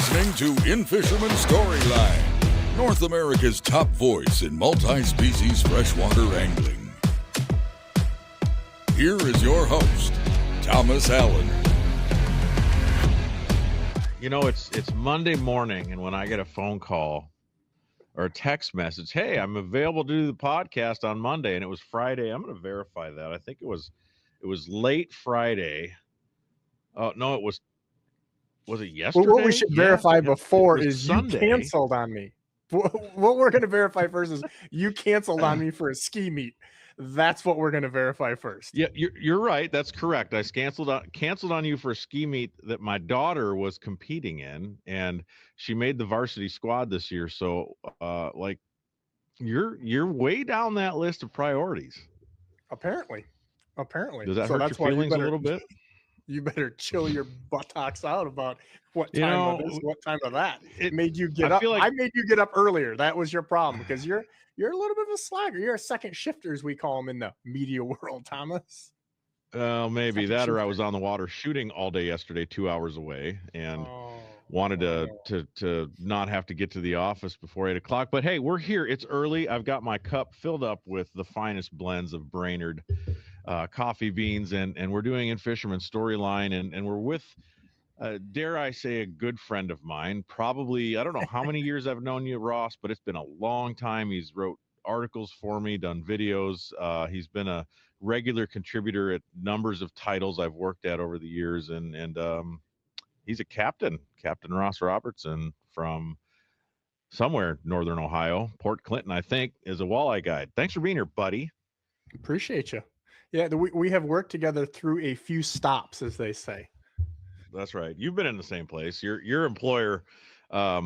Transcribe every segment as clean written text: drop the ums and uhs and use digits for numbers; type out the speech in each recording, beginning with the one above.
listening to In-Fisherman Storyline, North America's top voice in multi-species freshwater angling. Here is your host, Thomas Allen. You know, it's Monday morning, and when I get a phone call or a text message, hey, I'm available to do the podcast on Monday, and it was Friday. I'm going to verify that. I think it was late Friday. Oh, no, was it yesterday? Well, what we should verify before is Sunday. You canceled on me. What we're going to verify first is you canceled on me for a ski meet. That's what we're going to verify first. Yeah, you're right. That's correct. I canceled on you for a ski meet that my daughter was competing in, and she made the varsity squad this year. So, you're way down that list of priorities. Apparently. Does that hurt your feelings a little bit? You better chill your buttocks out about what time of this, what time of that. It made you get up. I made you get up earlier. That was your problem because you're a little bit of a slacker. You're a second shifter, as we call them in the media world, Thomas. Maybe that, or I was on the water shooting all day yesterday, 2 hours away, and wanted to not have to get to the office before 8 o'clock. But hey, we're here. It's early. I've got my cup filled up with the finest blends of Brainerd coffee beans, and we're doing In-Fisherman Storyline, and we're with, dare I say, a good friend of mine. Probably, I don't know how many years I've known you, Ross, but it's been a long time. He's wrote articles for me, done videos. He's been a regular contributor at numbers of titles I've worked at over the years, and he's a Captain Ross Robertson from somewhere northern Ohio, Port Clinton, I think, is a walleye guide. Thanks for being here, buddy. Appreciate you. Yeah, we have worked together through a few stops, as they say. That's right. You've been in the same place. Your employer. I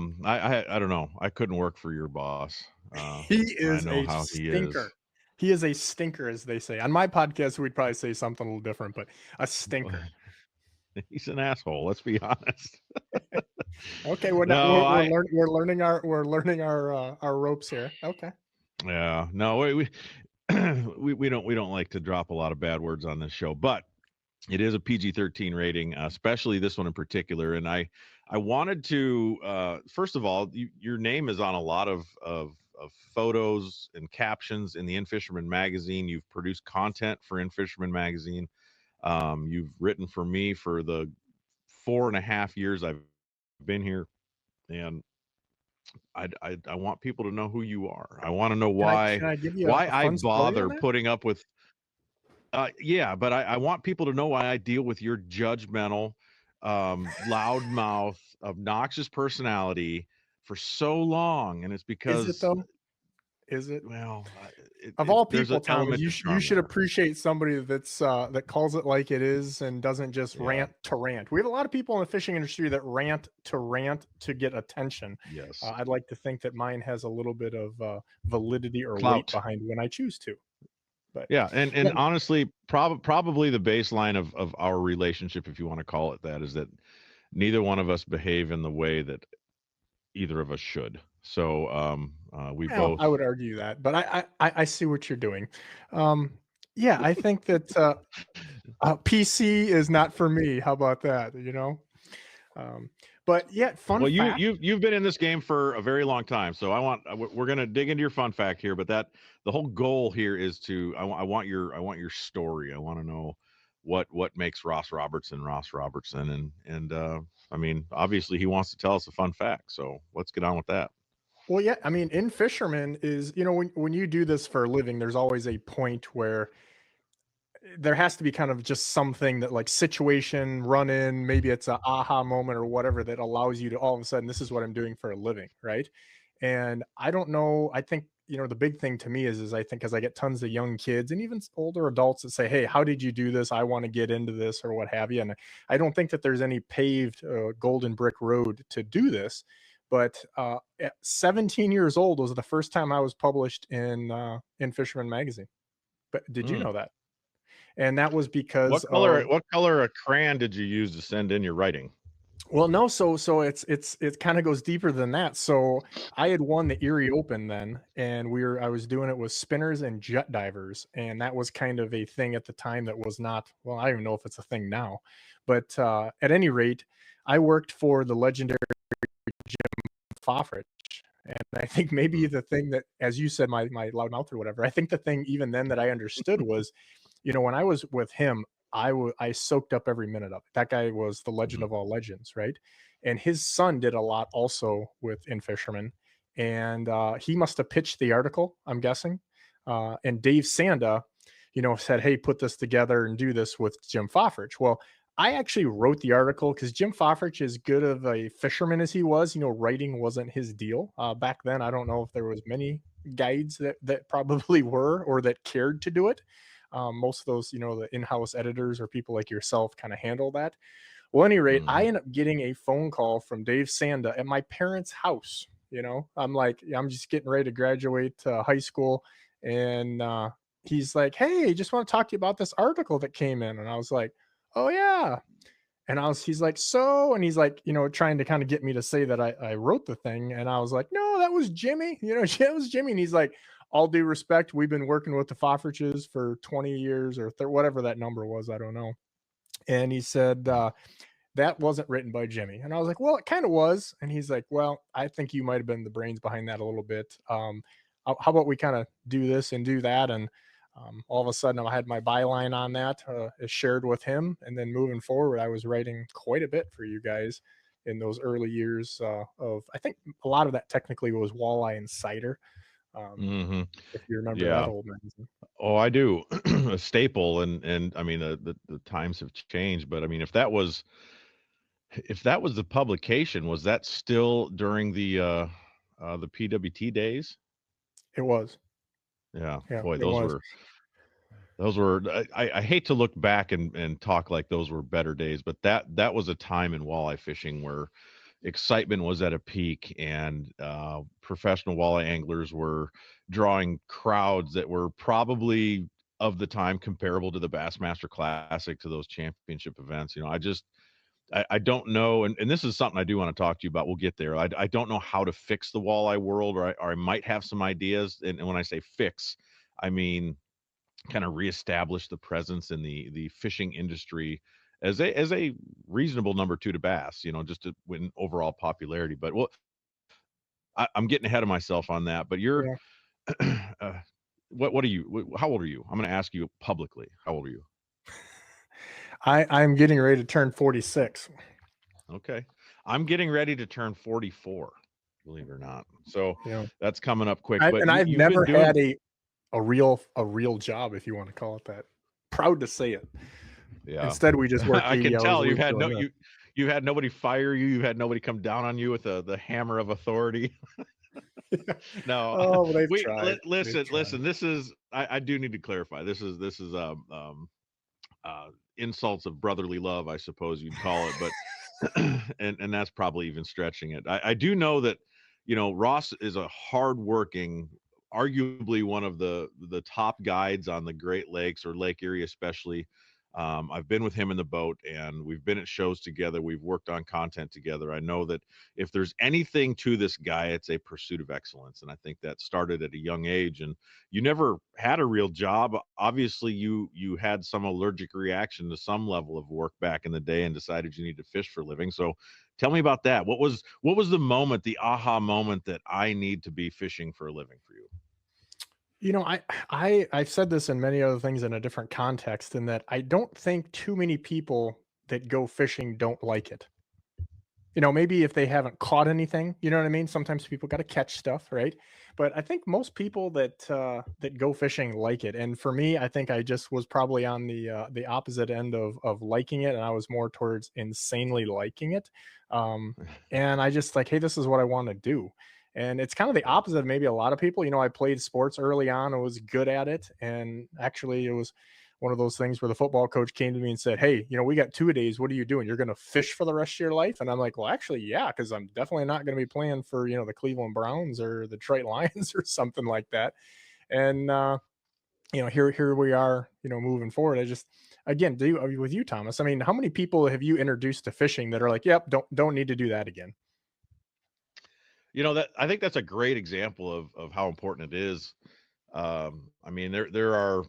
don't know. I couldn't work for your boss. He is a stinker. He is a stinker, as they say. On my podcast, we'd probably say something a little different, but a stinker. He's an asshole. Let's be honest. Okay, we're learning our ropes here. Okay. Yeah. No, we don't like to drop a lot of bad words on this show, but it is a PG-13 rating, especially this one in particular. And I wanted to first of all, your name is on a lot of photos and captions in the In-Fisherman magazine. You've produced content for In-Fisherman magazine. You've written for me for the 4.5 years I've been here, and I want people to know who you are. I want to know why I bother putting up with. But I want people to know why I deal with your judgmental, loudmouth, obnoxious personality for so long, and it's because. Is it though? Is it? Well, of all people, Tom, you should appreciate somebody that's that calls it like it is and doesn't just rant to rant. We have a lot of people in the fishing industry that rant to get attention. Yes, I'd like to think that mine has a little bit of validity or weight behind when I choose to. But yeah, and honestly, probably the baseline of our relationship, if you want to call it that, is that neither one of us behave in the way that either of us should. So both. I would argue that, but I see what you're doing. I think that PC is not for me. How about that? You know. But yeah, fun. Well, fact. you've been in this game for a very long time, so we're gonna dig into your fun fact here. But the whole goal here is I want your story. I want to know what makes Ross Robertson, and I mean, obviously he wants to tell us a fun fact, so let's get on with that. Well, yeah, I mean, In-Fisherman is, when you do this for a living, there's always a point where there has to be kind of just something that, like, situation, run in, maybe it's an aha moment or whatever that allows you to all of a sudden, this is what I'm doing for a living, right? And I don't know, I think, the big thing to me is I think as I get tons of young kids and even older adults that say, hey, how did you do this? I want to get into this or what have you. And I don't think that there's any paved golden brick road to do this. But at 17 years old was the first time I was published in Fisherman magazine. But did you know that? And that was because what color of crayon did you use to send in your writing? Well, no, so it kind of goes deeper than that. So I had won the Erie Open then, and I was doing it with spinners and jet divers, and that was kind of a thing at the time that was not, well, I don't even know if it's a thing now, but at any rate, I worked for the legendary Fofrich. And I think maybe Mm, the thing that, as you said, my loud mouth or whatever, I think the thing even then that I understood was, when I was with him, I soaked up every minute of it. That guy was the legend mhm, of all legends, right? And his son did a lot also with In-Fisherman, and he must have pitched the article, I'm guessing. And Dave Sanda, said, "Hey, put this together and do this with Jim Fofrich." Well, I actually wrote the article because Jim Fofrich, as good of a fisherman as he was, writing wasn't his deal back then. I don't know if there was many guides that probably were or that cared to do it. Most of those, the in-house editors or people like yourself kind of handle that. Well, at any rate, I mhm. ended up getting a phone call from Dave Sanda at my parents' house. I'm like, I'm just getting ready to graduate high school, and he's like, "Hey, just want to talk to you about this article that came in." And I was like, "Oh yeah." And he's like, "So," and he's like, trying to kind of get me to say that I wrote the thing. And I was like, "No, that was Jimmy." It was Jimmy. And he's like, "All due respect, we've been working with the Fofriches for 20 years or whatever that number was. I don't know." And he said, "That wasn't written by Jimmy." And I was like, "Well, it kind of was." And he's like, "Well, I think you might have been the brains behind that a little bit. How about we kind of do this and do that?" And all of a sudden, I had my byline on that shared with him. And then moving forward, I was writing quite a bit for you guys in those early years I think a lot of that technically was walleye and cider. Um, Mhm. if you remember that Yeah. old magazine. Oh, I do. A staple, and I mean, the times have changed, but I mean, if that was the publication, was that still during the PWT days? It was. Yeah, Yeah, boy, it was. those were I hate to look back and talk like those were better days, but that was a time in walleye fishing where excitement was at a peak, and professional walleye anglers were drawing crowds that were probably of the time comparable to the Bassmaster Classic, to those championship events. I don't know, and this is something I do want to talk to you about. We'll get there. I don't know how to fix the walleye world, or I might have some ideas. And when I say fix, I mean kind of reestablish the presence in the fishing industry as a reasonable number two to bass. Just to win overall popularity. But well, I'm getting ahead of myself on that. But you're, Yeah. uh, what are you? How old are you? I'm going to ask you publicly. How old are you? I'm getting ready to turn 46. Okay. I'm getting ready to turn 44, believe it or not. So You know, that's coming up quick. But I've you've been never doing, had a real job, if you want to call it that. Proud to say it. yeah. Instead, we just work I 80 can hours a tell week doing this. you had nobody fire you. You've had nobody come down on you with the hammer of authority. No, Oh, well, they've tried. They've listen. tried. This is I do need to clarify. This is insults of brotherly love, I suppose you'd call it, but and that's probably even stretching it. I do know that Ross is a hardworking, arguably one of the top guides on the Great Lakes, or Lake Erie especially. I've been with him in the boat, and we've been at shows together. We've worked on content together. I know that if there's anything to this guy, it's a pursuit of excellence, and I think that started at a young age. And you never had a real job. Obviously, you had some allergic reaction to some level of work back in the day and decided you need to fish for a living. So tell me about that. What was the moment, the aha moment, that I need to be fishing for a living for you? I've said this in many other things in a different context, in that I don't think too many people that go fishing don't like it. Maybe if they haven't caught anything, you know what I mean? Sometimes people got to catch stuff, right? But I think most people that go fishing like it. And for me, I think I just was probably on the opposite end of liking it, and I was more towards insanely liking it. Um, and I just like, hey, this is what I want to do. And it's kind of the Yeah. opposite of maybe a lot of people. I played sports early on and was good at it. And actually, it was one of those things where the football coach came to me and said, "Hey, we got 2 days. What are you doing? You're going to fish for the rest of your life?" And I'm like, "Well, actually, yeah, because I'm definitely not going to be playing for the Cleveland Browns or the Detroit Lions or something like that." And here we are, moving forward. again, with you, Thomas, I mean, how many people have you introduced to fishing that are like, yep, don't need to do that again? That I think that's a great example of how important it is. I mean, there are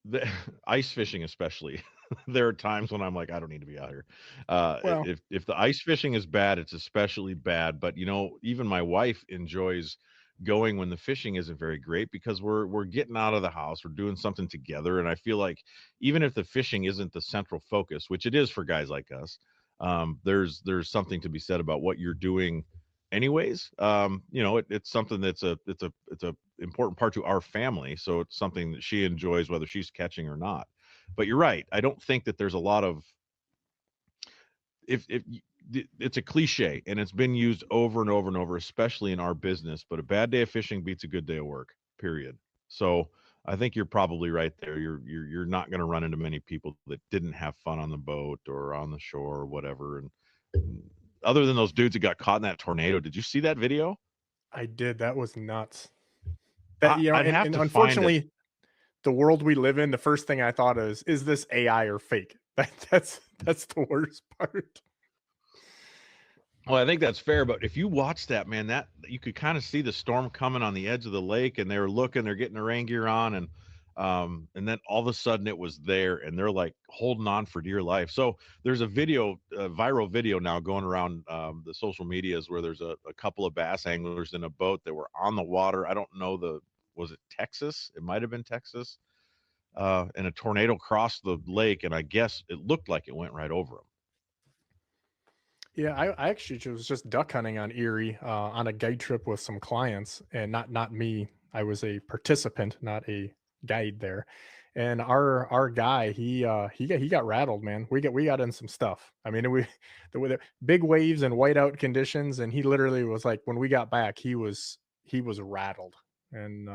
the ice fishing, especially. There are times when I'm like, I don't need to be out here. Well, If the ice fishing is bad, it's especially bad. But even my wife enjoys going when the fishing isn't very great because we're getting out of the house, we're doing something together, and I feel like even if the fishing isn't the central focus, which it is for guys like us, there's something to be said about what you're doing anyways. It's something that's it's a important part to our family, so it's something that she enjoys whether she's catching or not. But you're right, I don't think that there's a lot of, if it's a cliche and it's been used over and over and over, especially in our business, but a bad day of fishing beats a good day of work, period. So I think you're probably right there. You're not going to run into many people that didn't have fun on the boat or on the shore or whatever. And other than those dudes that got caught in that tornado, did you see that video? I did. That was nuts. That, I'd have and to find it. unfortunately, the world we live in, the first thing I thought is this AI or fake? That's the worst part. Well, I think that's fair, but if you watch that, man, that you could kind of see the storm coming on the edge of the lake, and they were looking, they're getting their rain gear on, and then all of a sudden it was there, and they're like holding on for dear life. So there's a video, a viral video now going around the social medias where there's a couple of bass anglers in a boat that were on the water. I don't know was it Texas? It might have been Texas, and a tornado crossed the lake, and I guess it looked like it went right over them. Yeah, I actually was just duck hunting on Erie on a guide trip with some clients, and not me. I was a participant, not a guide there. And our guy, he got rattled, man. We got in some stuff. I mean, the big waves and whiteout conditions, and he literally was like, when we got back, he was rattled. And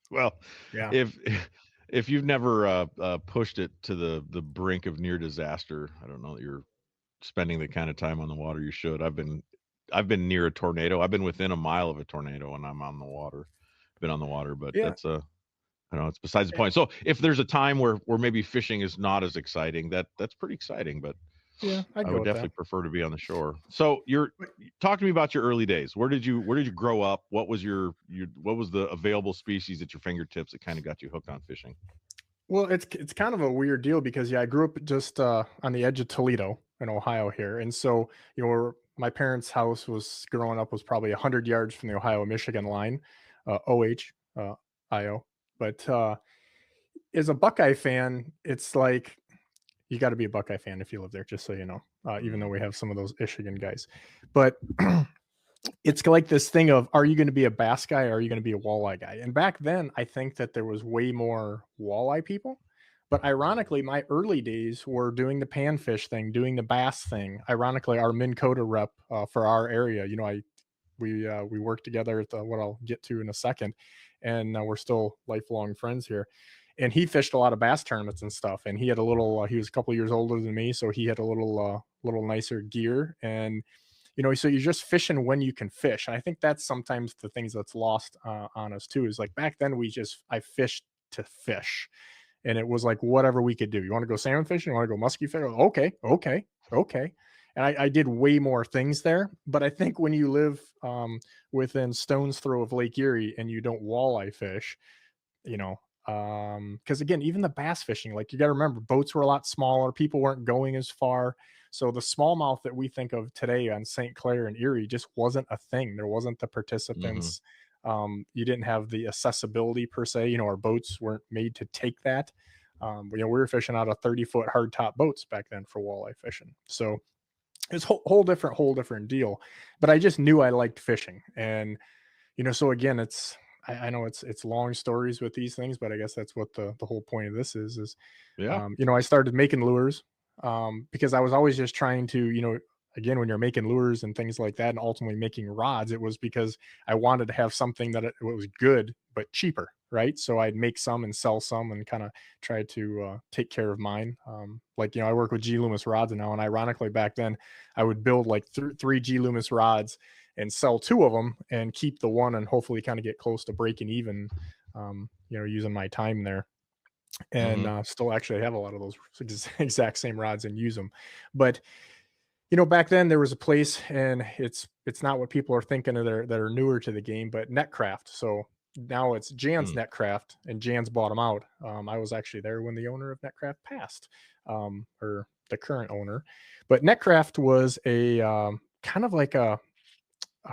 Well, yeah, if if you've never pushed it to the brink of near disaster, I don't know that you're spending the kind of time on the water you should. I've been near a tornado. I've been within a mile of a tornado, and I'm on the water. Been on the water, but yeah, that's I don't know. It's besides the point. So if there's a time where maybe fishing is not as exciting, that's pretty exciting. But yeah, I'd I go would with that. definitely prefer to be on the shore. So talk to me about your early days. Where did you grow up? What was what was the available species at your fingertips that kind of got you hooked on fishing? Well, it's kind of a weird deal because yeah, I grew up just on the edge of Toledo in Ohio here, and so my parents' house was growing up was probably 100 yards from the Ohio-Michigan line, OH, IO. But as a Buckeye fan, it's like you got to be a Buckeye fan if you live there, just so you know. Even though we have some of those Michigan guys, but it's like this thing of, are you going to be a bass guy or are you going to be a walleye guy? And back then, I think that there was way more walleye people. But ironically, my early days were doing the panfish thing, doing the bass thing. Ironically, our Minn Kota rep for our area, we worked together at what I'll get to in a second, and we're still lifelong friends here. And he fished a lot of bass tournaments and stuff. And he had a little. He was a couple years older than me, so he had a little nicer gear. And so you're just fishing when you can fish. And I think that's sometimes the things that's lost on us too. Is like back then I fished to fish, and it was like whatever we could do. You want to go salmon fishing? You want to go muskie fishing? Okay, okay, okay. And I did way more things there. But I think when you live within stone's throw of Lake Erie and you don't walleye fish, because again, even the bass fishing, like you got to remember, boats were a lot smaller. People weren't going as far. So the smallmouth that we think of today on St. Clair and Erie just wasn't a thing. There wasn't the Hmm. participants. You didn't have the accessibility per se. Our boats weren't made to take that. We were fishing out of 30-foot hardtop boats back then for walleye fishing. So it's whole different deal. But I just knew I liked fishing, and so again, I know it's long stories with these things, but I guess that's what the whole point of this is. Yeah. I started making lures because I was always just trying to, again, when you're making lures and things like that, and ultimately making rods, it was because I wanted to have something that it was good but cheaper, right? So I'd make some and sell some and kind of try to take care of mine. I work with G Loomis rods now, and ironically, back then I would build like three G Loomis rods and sell two of them and keep the one and hopefully kind of get close to breaking even, using my time there. and Mm-hmm. still actually have a lot of those exact same rods and use them. But back then there was a place, and it's not what people are thinking of that are newer to the game, but Netcraft. So now it's Jan's Mm. Netcraft, and Jan's bought them out. I was actually there when the owner of Netcraft passed, or the current owner. But Netcraft was a kind of like a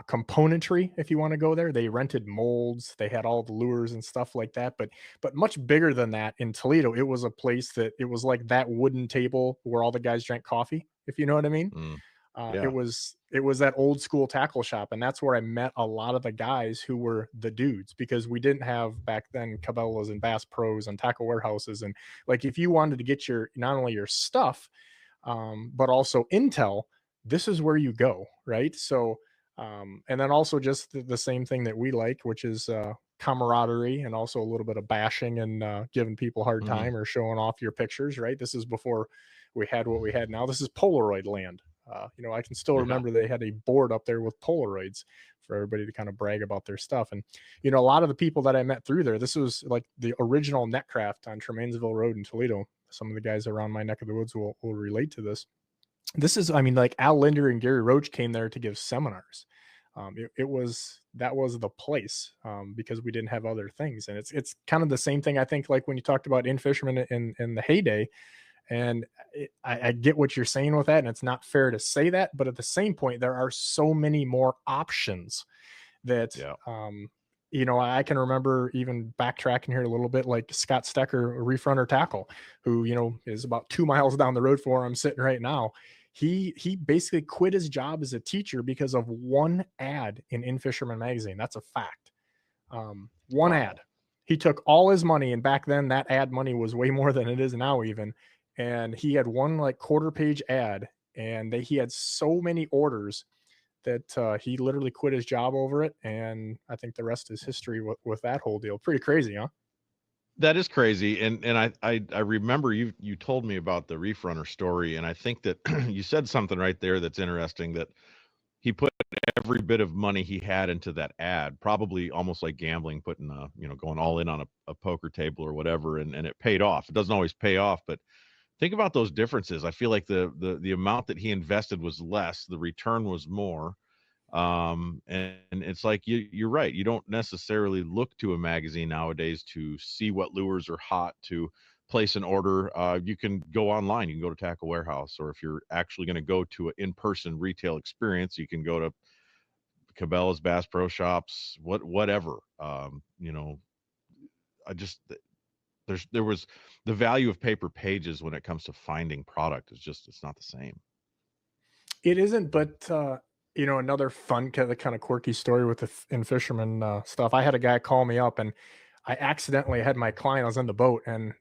componentry, if you want to go there. They rented molds, they had all the lures and stuff like that, but much bigger than that. In Toledo, it was a place that it was like that wooden table where all the guys drank coffee, if you know what I mean. Mm. It Yeah. was that old school tackle shop, and that's where I met a lot of the guys who were the dudes, because we didn't have back then Cabela's and Bass Pros and tackle warehouses. And like, if you wanted to get your, not only your stuff, but also intel, this is where you go, right? So and then also just the same thing that we like, which is camaraderie, and also a little bit of bashing and giving people a hard Mm-hmm. time or showing off your pictures, right? This is before we had what we had now. This is Polaroid land. I can still Yeah. remember they had a board up there with Polaroids for everybody to kind of brag about their stuff. And a lot of the people that I met through there, this was like the original Netcraft on Tremainsville Road in Toledo. Some of the guys around my neck of the woods will relate to this. This is, I mean, like Al Linder and Gary Roach came there to give seminars. That was the place, because we didn't have other things. And it's kind of the same thing, I think, like when you talked about In-Fisherman in the heyday. And I get what you're saying with that, and it's not fair to say that, but at the same point, there are so many more options that, Yeah. I can remember, even backtracking here a little bit, like Scott Stecker, Reef Runner Tackle, who, is about 2 miles down the road from where I'm sitting right now. He basically quit his job as a teacher because of one ad in Fisherman magazine. That's a fact. One Wow. ad. He took all his money, and back then that ad money was way more than it is now, even. And he had one like quarter page ad, and he had so many orders that he literally quit his job over it. And I think the rest is history with that whole deal. Pretty crazy, huh? That is crazy, and I remember you told me about the Reef Runner story, and I think that you said something right there that's interesting, that he put every bit of money he had into that ad, probably almost like gambling, putting going all in on a poker table or whatever, and it paid off. It doesn't always pay off, but think about those differences. I feel like the amount that he invested was less, the return was more. And it's like you're right. You don't necessarily look to a magazine nowadays to see what lures are hot to place an order. You can go online. You can go to Tackle Warehouse, or if you're actually going to go to an in-person retail experience, you can go to Cabela's, Bass Pro Shops, whatever. I just there was the value of paper pages when it comes to finding product is just, it's not the same. It isn't, but another fun kind of quirky story with the In-Fisherman stuff. I had a guy call me up, and I accidentally had my client. I was on the boat, and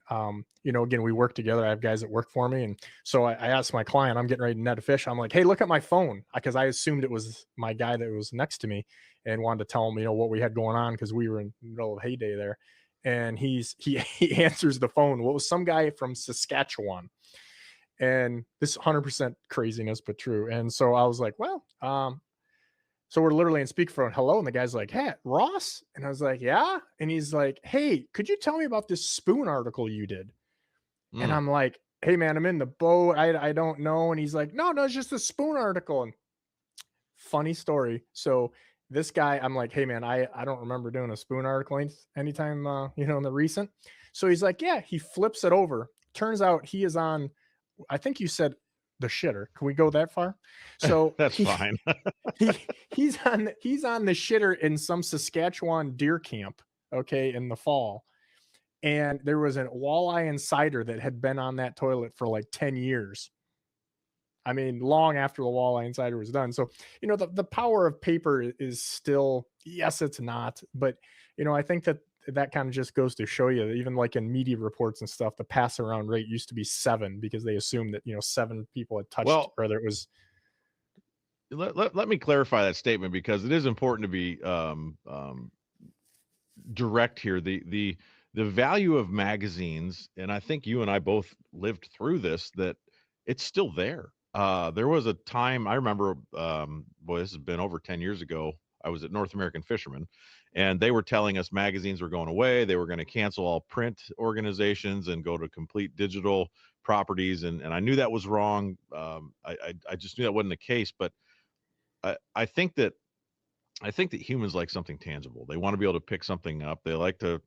again, we work together. I have guys that work for me, and so I asked my client, I'm getting ready to net a fish. I'm like, hey, look at my phone, because I assumed it was my guy that was next to me, and wanted to tell him what we had going on, because we were in the middle of heyday there. And he he answers the phone. Well, it was some guy from Saskatchewan, and this is 100% craziness, but true. And so I was like, well, so we're literally in speakerphone, hello, and the guy's like, hey, Ross. And I was like, yeah. And he's like, hey, could you tell me about this spoon article you did? And Mm. I'm like, hey man, I'm in the boat, I don't know. And he's like, no, it's just a spoon article. And funny story. So this guy, I'm like, hey man, I don't remember doing a spoon article anytime in the recent. So he's like, yeah. He flips it over. Turns out he is on, I think you said, the shitter. Can we go that far? So That's fine. he's on the shitter in some Saskatchewan deer camp, okay, in the fall. And there was a walleye insider that had been on that toilet for like 10 years. I mean, long after the walleye insider was done. So, the power of paper is still, yes, it's not, but I think that kind of just goes to show you that even like in media reports and stuff, the pass around rate used to be 7, because they assumed that 7 people had touched, Well, whether it was. let me clarify that statement, because it is important to be direct here. The value of magazines, and I think you and I both lived through this, that it's still there. There was a time I remember, boy, this has been over 10 years ago. I was at North American Fisherman, and they were telling us magazines were going away. They were going to cancel all print organizations and go to complete digital properties. And I knew that was wrong. I just knew that wasn't the case. But I think that humans like something tangible. They want to be able to pick something up. They like to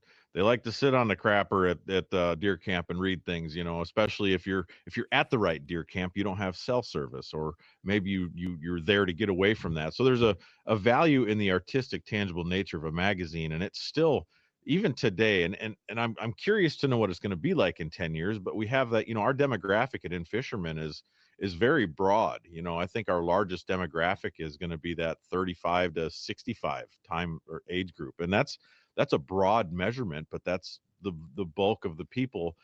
sit on the crapper at deer camp and read things, especially if you're at the right deer camp. You don't have cell service, or maybe you're there to get away from that. So there's a value in the artistic, tangible nature of a magazine, and it's still, even today, and I'm curious to know what it's going to be like in 10 years. But we have that, our demographic at In-Fisherman is very broad. I think our largest demographic is going to be that 35 to 65 time or age group. And that's a broad measurement, but that's the bulk of the people.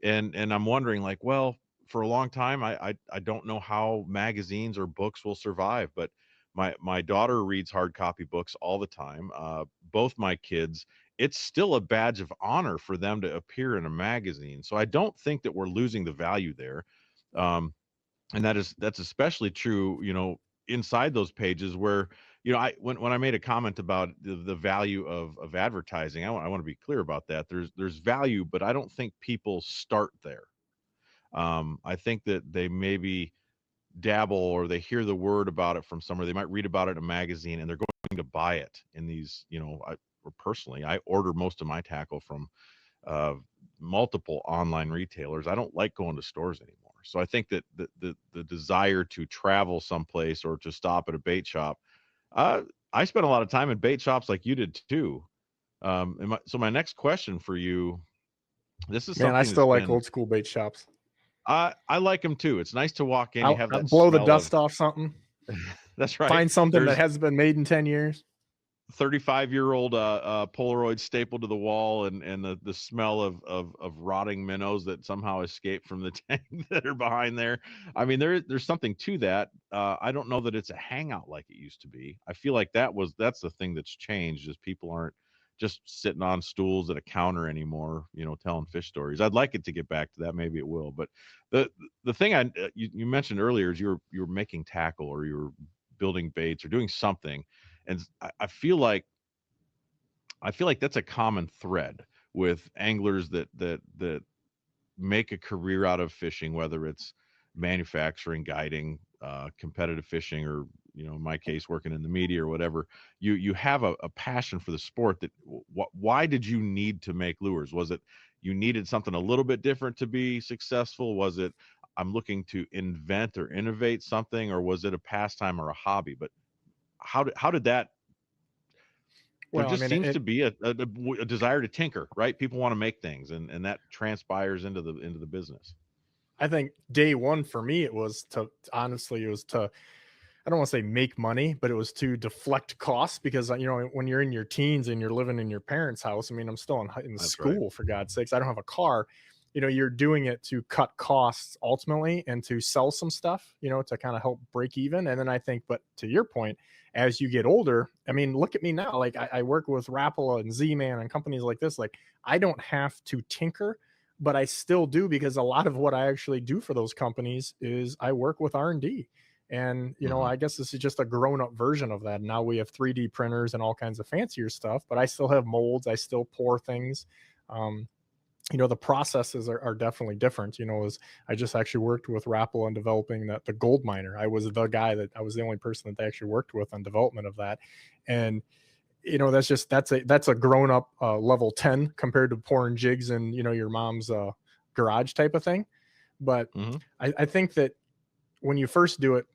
And I'm wondering, like, well, for a long time, I don't know how magazines or books will survive, but my daughter reads hard copy books all the time. Both my kids, it's still a badge of honor for them to appear in a magazine. So I don't think that we're losing the value there. And that's especially true, inside those pages where, when I made a comment about the value of advertising, I want to be clear about that. There's value, but I don't think people start there. I think that they maybe dabble, or they hear the word about it from somewhere. They might read about it in a magazine, and they're going to buy it in these, or personally, I order most of my tackle from multiple online retailers. I don't like going to stores anymore. So I think that the desire to travel someplace or to stop at a bait shop, I spent a lot of time in bait shops like you did too. So my next question for you, this is Man, I something still like old school bait shops. I like them too. It's nice to walk in. You have that blow the smell dust off something. That's right. Find something that hasn't been made in 10 years. 35-year-old Polaroid stapled to the wall, and the smell of rotting minnows that somehow escaped from the tank that are behind there. I mean, there's something to that. I don't know that it's a hangout like it used to be. I feel like that's the thing that's changed, is people aren't just sitting on stools at a counter anymore, telling fish stories. I'd like it to get back to that. Maybe it will. But the thing you mentioned earlier is you were making tackle, or you were building baits, or doing something. And I feel like that's a common thread with anglers that make a career out of fishing, whether it's manufacturing, guiding, competitive fishing, or in my case, working in the media or whatever. You have a passion for the sport. Why did you need to make lures? Was it you needed something a little bit different to be successful? Was it I'm looking to invent or innovate something, or was it a pastime or a hobby? But how did that? Well, there just seems to be a desire to tinker, right? People want to make things, and that transpires into the business. I think day one for me, it was to I don't want to say make money, but it was to deflect costs, because when you're in your teens and you're living in your parents' house, I mean, I'm still in school, right? For God's sakes, I don't have a car. You're doing it to cut costs ultimately, and to sell some stuff, to kind of help break even. And then I think, but to your point, as you get older, I mean, look at me now. Like I work with Rapala and Z-Man and companies like this. Like I don't have to tinker, but I still do, because a lot of what I actually do for those companies is I work with R&D. And, I guess this is just a grown up version of that. Now we have 3D printers and all kinds of fancier stuff, but I still have molds. I still pour things. The processes are definitely different. As I just actually worked with Rapala on developing the gold miner. I was the only person that they actually worked with on development of that. And, that's a grown up level 10 compared to pouring jigs in, your mom's garage type of thing. But I think that when you first do it,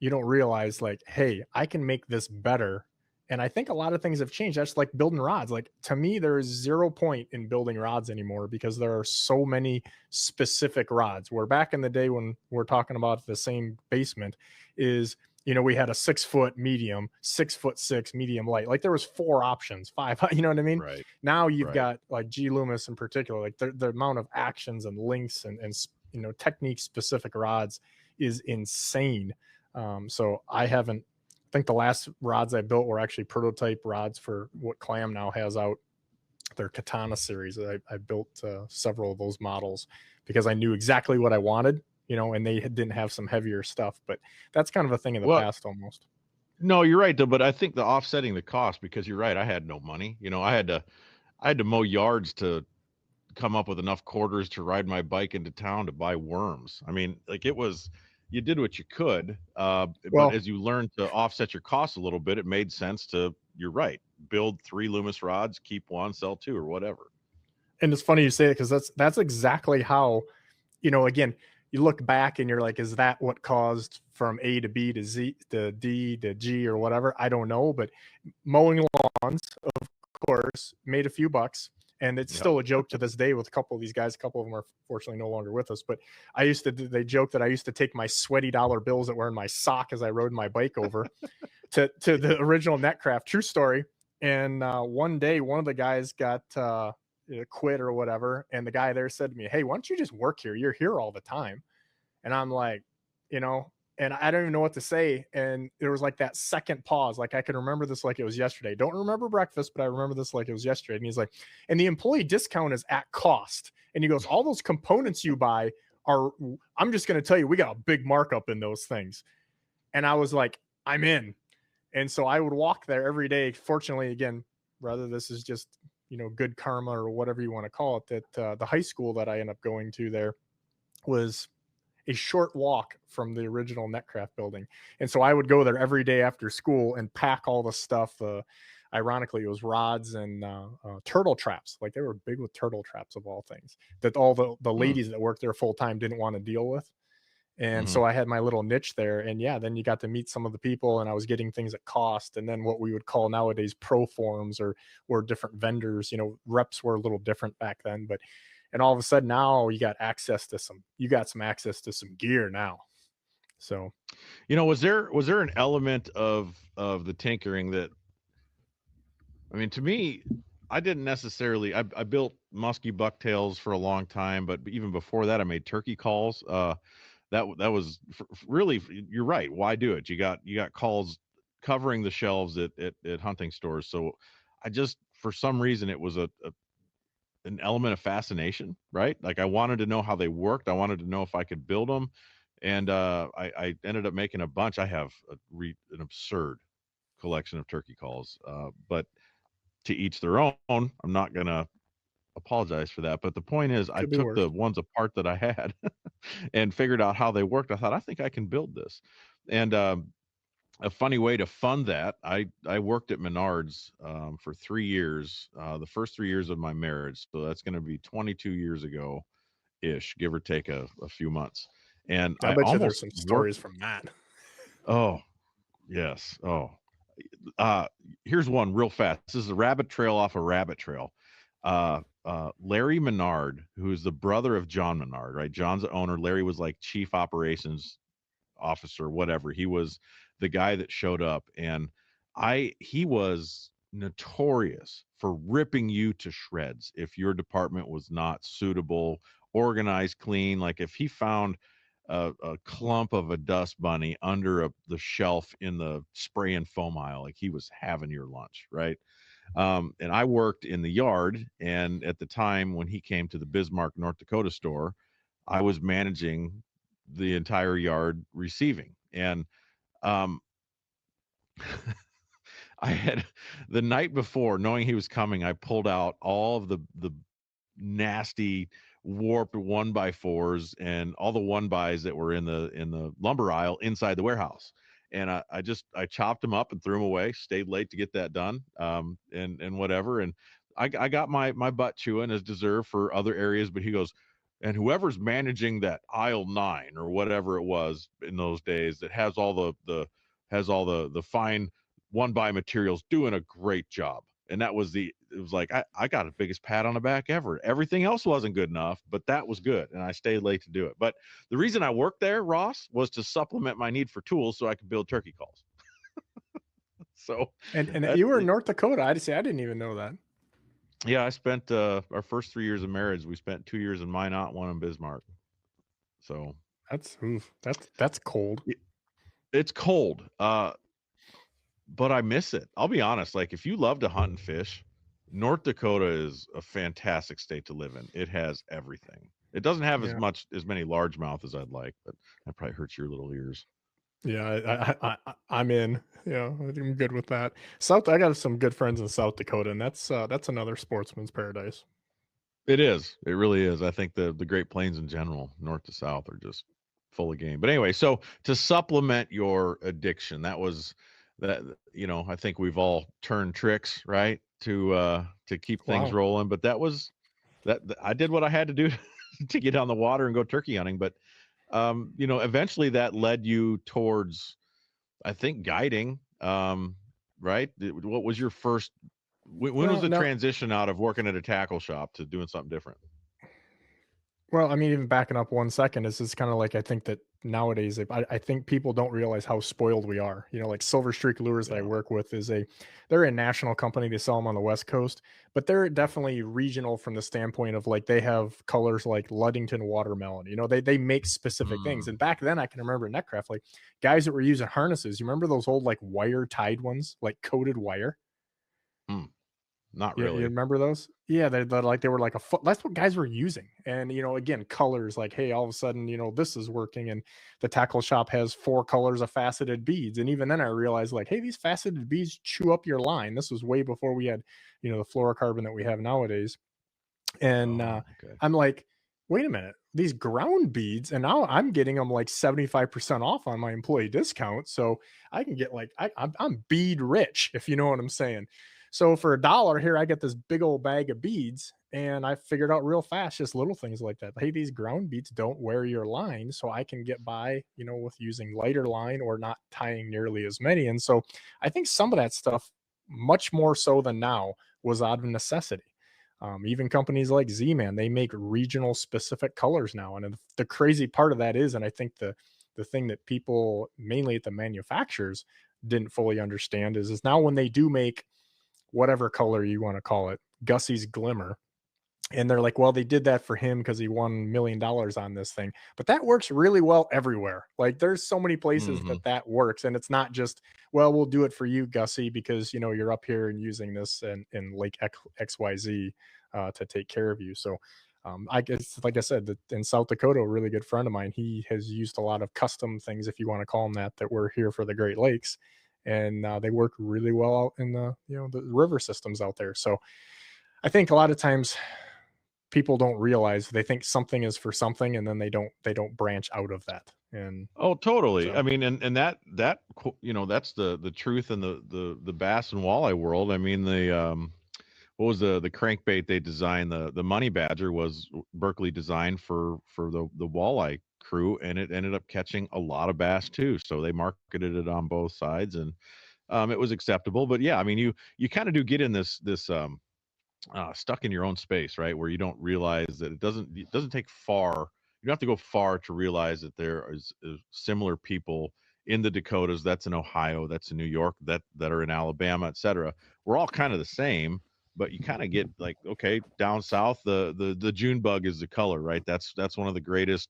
you don't realize, like, hey, I can make this better. And I think a lot of things have changed. That's like building rods. Like, to me, there is 0 point in building rods anymore, because there are so many specific rods. Where back in the day, when we're talking about the same basement, is, we had a 6 foot medium, 6'6" medium light. Like there was 4 options, 5, you know what I mean? Right. Now you've got like G Loomis in particular, like the amount of actions and links and technique specific rods is insane. So I think the last rods I built were actually prototype rods for what Clam now has out, their Katana series. I built several of those models because I knew exactly what I wanted, and they didn't have some heavier stuff. But that's kind of a thing in the past almost. No, you're right though, but I think the offsetting the cost, because you're right, I had no money. I had to mow yards to come up with enough quarters to ride my bike into town to buy worms. I mean, like it was, you did what you could, but Well, as you learned to offset your costs a little bit, it made sense to, you're right, build 3 Loomis rods, keep one, sell 2 or whatever. and it's funny you say it because that's exactly how, again, you look back and you're like, is that what caused from A to B to Z to D to G or whatever? I don't know, but mowing lawns, of course, made a few bucks. And it's Yeah. still a joke to this day with a couple of these guys. A couple of them are fortunately no longer with us. But they joke that I used to take my sweaty dollar bills that were in my sock as I rode my bike over to the original Netcraft. True story. And one day, one of the guys got quit or whatever. And the guy there said to me, "Hey, why don't you just work here? You're here all the time." And I'm like, and I don't even know what to say. And there was like that second pause. Like I can remember this like it was yesterday. Don't remember breakfast, but I remember this like it was yesterday. And he's like, and the employee discount is at cost. And he goes, all those components you buy are, I'm just going to tell you, we got a big markup in those things. And I was like, I'm in. And so I would walk there every day. Fortunately, again, rather this is just, good karma or whatever you want to call it, that the high school that I ended up going to there was a short walk from the original Netcraft building. And so I would go there every day after school and pack all the stuff. Ironically, it was rods and turtle traps. Like they were big with turtle traps of all things that all the ladies that worked there full time didn't want to deal with. And so I had my little niche there. And yeah, then you got to meet some of the people and I was getting things at cost. And then what we would call nowadays pro forums or different vendors, reps were a little different back then, but and all of a sudden now you got some access to some gear now. So Was there an element of the tinkering that, I mean, to me, I didn't necessarily. I built musky bucktails for a long time, but even before that, I made turkey calls. That was really. You're right. Why do it? You got calls covering the shelves at hunting stores. So I just, for some reason, it was an element of fascination, right? Like I wanted to know how they worked. I wanted to know if I could build them, and I ended up making a bunch. I have an absurd collection of turkey calls, but to each their own. I'm not gonna apologize for that. But the point is, I could be took worse. the ones apart that I had and figured out how they worked. I thought, I think I can build this. And a funny way to fund that, I worked at Menards for 3 years, the first 3 years of my marriage. So that's going to be 22 years ago ish, give or take a few months. And I I bet you there's almost some worked. stories from that. Oh, yes. Oh, uh, here's one real fast. This is a rabbit trail off a rabbit trail. Larry Menard, who's the brother of John Menard, right? John's the owner. Larry was like chief operations officer, whatever. He was the guy that showed up, and he was notorious for ripping you to shreds if your department was not suitable, organized, clean. Like if he found a clump of a dust bunny under the shelf in the spray and foam aisle, like he was having your lunch, right? And I worked in the yard, and at the time when he came to the Bismarck, North Dakota store, I was managing the entire yard receiving. And um, I had, the night before, knowing he was coming, I pulled out all of the nasty warped 1x4s and all the 1x that were in the lumber aisle inside the warehouse. And I chopped them up and threw them away. Stayed late to get that done, and whatever. And I got my butt chewing as deserved for other areas. But he goes, and whoever's managing that aisle 9 or whatever it was in those days that has all the fine 1x materials, doing a great job. And it was like, I got the biggest pat on the back ever. Everything else wasn't good enough, but that was good. And I stayed late to do it. But the reason I worked there, Ross, was to supplement my need for tools so I could build turkey calls. So And that, you were in North Dakota. I didn't even know that. yeah, I spent our first 3 years of marriage. We spent 2 years in Minot, one in Bismarck. So That's cold. it's cold. But I miss it. I'll be honest. Like if you love to hunt and fish, North Dakota is a fantastic state to live in. It has everything. It doesn't have Yeah. as many largemouth as I'd like, but that probably hurts your little ears. Yeah, I'm in. Yeah, I'm good with that. I got some good friends in South Dakota, and that's another sportsman's paradise. It is. It really is. I think the Great Plains in general, north to south, are just full of game. But anyway, so to supplement your addiction, that was that I think we've all turned tricks, right? To keep things Wow. rolling. But I did what I had to do to get on the water and go turkey hunting. But eventually that led you towards, I think, guiding. Right? What was your first when was Well, the no, transition out of working at a tackle shop to doing something different? Well, I mean, even backing up 1 second, this is kind of like I think that nowadays, if I think people don't realize how spoiled we are. Like Silver Streak Lures that I Yeah. work with they're a national company. They sell them on the West Coast, but they're definitely regional from the standpoint of like they have colors like Ludington watermelon. They make specific things. Mm, And back then, I can remember Netcraft, like guys that were using harnesses. You remember those old like wire tied ones, like coated wire? mm, not You really. remember those? Yeah, they were like a foot. That's what guys were using. And again, colors like, hey, all of a sudden, this is working, and the tackle shop has 4 colors of faceted beads. And even then, I realized like, hey, these faceted beads chew up your line. This was way before we had, the fluorocarbon that we have nowadays. And Oh, okay. I'm like, wait a minute, these ground beads, and now I'm getting them like 75% off on my employee discount. So I can get like I'm bead rich, if you know what I'm saying. So for $1 here, I get this big old bag of beads, and I figured out real fast just little things like that. Hey, these ground beads don't wear your line, so I can get by, with using lighter line or not tying nearly as many. And so I think some of that stuff, much more so than now, was out of necessity. Even companies like Z-Man, they make regional specific colors now. And the crazy part of that is, and I think the thing that people, mainly at the manufacturers, didn't fully understand is now when they do make whatever color you want to call it, Gussie's Glimmer, and they're like, well, they did that for him because he won $1 million on this thing. But that works really well everywhere. Like there's so many places Mhm. that works. And it's not just, well, we'll do it for you, Gussie, because, you're up here and using this in Lake XYZ to take care of you. So I guess, like I said, that in South Dakota, a really good friend of mine, he has used a lot of custom things, if you want to call them that were here for the Great Lakes. And they work really well out in the river systems out there. So I think a lot of times people don't realize, they think something is for something, and then they don't branch out of that. And Oh, totally. so I mean, and that's the truth in the bass and walleye world. I mean, what was the crankbait they designed? The money badger was Berkeley designed for the walleye crew, and it ended up catching a lot of bass too. So they marketed it on both sides, and it was acceptable. But yeah, I mean, you kind of do get in this stuck in your own space, right? Where you don't realize that it doesn't take far. You don't have to go far to realize that there is similar people in the Dakotas. That's in Ohio. That's in New York. That are in Alabama, etc. We're all kind of the same, but you kind of get like, okay, down south, the June bug is the color, right? That's one of the greatest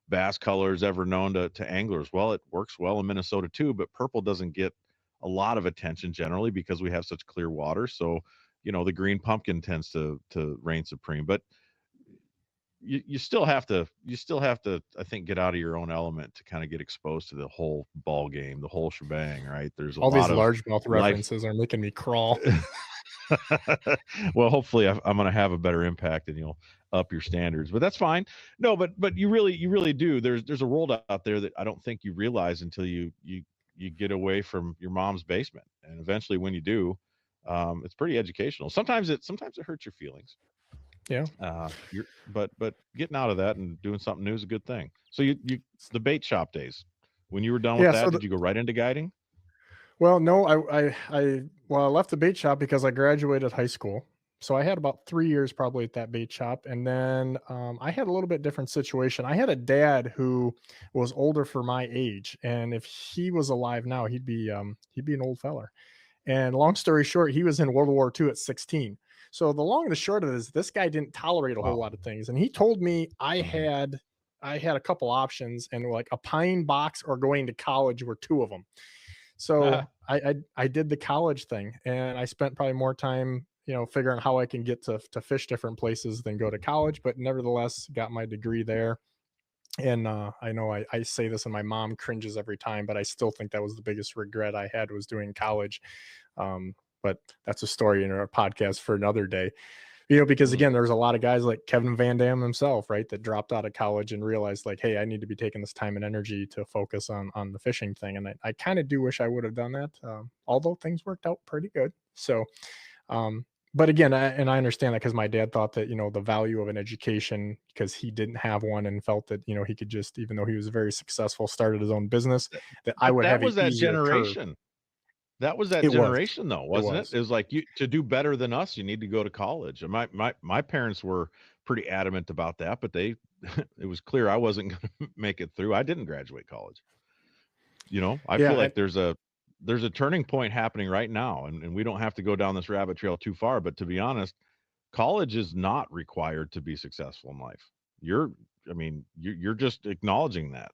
bass colors ever known to anglers. Well, it works well in Minnesota too, but purple doesn't get a lot of attention generally because we have such clear water. So the green pumpkin tends to reign supreme. But you still have to I think get out of your own element to kind of get exposed to the whole ball game, the whole shebang, right? There's a all these lot of largemouth life. references are making me crawl. Well, hopefully I'm going to have a better impact and you'll up your standards, but that's fine. No, but you really do. There's a world out there that I don't think you realize until you get away from your mom's basement, and eventually when you do, it's pretty educational. Sometimes it hurts your feelings. Yeah. But getting out of that and doing something new is a good thing. So you the bait shop days, when you were done with Yeah. that, So did you go right into guiding? Well, no, I left the bait shop because I graduated high school. So I had about 3 years probably at that bait shop, and then I had a little bit different situation. I had a dad who was older for my age, and if he was alive now, he'd be an old feller. And long story short, he was in World War II at 16. So the long and the short of it is, this guy didn't tolerate a whole Wow. lot of things, and he told me I Mhm. had I had a couple options, and like a pine box or going to college were two of them. So I did the college thing, and I spent probably more time, figuring how I can get to fish different places than go to college, but nevertheless got my degree there. And I know I say this and my mom cringes every time, but I still think that was the biggest regret I had was doing college. But that's a story in a podcast for another day. Because Mm. again, there's a lot of guys like Kevin Van Dam himself, right, that dropped out of college and realized like, hey, I need to be taking this time and energy to focus on the fishing thing. And I kind of do wish I would have done that, although things worked out pretty good. So, um, but again, I understand that because my dad thought that the value of an education because he didn't have one and felt that he could just, even though he was very successful, started his own business, that I But would that have an was that easier curve. generation. That was that It was, generation though, it wasn't it? was. It was like you to do better than us, you need to go to college. And my parents were pretty adamant about that, but they it was clear I wasn't going to make it through. I didn't graduate college. I feel Yeah, like there's a turning point happening right now, and we don't have to go down this rabbit trail too far, but to be honest, college is not required to be successful in life. You're I mean, you're just acknowledging that.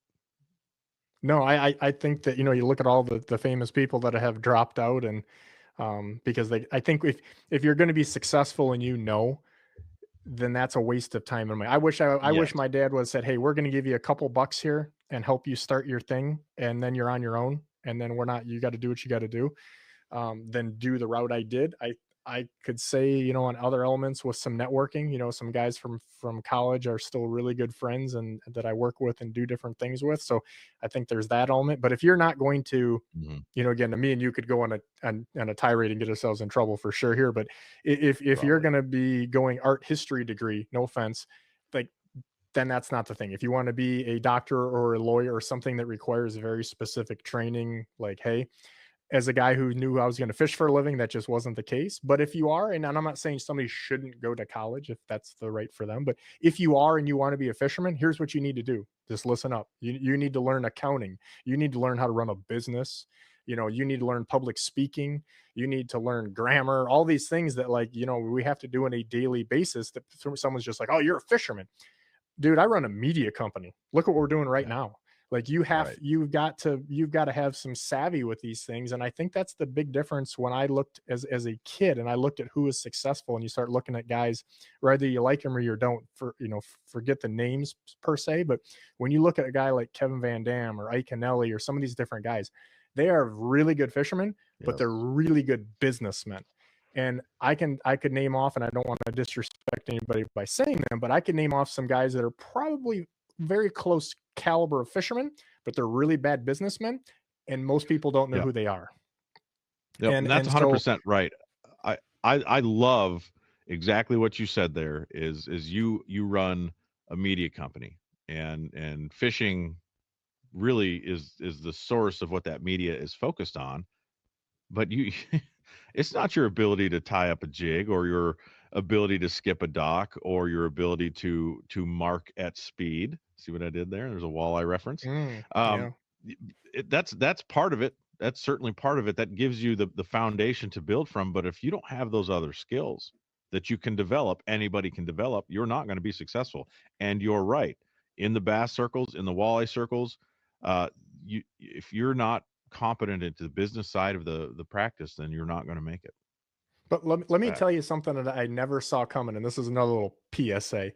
no, I think that you look at all the famous people that have dropped out and because I think if you're going to be successful and then that's a waste of time and money. I wish Yes. my dad would have said, hey, we're going to give you a couple bucks here and help you start your thing, and then you're on your own, and then you got to do what you got to do, than do the route I did. I could say, on other elements with some networking, some guys from college are still really good friends and that I work with and do different things with. So I think there's that element. But if you're not going to, Mhm. again, me and you could go on a tirade and get ourselves in trouble for sure here. But if you're Probably. going to be going art history degree, no offense, like then that's not the thing. If you want to be a doctor or a lawyer or something that requires very specific training, like, hey, as a guy who knew I was going to fish for a living, that just wasn't the case. But if you are, and I'm not saying somebody shouldn't go to college if that's the right for them, but if you are and you want to be a fisherman, here's what you need to do. Just listen up. You need to learn accounting. You need to learn how to run a business. You need to learn public speaking. You need to learn grammar, all these things that we have to do on a daily basis that someone's just like, oh, you're a fisherman. Dude, I run a media company. Look what we're doing right Yeah. now. Like Right. you've got to have some savvy with these things. And I think that's the big difference when I looked as a kid and I looked at who is successful and you start looking at guys, whether you like them or you don't, forget the names per se. But when you look at a guy like Kevin Van Dam or Ike Anelli or some of these different guys, they are really good fishermen, but they're Yes. really good businessmen. And I could name off, and I don't want to disrespect anybody by saying them, but I could name off some guys that are probably very close caliber of fishermen, but they're really bad businessmen, and most people don't know Yep. who they are. Yep. And And that's and so 100% right. I love exactly what you said there is you run a media company and fishing really is the source of what that media is focused on. But you it's not your ability to tie up a jig or your ability to skip a dock or your ability to mark at speed. See what I did there? There's a walleye reference. yeah. Um, that's part of it. That's certainly part of it. That gives you the foundation to build from. But if you don't have those other skills that you can develop, anybody can develop, you're not going to be successful. And you're right. In the bass circles, in the walleye circles, uh, if you're not competent into the business side of the practice, then you're not going to make it. But It's a let me fact. tell you something that I never saw coming, and this is another little PSA.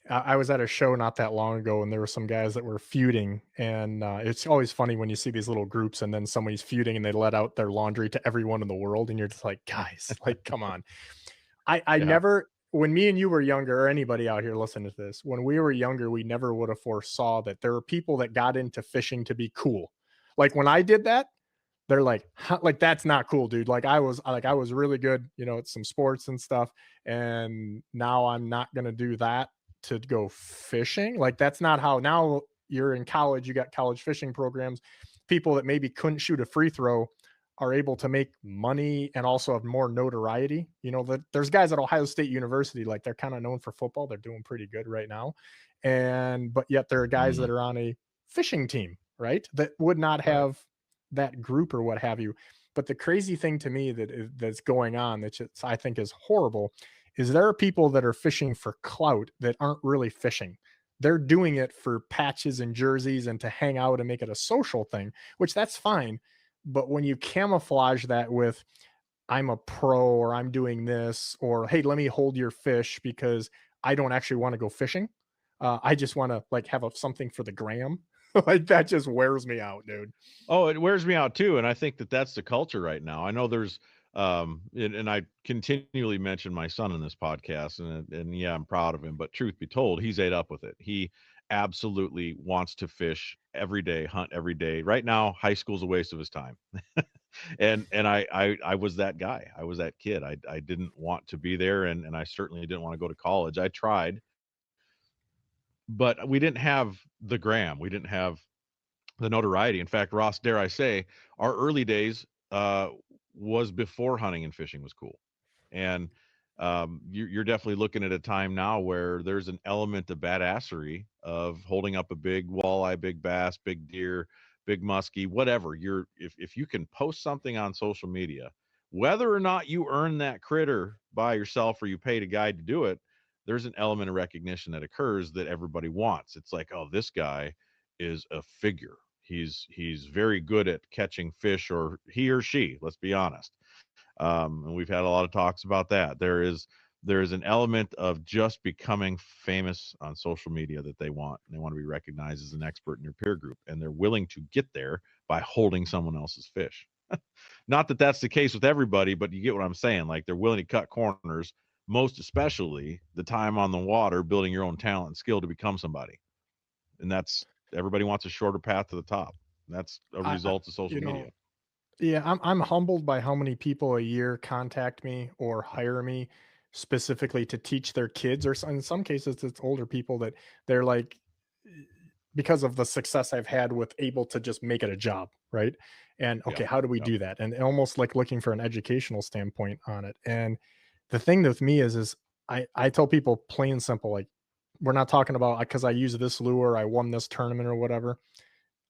I was at a show not that long ago, and there were some guys that were feuding, and it's always funny when you see these little groups, and then somebody's feuding, and they let out their laundry to everyone in the world, and you're just like, guys, like, come on. I Yeah. never, when me and you were younger, or anybody out here listening to this, when we were younger, we never would have foresaw that there were people that got into fishing to be cool. Like when I did that, they're like, huh, like that's not cool, dude. I was really good, at some sports and stuff, and now I'm not gonna do that to go fishing. Like that's not how. Now you're in college, you got college fishing programs. People that maybe couldn't shoot a free throw are able to make money and also have more notoriety. There's guys at Ohio State University, like they're kind of known for football. They're doing pretty good right now. But yet there are guys that Mhm. are on a fishing team, right? That would not Right. have that group or what have you. But the crazy thing to me that's going on, I think is horrible, is there are people that are fishing for clout that aren't really fishing. They're doing it for patches and jerseys and to hang out and make it a social thing, which that's fine. But when you camouflage that with, I'm a pro or I'm doing this, or hey, let me hold your fish because I don't actually want to go fishing. I just want to like have something for the gram. Like that just wears me out, dude. Oh, it wears me out too, and I think that that's the culture right now. I know there's, and I continually mention my son in this podcast, and yeah, I'm proud of him. But truth be told, he's ate up with it. He absolutely wants to fish every day, hunt every day. Right now, high school's a waste of his time. And I was that guy. I was that kid. I didn't want to be there, and I certainly didn't want to go to college. I tried, but we didn't have the gram. We didn't have the notoriety. In fact, Ross, dare I say, our early days was before hunting and fishing was cool. And you're definitely looking at a time now where there's an element of badassery of holding up a big walleye, big bass, big deer, big muskie, whatever. If you can post something on social media, whether or not you earn that critter by yourself or you paid a guide to do it, there's an element of recognition that occurs that everybody wants. It's like, oh, this guy is a figure. He's very good at catching fish, or he or she, let's be honest. And we've had a lot of talks about that. There is an element of just becoming famous on social media that they want. And they want to be recognized as an expert in their peer group, and they're willing to get there by holding someone else's fish. Not that that's the case with everybody, but you get what I'm saying. Like, they're willing to cut corners, most especially the time on the water, building your own talent and skill to become somebody. And that's, everybody wants a shorter path to the top. That's a I result of social you know, media. yeah, I'm humbled by how many people a year contact me or hire me specifically to teach their kids, or in some cases it's older people that they're like, because of the success I've had with able to just make it a job, right? And Yeah. okay, how do we Yeah. do that? And almost like looking for an educational standpoint on it. And the thing with me is I tell people plain and simple, like, we're not talking about because I use this lure, I won this tournament or whatever.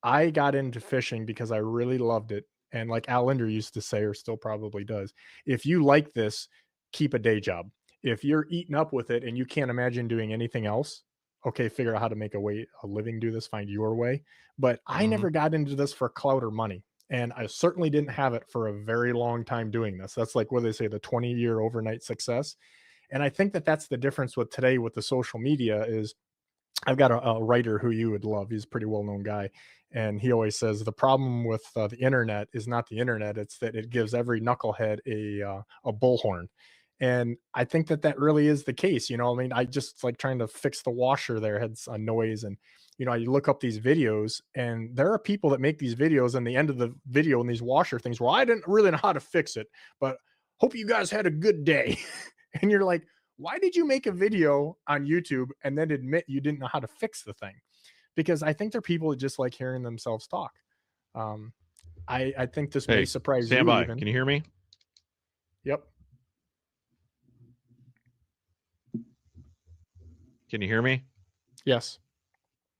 I got into fishing because I really loved it. And like Al Linder used to say, or still probably does, if you like this, keep a day job. If you're eating up with it and you can't imagine doing anything else, okay, figure out how to make a living, do this, find your way. But I Hmm. never got into this for clout or money. And I certainly didn't have it for a very long time doing this. That's like what they say, the 20-year overnight success. And I think that that's the difference with today with the social media is I've got a writer who you would love. He's a pretty well known guy. And he always says the problem with the internet is not the internet, it's that it gives every knucklehead a bullhorn. And I think that that really is the case. You know, I mean, I just like trying to fix the washer there had a noise. And, you know, you look up these videos and there are people that make these videos and the end of the video and these washer things, well, I didn't really know how to fix it, but hope you guys had a good day. And you're like, why did you make a video on YouTube and then admit you didn't know how to fix the thing? Because I think there are people that just like hearing themselves talk. Um, I think this may Hey, surprise stand you by. even. Can you hear me? Yep. Can you hear me? Yes.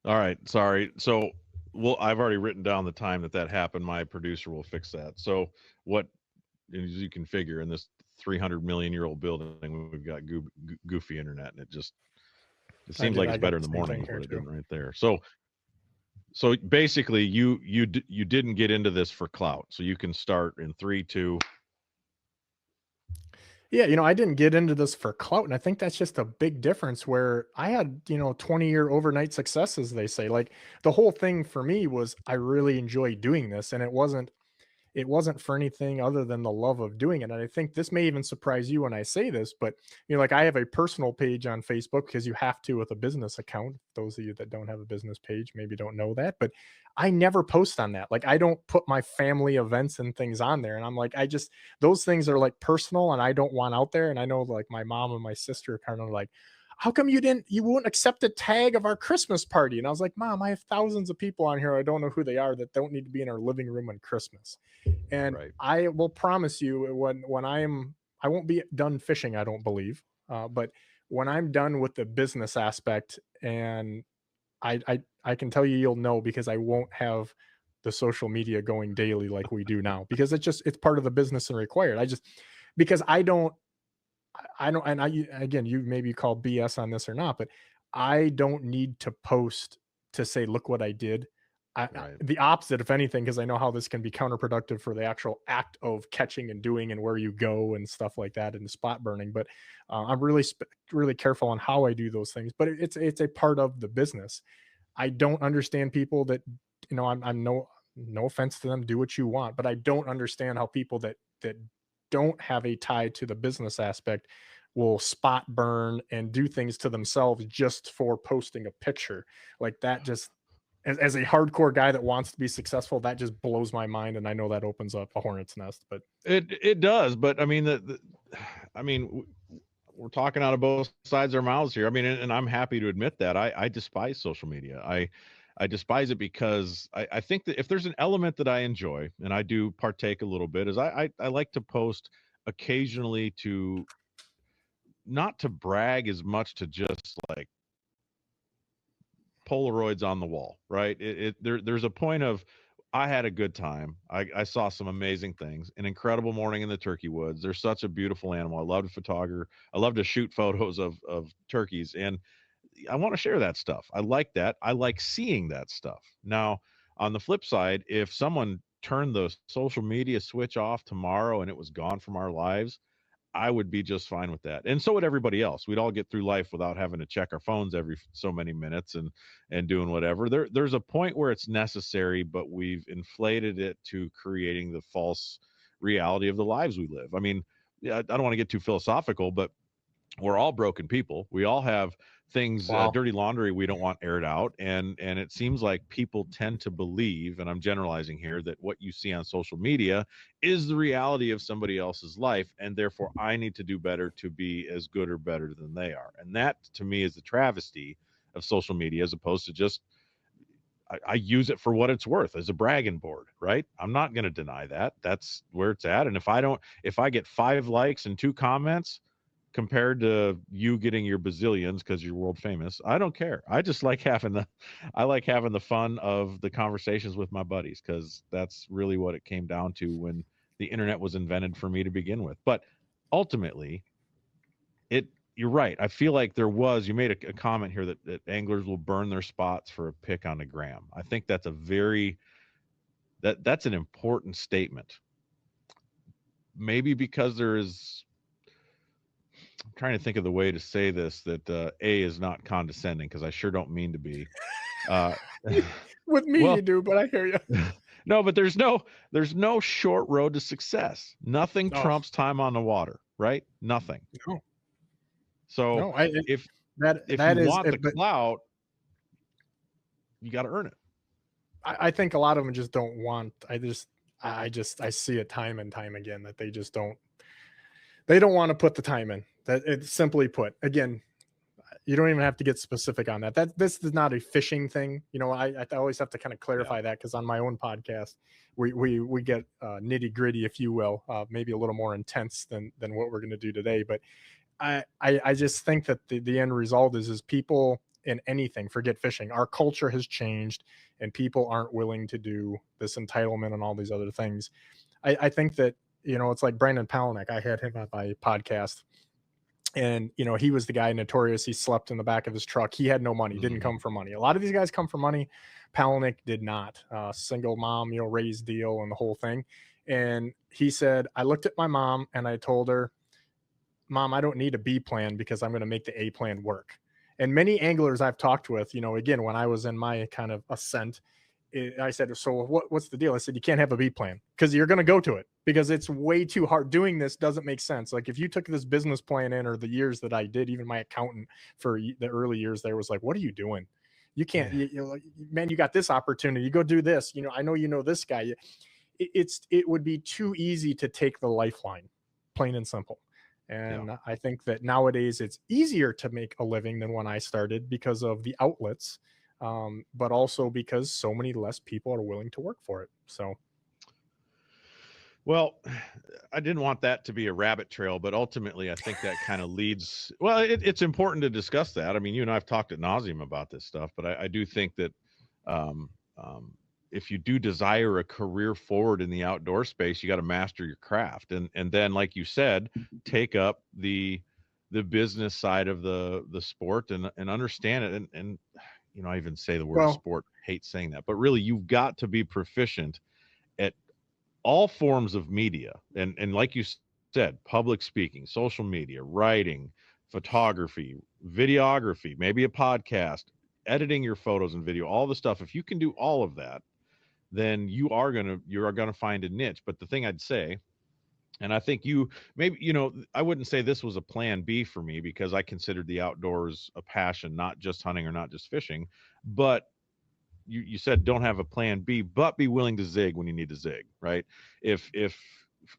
All right. Sorry. So, well, I've already written down the time that happened. My producer will fix that. So, what, as you can figure, in this 300 million year old building, we've got goofy internet, and it seems like I it's got better in the the same morning thing is here what it too. did right there. So basically, you didn't get into this for clout. So you can start in 3, 2. Yeah, you know, I didn't get into this for clout, and I think that's just a big difference where I had, 20-year overnight successes, they say. Like the whole thing for me was I really enjoyed doing this, and it wasn't for anything other than the love of doing it. And I think this may even surprise you when I say this, but like I have a personal page on Facebook because you have to with a business account. Those of you that don't have a business page maybe don't know that, but I never post on that. Like I don't put my family events and things on there. And I'm like, those things are like personal and I don't want out there. And I know like my mom and my sister are kind of like, how come you wouldn't accept a tag of our Christmas party? And I was like, Mom, I have thousands of people on here. I don't know who they are that don't need to be in our living room on Christmas. And Right. I will promise you when I won't be done fishing, I don't believe. But when I'm done with the business aspect, and I can tell you you'll know because I won't have the social media going daily like we do now because it's part of the business and required. Because I don't, and again, you maybe call BS on this or not, but I don't need to post to say, look what I did. Right. The opposite, if anything, because I know how this can be counterproductive for the actual act of catching and doing and where you go and stuff like that and the spot burning. But I'm really careful on how I do those things. But it's a part of the business. I don't understand people that, I'm no offense to them, do what you want, but I don't understand how people that don't have a tie to the business aspect will spot burn and do things to themselves just for posting a picture like that. Just as a hardcore guy that wants to be successful, that just blows my mind, and I know that opens up a hornet's nest. But It does, but I mean I mean we're talking out of both sides of our mouths here. I mean, and I'm happy to admit that I despise social media. I despise it because I think that if there's an element that I enjoy, and I do partake a little bit, is I like to post occasionally, to not to brag as much, to just like Polaroids on the wall, right? There's a point of, I had a good time. I saw some amazing things. An incredible morning in the turkey woods. They're such a beautiful animal. I love to photograph. I love to shoot photos of turkeys, and I want to share that stuff. I like that. I like seeing that stuff. Now, on the flip side, if someone turned the social media switch off tomorrow and it was gone from our lives, I would be just fine with that. And so would everybody else. We'd all get through life without having to check our phones every so many minutes and doing whatever. There's a point where it's necessary, but we've inflated it to creating the false reality of the lives we live. I mean, yeah, I don't want to get too philosophical, but we're all broken people. We all have things, wow. dirty laundry we don't want aired out, and it seems like people tend to believe, and I'm generalizing here, that what you see on social media is the reality of somebody else's life, and therefore I need to do better to be as good or better than they are. And that, to me, is the travesty of social media, as opposed to just, I use it for what it's worth, as a bragging board, right? I'm not going to deny that. That's where it's at. And if I get 5 likes and 2 comments, compared to you getting your bazillions because you're world famous, I don't care. I just like having the fun of the conversations with my buddies, because that's really what it came down to when the internet was invented for me to begin with. But ultimately, you're right. I feel like you made a comment here that anglers will burn their spots for a pick on the gram. I think that's that's an important statement. Maybe because I'm trying to think of the way to say this that A is not condescending, because I sure don't mean to be. Uh, With me, well, you do, but I hear you. no, but there's no short road to success. Nothing No, trumps time on the water, right? Nothing. no, So no. if That if that you is, want the but clout, you got to earn it. I think a lot of them just don't want. I see it time and time again that they just don't. They don't want to put the time in. That it's simply put. Again, you don't even have to get specific on that. This is not a fishing thing. I always have to kind of clarify that, because on my own podcast, we get nitty gritty, if you will, maybe a little more intense than what we're going to do today. But I just think that the end result is people in anything, forget fishing. Our culture has changed, and people aren't willing to do this entitlement and all these other things. I think that, it's like Brandon Palaniuk. I had him on my podcast, and he was the guy notorious. He slept in the back of his truck. He had no money, didn't come from money. A lot of these guys come from money. Palaniuk did not. Single mom, raised deal and the whole thing. And he said, I looked at my mom and I told her, Mom, I don't need a B plan because I'm going to make the A plan work. And many anglers I've talked with, again, when I was in my kind of ascent, I said, so what's the deal? I said, you can't have a B plan because you're going to go to it, because it's way too hard. Doing this doesn't make sense. Like, if you took this business plan in, or the years that I did, even my accountant for the early years there was like, what are you doing? You can't, man, you got this opportunity. You go do this. I know this guy. It would be too easy to take the lifeline, plain and simple. And I think that nowadays it's easier to make a living than when I started because of the outlets. But also because so many less people are willing to work for it. So, well, I didn't want that to be a rabbit trail, but ultimately I think that kind of leads. Well, it's important to discuss that. I mean, you and I have talked ad nauseum about this stuff, but I do think that if you do desire a career forward in the outdoor space, you got to master your craft, and then, like you said, take up the business side of the sport and understand it. And I even say the word Well, sport, hate saying that, but really you've got to be proficient at all forms of media. And like you said, public speaking, social media, writing, photography, videography, maybe a podcast, editing your photos and video, all the stuff. If you can do all of that, then you're gonna find a niche. But the thing I'd say, and I think I wouldn't say this was a plan B for me, because I considered the outdoors a passion, not just hunting or not just fishing. But you said don't have a plan B, but be willing to zig when you need to zig, right? If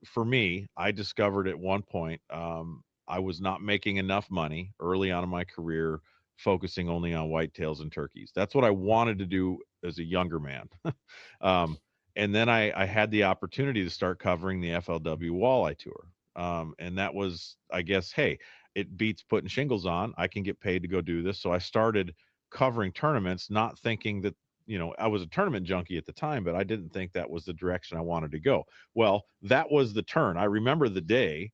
For me, I discovered at one point, I was not making enough money early on in my career, focusing only on whitetails and turkeys. That's what I wanted to do as a younger man. um, and then I had the opportunity to start covering the FLW Walleye Tour. And that was, I guess, hey, it beats putting shingles on. I can get paid to go do this. So I started covering tournaments, not thinking that, I was a tournament junkie at the time, but I didn't think that was the direction I wanted to go. Well, that was the turn. I remember the day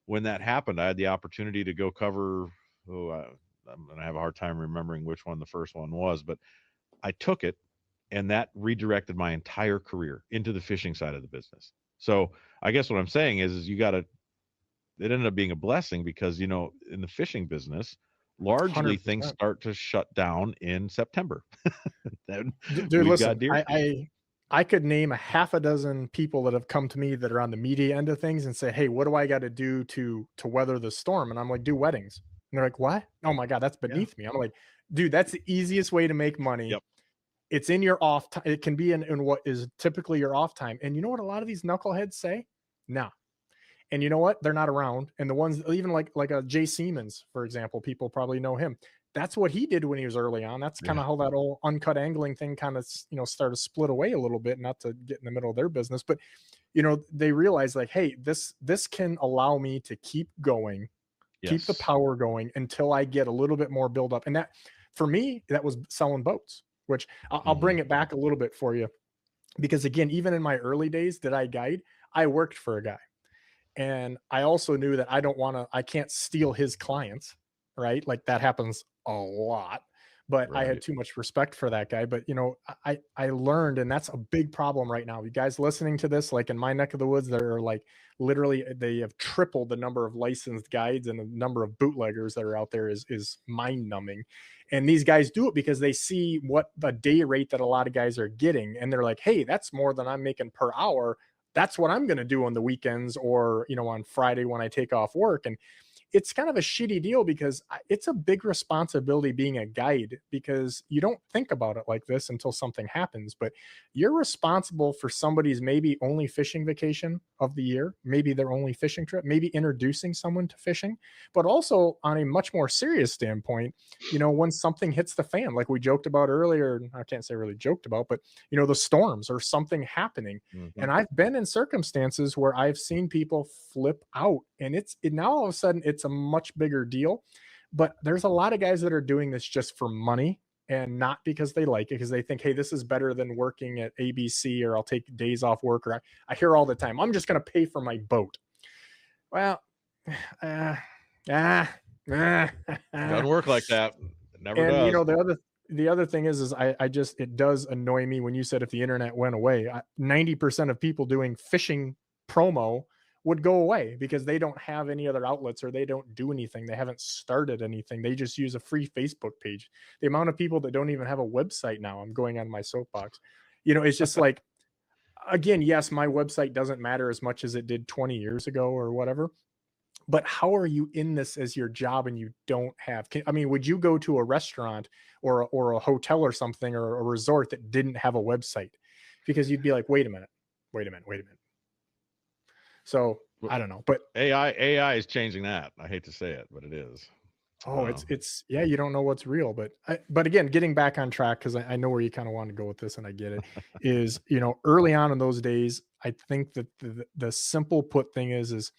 when that happened. I had the opportunity to go cover, I'm going to have a hard time remembering which one the first one was, but I took it, and that redirected my entire career into the fishing side of the business. So I guess what I'm saying is it ended up being a blessing, because, in the fishing business, largely things 100%. start to shut down in September. Then Dude, we've got listen, deer season. I could name a half a dozen people that have come to me that are on the media end of things and say, "Hey, what do I got to do to weather the storm?" And I'm like, "Do weddings." And they're like, "What? Oh my god, that's Yeah. beneath me." I'm like, "Dude, that's the easiest way to make money. Yep. It's in your off time. It can be in what is typically your off time." And you know what a lot of these knuckleheads say? No. And you know what? They're not around. And the ones, even like a Jay Siemens, for example, people probably know him. That's what he did when he was early on. That's kind Yeah. of how that old uncut angling thing kind of, started to split away a little bit, not to get in the middle of their business, but they realize like, hey, this can allow me to keep going, keep the Yes. power going until I get a little bit more build up. And that, for me, that was selling boats, which I'll Mhm. bring it back a little bit for you. Because again, even in my early days, did I guide? I worked for a guy. And I also knew that I can't steal his clients, right? Like that happens a lot. But I had Right. too much respect for that guy. But I learned, and that's a big problem right now. You guys listening to this, like in my neck of the woods, there are like literally they have tripled the number of licensed guides, and the number of bootleggers that are out there is mind numbing. And these guys do it because they see what the day rate that a lot of guys are getting, and they're like, hey, that's more than I'm making per hour. That's what I'm going to do on the weekends, or on Friday when I take off work. And it's kind of a shitty deal because it's a big responsibility being a guide, because you don't think about it like this until something happens, but you're responsible for somebody's maybe only fishing vacation of the year, maybe their only fishing trip, maybe introducing someone to fishing, but also on a much more serious standpoint, when something hits the fan, like we joked about earlier, I can't say really joked about, but the storms or something happening. And Mhm. I've been in circumstances where I've seen people flip out, and now all of a sudden it's a much bigger deal. But there's a lot of guys that are doing this just for money, and not because they like it, because they think, hey, this is better than working at ABC, or I'll take days off work, or I hear all the time, I'm just going to pay for my boat. Well, uh, ah, Doesn't work like that. It never and does. the other thing is I just, it does annoy me when you said if the internet went away, 90% of people doing fishing promo would go away because they don't have any other outlets, or they don't do anything. They haven't started anything. They just use a free Facebook page. The amount of people that don't even have a website now, I'm going on my soapbox. It's just like, again, yes, my website doesn't matter as much as it did 20 years ago or whatever, but how are you in this as your job and you don't have, I mean, would you go to a restaurant or a hotel or something, or a resort that didn't have a website? Because you'd be like, wait a minute, wait a minute, wait a minute. So W I don't know, but AI is changing that. I hate to say it, but it is. oh, it's yeah, you don't know what's real. But again, getting back on track, because I know where you kind of want to go with this, and I get it, is early on in those days, I think that the simple put thing is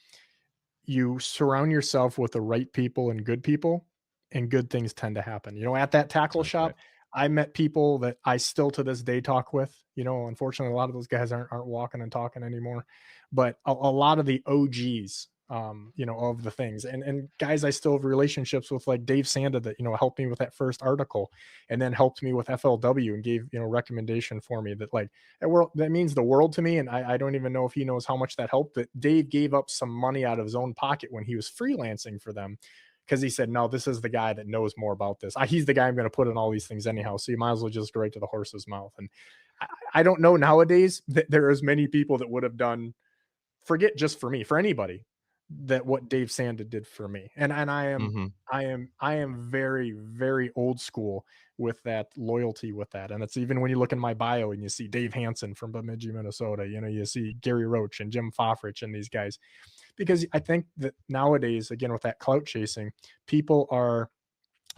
you surround yourself with the right people and good people, and good things tend to happen. At that tackle That's right. shop, I met people that I still to this day talk with. Unfortunately, a lot of those guys aren't walking and talking anymore, but a lot of the OGs of the things, and guys I still have relationships with, like Dave Sanda, that helped me with that first article, and then helped me with FLW and gave recommendation for me, that like that means the world to me. And I don't even know if he knows how much that helped, that Dave gave up some money out of his own pocket when he was freelancing for them, because he said, no, this is the guy that knows more about this. He's the guy I'm going to put in all these things anyhow, so you might as well just go right to the horse's mouth. And I don't know nowadays that there are as many people that would have done, forget just for me, for anybody, that what Dave Sanda did for me. And Hmm. I am very, very old school with that loyalty with that. And it's even when you look in my bio and you see Dave Hansen from Bemidji, Minnesota, you see Gary Roach and Jim Foffrich and these guys, because I think that nowadays, again, with that clout chasing, people are,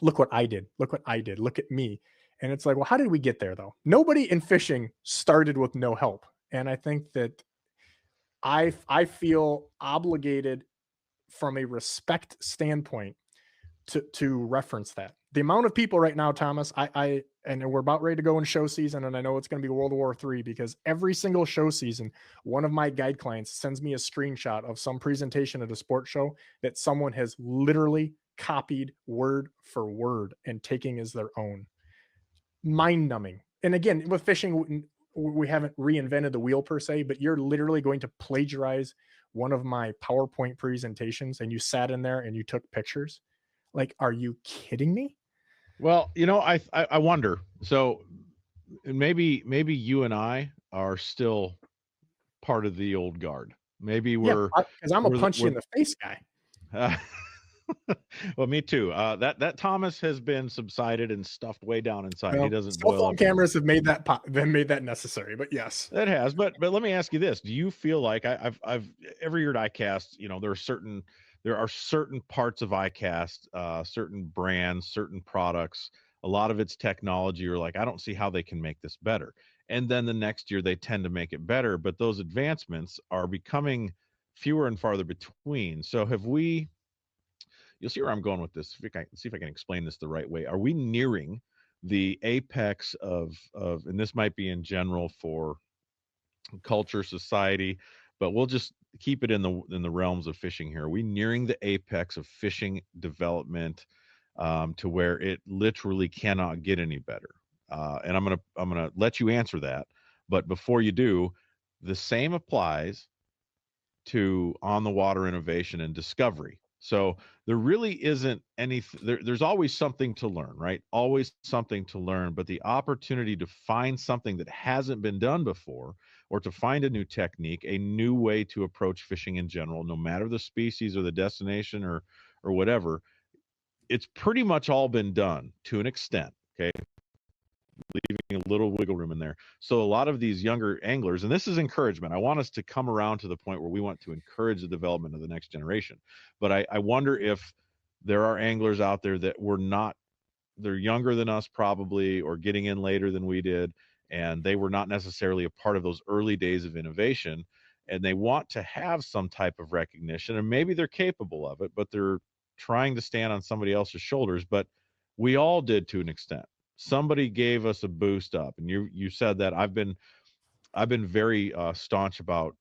look what I did, look what I did, look at me. And it's like, well, how did we get there though? Nobody in fishing started with no help. And I think that I feel obligated from a respect standpoint to reference that. The amount of people right now, Thomas, and we're about ready to go in show season, and I know it's going to be World War III, because every single show season, one of my guide clients sends me a screenshot of some presentation at a sports show that someone has literally copied word for word and taking as their own. Mind numbing. And again, with fishing, we haven't reinvented the wheel per se, but you're literally going to plagiarize one of my PowerPoint presentations and you sat in there and you took pictures. Like, are you kidding me? Well, I wonder. So maybe you and I are still part of the old guard. Maybe Yeah, we're because I'm a we're the, punch you in the face guy. uh, well, me too. That Thomas has been subsided and stuffed way down inside. He Well, doesn't cell boil phone up anymore. cameras have made that necessary, but yes. It has, but let me ask you this: do you feel like I've every year at ICAST, there are certain parts of ICAST, certain brands, certain products. A lot of it's technology. Or like, I don't see how they can make this better. And then the next year they tend to make it better, but those advancements are becoming fewer and farther between. So have we? You'll see where I'm going with this. See if I can explain this the right way. Are we nearing the apex of, and this might be in general for culture, society, but we'll just keep it in the realms of fishing here. Are we nearing the apex of fishing development, to where it literally cannot get any better? And I'm gonna let you answer that, but before you do, the same applies to on the water innovation and discovery. So there really isn't anything there's always something to learn, right? Always something to learn, but the opportunity to find something that hasn't been done before, or to find a new technique, a new way to approach fishing in general, no matter the species or the destination or whatever, it's pretty much all been done to an extent. Okay, leaving a little wiggle room in there. So a lot of these younger anglers, and this is encouragement. I want us to come around to the point where we want to encourage the development of the next generation. But I wonder if there are anglers out there that were not, they're younger than us probably, or getting in later than we did, and they were not necessarily a part of those early days of innovation, and they want to have some type of recognition, and maybe they're capable of it, but they're trying to stand on somebody else's shoulders. But we all did to an extent. Somebody gave us a boost up, and you said that. I've been very staunch about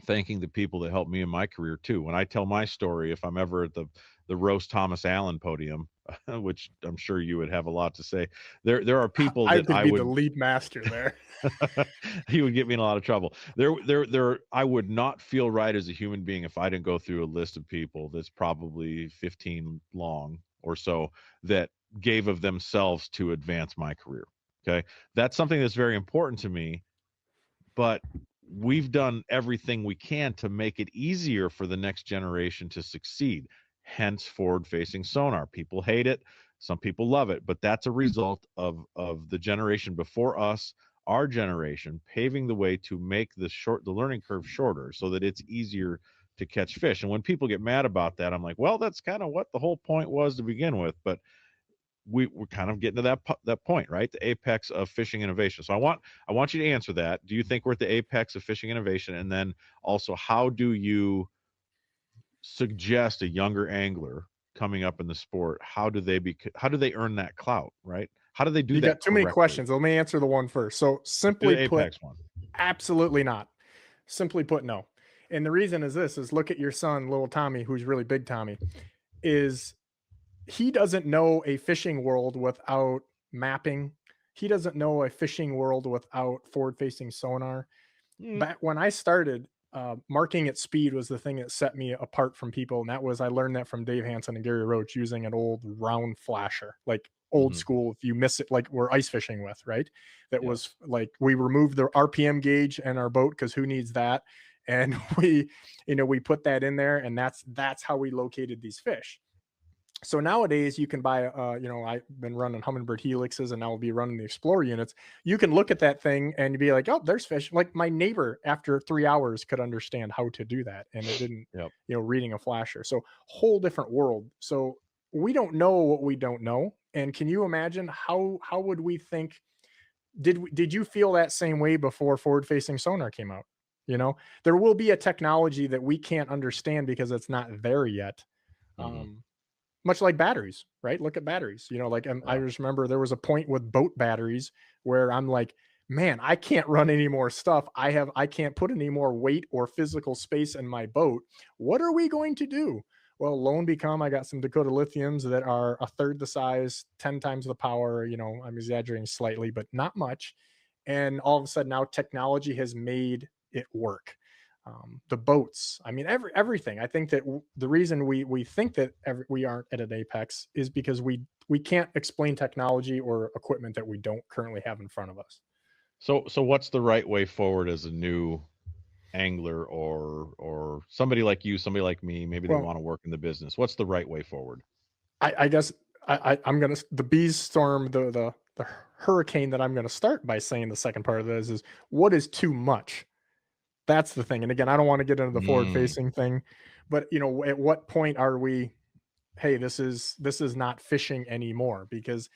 thanking the people that helped me in my career too. When I tell my story, if I'm ever at the roast Thomas Allen podium, which I'm sure you would have a lot to say, there are people I that could I be the would lead master there. he would get me in a lot of trouble. There I would not feel right as a human being if I didn't go through a list of people that's probably 15 long or so, that gave of themselves to advance my career. Okay, that's something that's very important to me, but we've done everything we can to make it easier for the next generation to succeed. Hence, forward facing sonar. People hate it, some people love it, but that's a result of the generation before us, our generation, paving the way to make the learning curve shorter so that it's easier to catch fish. And when people get mad about that, I'm like, well, that's kind of what the whole point was to begin with. But we're kind of getting to that point, right? The apex of fishing innovation. So I want you to answer that. Do you think we're at the apex of fishing innovation? And then also, how do you suggest a younger angler coming up in the sport, how do they earn that clout, right? How do they do You that got too many correctly? questions. Let me answer the one first. So Let's do simply the put, apex one. absolutely not. Simply put, no. And the reason is this is look at your son, little Tommy, who's really big Tommy, is he doesn't know a fishing world without mapping. He doesn't know a fishing world without forward facing sonar. Back when I started, marking at speed was the thing that set me apart from people. And that was, I learned that from Dave Hansen and Gary Roach using an old round flasher, like old school. If you miss it, like we're ice fishing with, right? That was like, we removed the RPM gauge in our boat because who needs that? And we put that in there, and that's how we located these fish. So nowadays you can buy, I've been running Humminbird helixes, and now we'll be running the Explorer units. You can look at that thing and be like, oh, there's fish. Like my neighbor after 3 hours could understand how to do that. And it didn't, reading a flasher. So whole different world. So we don't know what we don't know. And can you imagine how would we think, did you feel that same way before forward facing sonar came out? There will be a technology that we can't understand because it's not there yet. Much like batteries, right? Look at batteries, I just remember there was a point with boat batteries where I'm like, man, I can't run any more stuff. I can't put any more weight or physical space in my boat. What are we going to do? Well, lo and become, I got some Dakota lithiums that are a third the size, 10 times the power. I'm exaggerating slightly, but not much. And all of a sudden now technology has made it work. The boats, I mean, everything. I think that the reason we think that we aren't at an apex is because we can't explain technology or equipment that we don't currently have in front of us. So what's the right way forward as a new angler or somebody like you, somebody like me, maybe they want to work in the business? What's the right way forward? I guess I'm gonna, the bees storm, the hurricane that I'm gonna start by saying the second part of this is what is too much. That's the thing. And again, I don't want to get into the forward facing thing, but at what point are we, hey, this is not fishing anymore? Because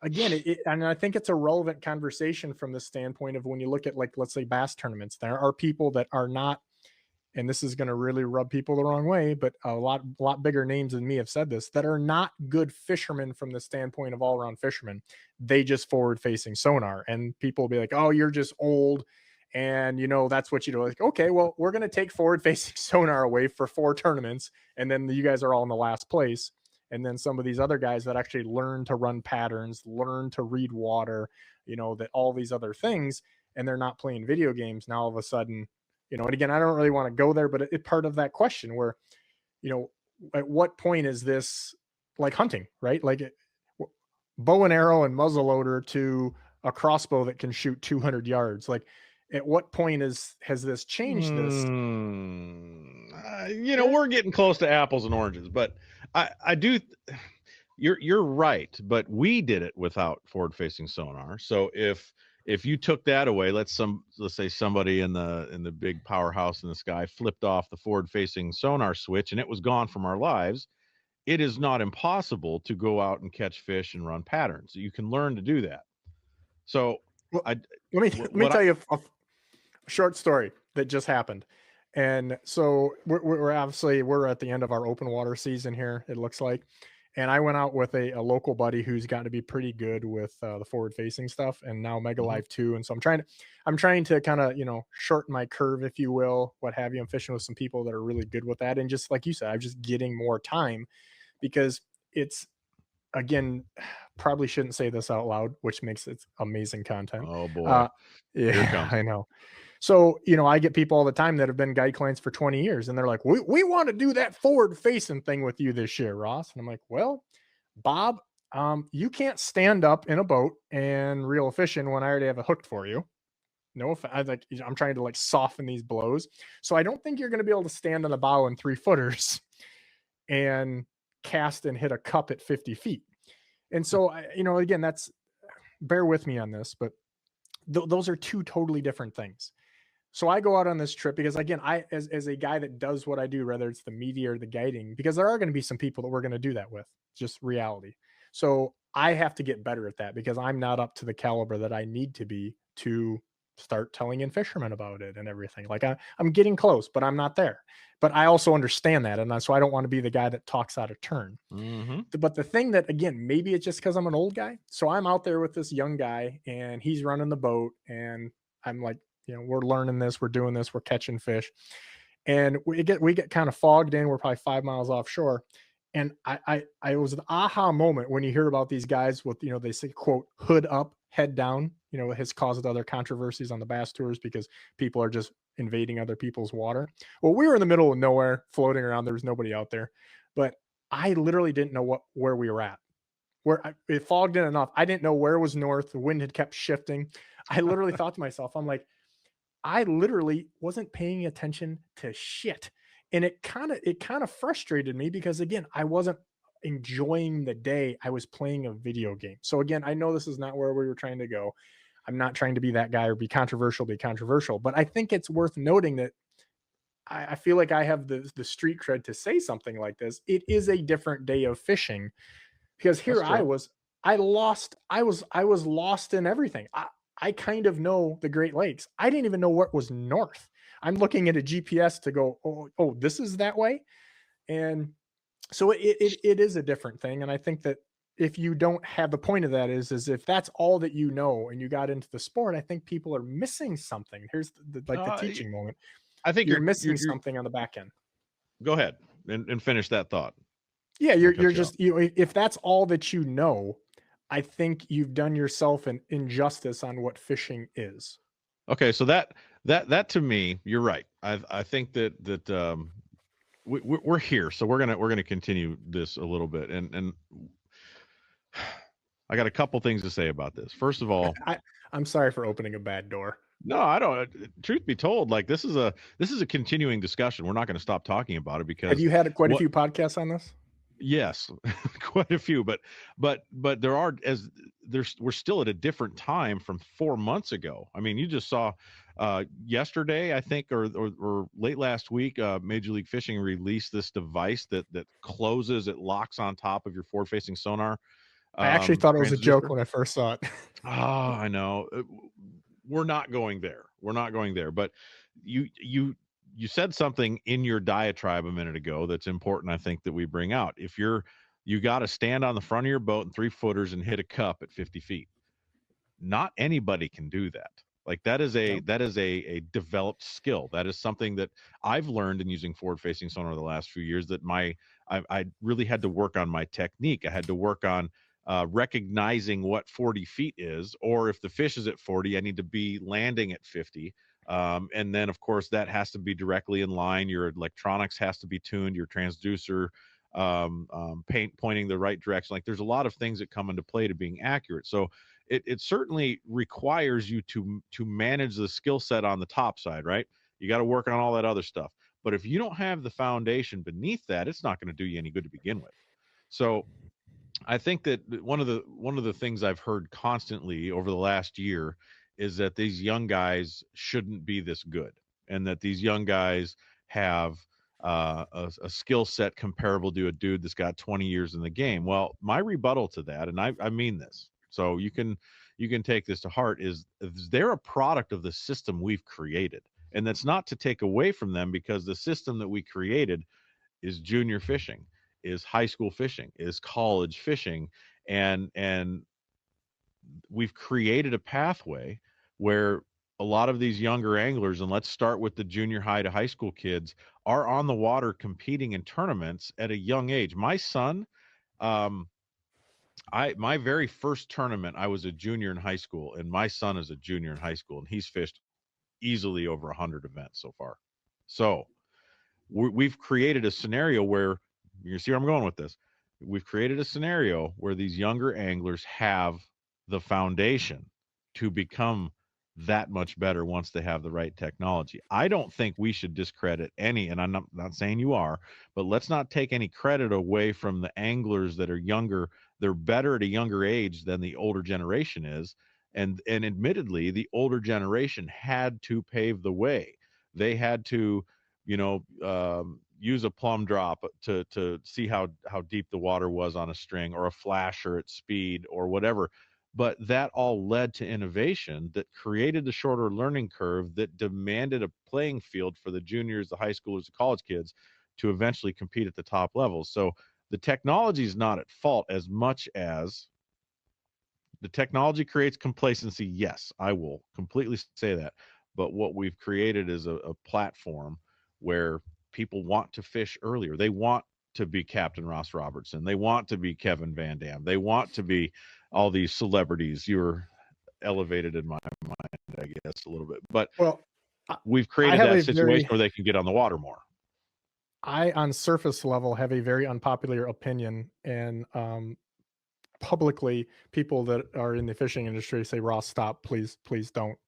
again, and I think it's a relevant conversation from the standpoint of when you look at, like, let's say bass tournaments, there are people that are not, and this is going to really rub people the wrong way, but a lot bigger names than me have said this, that are not good fishermen from the standpoint of all around fishermen. They just forward facing sonar, and people will be like, oh, you're just old. And that's what you do. Like, okay, well, we're going to take forward facing sonar away for 4 tournaments. And then you guys are all in the last place. And then some of these other guys that actually learn to run patterns, learn to read water, that all these other things, and they're not playing video games. Now, all of a sudden, and again, I don't really want to go there, but it's part of that question where, at what point is this like hunting, right? Like bow and arrow and muzzleloader to a crossbow that can shoot 200 yards. Like, at what point has this changed this? We're getting close to apples and oranges, but I do. You're right, but we did it without forward-facing sonar. So if you took that away, let's say somebody in the big powerhouse in the sky flipped off the forward-facing sonar switch and it was gone from our lives. It is not impossible to go out and catch fish and run patterns. You can learn to do that. So let me tell you a short story that just happened. And so we're obviously at the end of our open water season here, it looks like. And I went out with a local buddy who's gotten to be pretty good with the forward facing stuff, and now Mega Live 2. And so I'm trying to kind of, shorten my curve, if you will, what have you. I'm fishing with some people that are really good with that. And just like you said, I'm just getting more time because it's, again, probably shouldn't say this out loud, which makes it amazing content. Oh boy. Yeah, I know. So, I get people all the time that have been guide clients for 20 years, and they're like, we want to do that forward facing thing with you this year, Ross. And I'm like, well, Bob, you can't stand up in a boat and reel a fish in when I already have a hook for you. No, I'm trying to soften these blows. So I don't think you're going to be able to stand on the bow in 3-footers and cast and hit a cup at 50 feet. And so, again, bear with me on this, but those are 2 totally different things. So I go out on this trip because, again, as a guy that does what I do, whether it's the media or the guiding, because there are going to be some people that we're going to do that with, just reality. So I have to get better at that because I'm not up to the caliber that I need to be to start telling in-fishermen about it and everything. Like I'm getting close, but I'm not there. But I also understand that. And so I don't want to be the guy that talks out of turn. But the thing that, again, maybe it's just because I'm an old guy. So I'm out there with this young guy and he's running the boat and I'm like, we're learning this, we're doing this, we're catching fish. and we get kind of fogged in. We're probably 5 miles offshore. And I was an aha moment when you hear about these guys with, they say, quote, hood up, head down. It has caused other controversies on the bass tours because people are just invading other people's water. Well, we were in the middle of nowhere floating around. There was nobody out there, but I literally didn't know where we were at. It fogged in enough. I didn't know where was north. The wind had kept shifting. I literally thought to myself, I'm like, I literally wasn't paying attention to shit. And it kind of frustrated me because, again, I wasn't enjoying the day. I was playing a video game. So again, I know this is not where we were trying to go. I'm not trying to be that guy or be controversial, but I think it's worth noting that I feel like I have the street cred to say something like this. It is a different day of fishing because here I was lost in everything. I kind of know the Great Lakes. I didn't even know what was north. I'm looking at a GPS to go, oh, this is that way. And so it is a different thing. And I think that if you don't have, the point of that is if that's all that you know and you got into the sport, I think people are missing something. Here's the teaching moment. I think you're missing something on the back end. Go ahead and finish that thought. Yeah, you're just if that's all that you know, I think you've done yourself an injustice on what fishing is. Okay, so that to me, you're right. I think that we're here, so we're gonna continue this a little bit, and I got a couple things to say about this. First of all, I'm sorry for opening a bad door. No, I don't. Truth be told, like this is a continuing discussion. We're not going to stop talking about it because have you had quite a few podcasts on this? Yes, quite a few, but we're still at a different time from 4 months ago. I mean, you just saw yesterday, I think, or late last week, Major League Fishing released this device that closes, it locks on top of your forward-facing sonar. I actually thought it was a joke when I first saw it. Oh, I know. We're not going there. But you said something in your diatribe a minute ago that's important, I think, that we bring out. If you got to stand on the front of your boat in 3-footers and hit a cup at 50 feet. Not anybody can do that. Like that is a developed skill. That is something that I've learned in using forward-facing sonar the last few years. That I really had to work on my technique. I had to work on recognizing what 40 feet is, or if the fish is at 40, I need to be landing at 50. And then, of course, that has to be directly in line. Your electronics has to be tuned, your transducer pointing the right direction. Like there's a lot of things that come into play to being accurate. So it certainly requires you to manage the skill set on the top side, right? You got to work on all that other stuff. But if you don't have the foundation beneath that, it's not going to do you any good to begin with. So I think that one of the things I've heard constantly over the last year is that these young guys shouldn't be this good, and that these young guys have a skill set comparable to a dude that's got 20 years in the game. Well, my rebuttal to that, and I mean this, so you can take this to heart, is they're a product of the system we've created, and that's not to take away from them, because the system that we created is junior fishing, is high school fishing, is college fishing, and we've created a pathway where a lot of these younger anglers, and let's start with the junior high to high school kids, are on the water competing in tournaments at a young age. My son, my very first tournament, I was a junior in high school, and my son is a junior in high school, and he's fished easily over 100 events so far. So we've created a scenario where, you see where I'm going with this. We've created a scenario where these younger anglers have the foundation to become that much better once they have the right technology. I don't think we should discredit any, and I'm not saying you are, but let's not take any credit away from the anglers that are younger. They're better at a younger age than the older generation is. And admittedly, the older generation had to pave the way. They had to, use a plumb drop to see how deep the water was on a string, or a flasher at speed, or whatever. But that all led to innovation that created a shorter learning curve that demanded a playing field for the juniors, the high schoolers, the college kids to eventually compete at the top levels. So the technology is not at fault as much as the technology creates complacency. Yes, I will completely say that. But what we've created is a platform where people want to fish earlier. They want to be Captain Ross Robertson. They want to be Kevin Van Dam. They want to be all these celebrities. You're elevated in my mind, I guess, a little bit. But Well, we've I created have that a situation very, where they can get on the water more. on surface level, have a very unpopular opinion, and publicly, people that are in the fishing industry say, "Ross, stop, please, please don't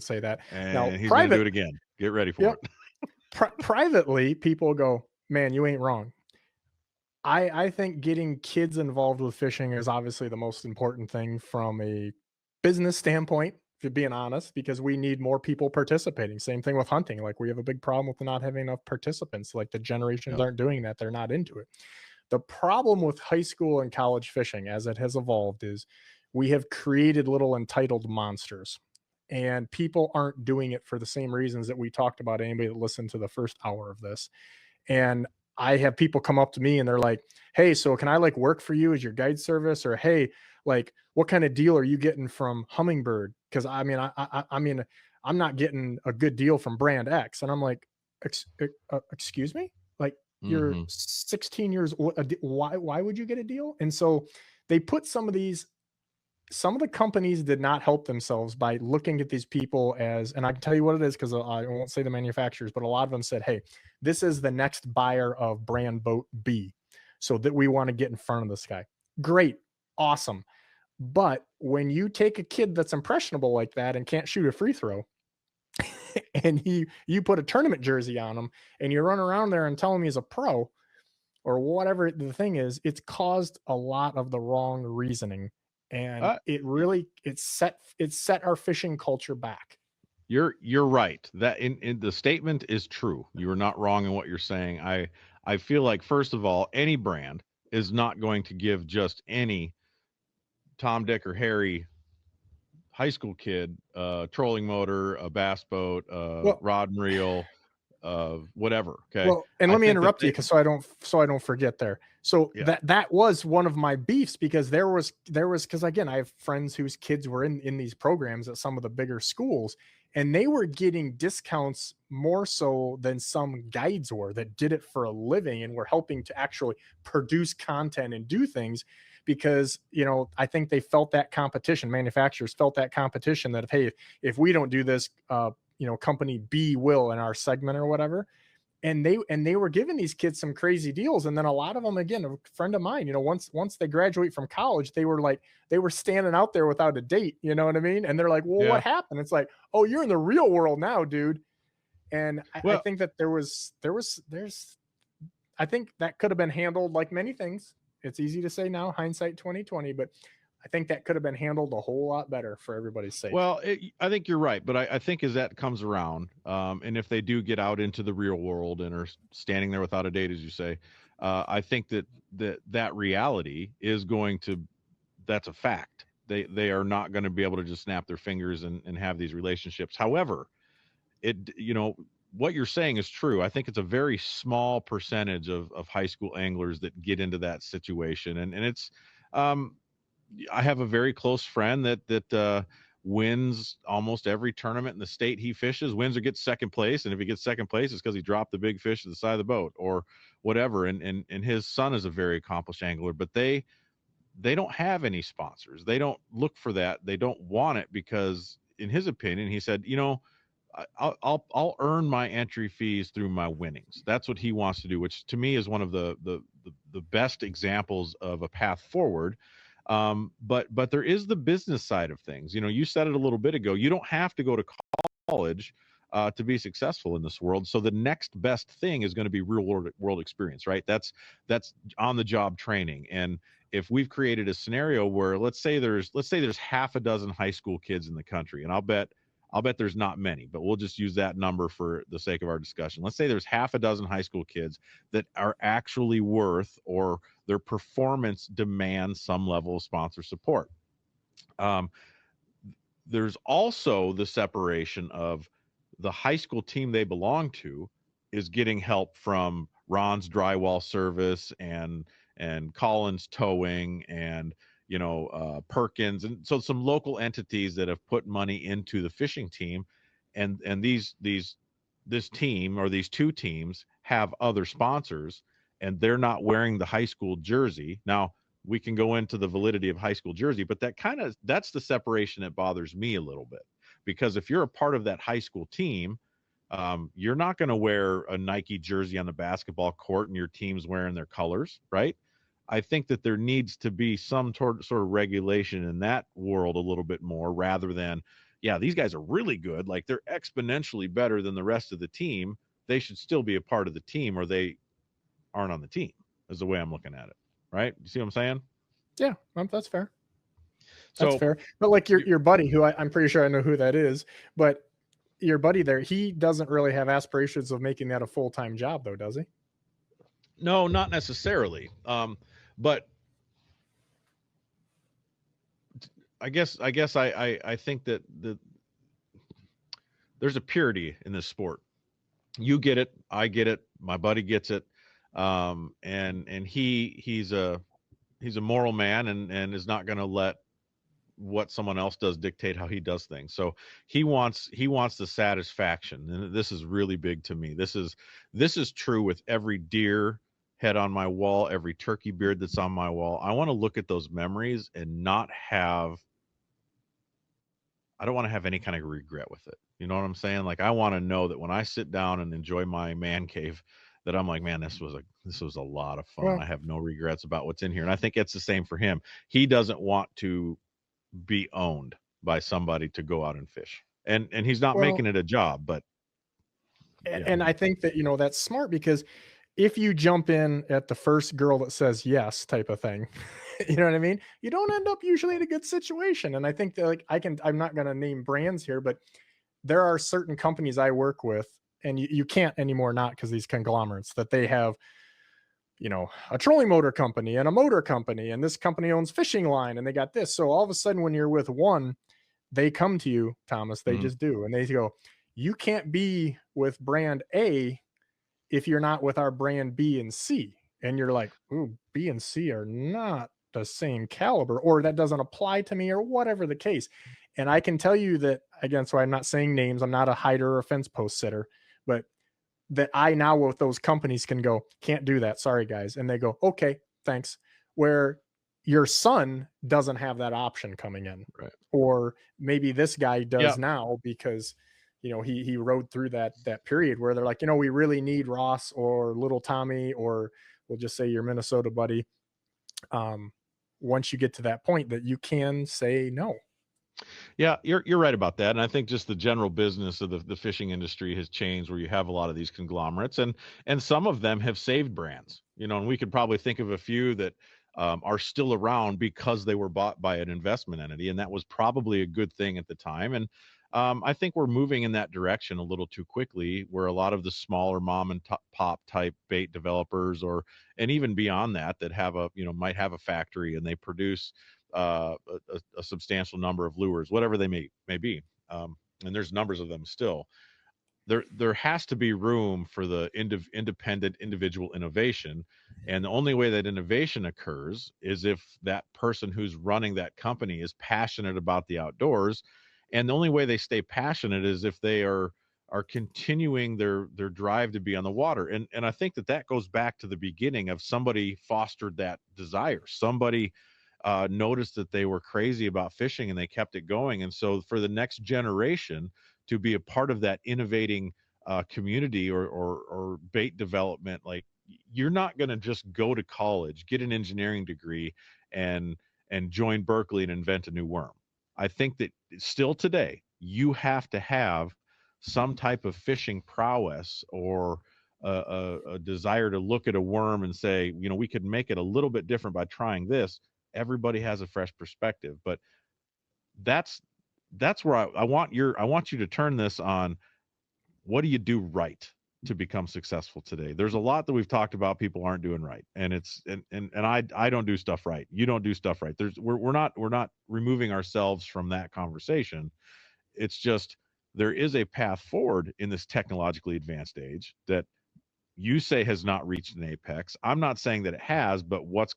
say that." Now, And he's going to do it again. Get ready for yep, it. privately, people go, "Man, you ain't wrong." I think getting kids involved with fishing is obviously the most important thing from a business standpoint, if you're being honest, because we need more people participating. Same thing with hunting. Like, we have a big problem with not having enough participants. Like, the generations Yep. aren't doing that. They're not into it. The problem with high school and college fishing as it has evolved is we have created little entitled monsters. And people aren't doing it for the same reasons that we talked about. Anybody that listened to the first hour of this. And I have people come up to me and they're like, "Hey, so can I like work for you as your guide service?" Or, "Hey, like, what kind of deal are you getting from Hummingbird? Because I mean, I'm not getting a good deal from brand X." And I'm like, Excuse me? Like, you're Mm-hmm. 16 years old. Why would you get a deal?" And so they put some of the companies did not help themselves by looking at these people as, and I can tell you what it is because I won't say the manufacturers, but a lot of them said, "Hey, this is the next buyer of brand boat B, so that we want to get in front of this guy." Great, awesome. But when you take a kid that's impressionable like that and can't shoot a free throw, and you put a tournament jersey on him, and you run around there and tell him he's a pro or whatever the thing is, it's caused a lot of the wrong reasoning, and Uh, it set our fishing culture back. you're right. That in the statement is true. You are not wrong in what you're saying. I feel like, first of all, any brand is not going to give just any Tom, Dick, or Harry high school kid trolling motor, a bass boat, Well, rod and reel, whatever. Okay, and I let me think that interrupt you, because so I don't forget there. So yeah, that was one of my beefs, because there was because again, I have friends whose kids were in these programs at some of the bigger schools, and they were getting discounts more so than some guides were that did it for a living and were helping to actually produce content and do things, because I think they felt that competition. Manufacturers felt that competition, that if we don't do this, company B will in our segment or whatever. And they were giving these kids some crazy deals, and then a lot of them, again, a friend of mine, once they graduate from college, they were standing out there without a date, you know what I mean? And they're like, "Well, yeah. what happened?" It's like, "Oh, you're in the real world now, dude." And I Well, think that I think that could have been handled like many things. It's easy to say now, hindsight 2020, but I think that could have been handled a whole lot better for everybody's sake. I think you're right, but I think as that comes around, and if they do get out into the real world and are standing there without a date, as you say, I think that reality is going to, that's a fact. They are not going to be able to just snap their fingers and have these relationships. However, what you're saying is true. I think it's a very small percentage of high school anglers that get into that situation, and it's um, I have a very close friend that wins almost every tournament in the state he fishes, wins or gets second place. And if he gets second place, it's because he dropped the big fish to the side of the boat or whatever. And his son is a very accomplished angler, but they don't have any sponsors. They don't look for that. They don't want it because, in his opinion, he said, I'll earn my entry fees through my winnings. That's what he wants to do, which to me is one of the best examples of a path forward. But there is the business side of things. You said it a little bit ago. You don't have to go to college to be successful in this world. So the next best thing is going to be real world experience, right? That's on the job training. And if we've created a scenario where let's say there's half a dozen high school kids in the country, and I'll bet there's not many, but we'll just use that number for the sake of our discussion. Let's say there's half a dozen high school kids that are actually worth, or their performance demands, some level of sponsor support. Um, there's also the separation of the high school team they belong to is getting help from Ron's Drywall Service and Collins Towing and Perkins, and so some local entities that have put money into the fishing team, and these this team or these two teams have other sponsors and they're not wearing the high school jersey. Now, we can go into the validity of high school jersey, but that's the separation that bothers me a little bit. Because if you're a part of that high school team, you're not going to wear a Nike jersey on the basketball court and your team's wearing their colors, right? I think that there needs to be some sort of regulation in that world a little bit more, rather than, yeah, these guys are really good, like they're exponentially better than the rest of the team. They should still be a part of the team, or they aren't on the team, is the way I'm looking at it. Right? You see what I'm saying? Yeah, that's fair. That's So fair. But like your buddy, who I'm pretty sure I know who that is, but your buddy there, he doesn't really have aspirations of making that a full-time job, though, does he? no, not necessarily. But I guess I think that there's a purity in this sport. You get it, I get it, my buddy gets it, and he's a moral man, and is not going to let what someone else does dictate how he does things. So he wants the satisfaction, and this is really big to me. This is true with every deer head on my wall, every turkey beard that's on my wall. I want to look at those memories and I don't want to have any kind of regret with it. You know what I'm saying? Like, I want to know that when I sit down and enjoy my man cave, that I'm like, man, this was a lot of fun. Well, I have no regrets about what's in here. And I think it's the same for him. He doesn't want to be owned by somebody to go out and fish. And he's not making it a job, but yeah. And I think that, that's smart, because if you jump in at the first girl that says yes type of thing, you know what I mean? You don't end up usually in a good situation. And I think that, like, I'm not going to name brands here, but there are certain companies I work with, and you can't anymore, not because these conglomerates, that they have, a trolling motor company and a motor company, and this company owns fishing line, and they got this. So all of a sudden, when you're with one, they come to you, Thomas, they just do. And they go, you can't be with brand A if you're not with our brand B and C. And you're like, ooh, B and C are not the same caliber, or that doesn't apply to me, or whatever the case. And I can tell you that, again, so I'm not saying names, I'm not a hider or a fence post sitter, but that I now with those companies can go, can't do that, sorry guys. And they go, okay, thanks. Where your son doesn't have that option coming in. Right. Or maybe this guy does now, because he rode through that period where they're like, we really need Ross or little Tommy, or we'll just say your Minnesota buddy. Once you get to that point, that you can say no. Yeah, you're right about that. And I think just the general business of the fishing industry has changed, where you have a lot of these conglomerates, and some of them have saved brands, and we could probably think of a few that are still around because they were bought by an investment entity, and that was probably a good thing at the time. And I think we're moving in that direction a little too quickly, where a lot of the smaller mom and pop type bait developers, and even beyond that have might have a factory, and they produce a substantial number of lures, whatever they may be. And there's numbers of them still. There has to be room for the independent individual innovation. And the only way that innovation occurs is if that person who's running that company is passionate about the outdoors. And the only way they stay passionate is if they are continuing their drive to be on the water. And I think that goes back to the beginning of somebody fostered that desire. Somebody noticed that they were crazy about fishing, and they kept it going. And so for the next generation to be a part of that innovating community or bait development, like, you're not going to just go to college, get an engineering degree, and join Berkeley and invent a new worm. I think that still today, you have to have some type of fishing prowess, or a desire to look at a worm and say, we could make it a little bit different by trying this. Everybody has a fresh perspective, but that's where I want you to turn this on. What do you do right to become successful today? There's a lot that we've talked about people aren't doing right, and I don't do stuff right. You don't do stuff right. We're not removing ourselves from that conversation. It's just, there is a path forward in this technologically advanced age that you say has not reached an apex. I'm not saying that it has, but what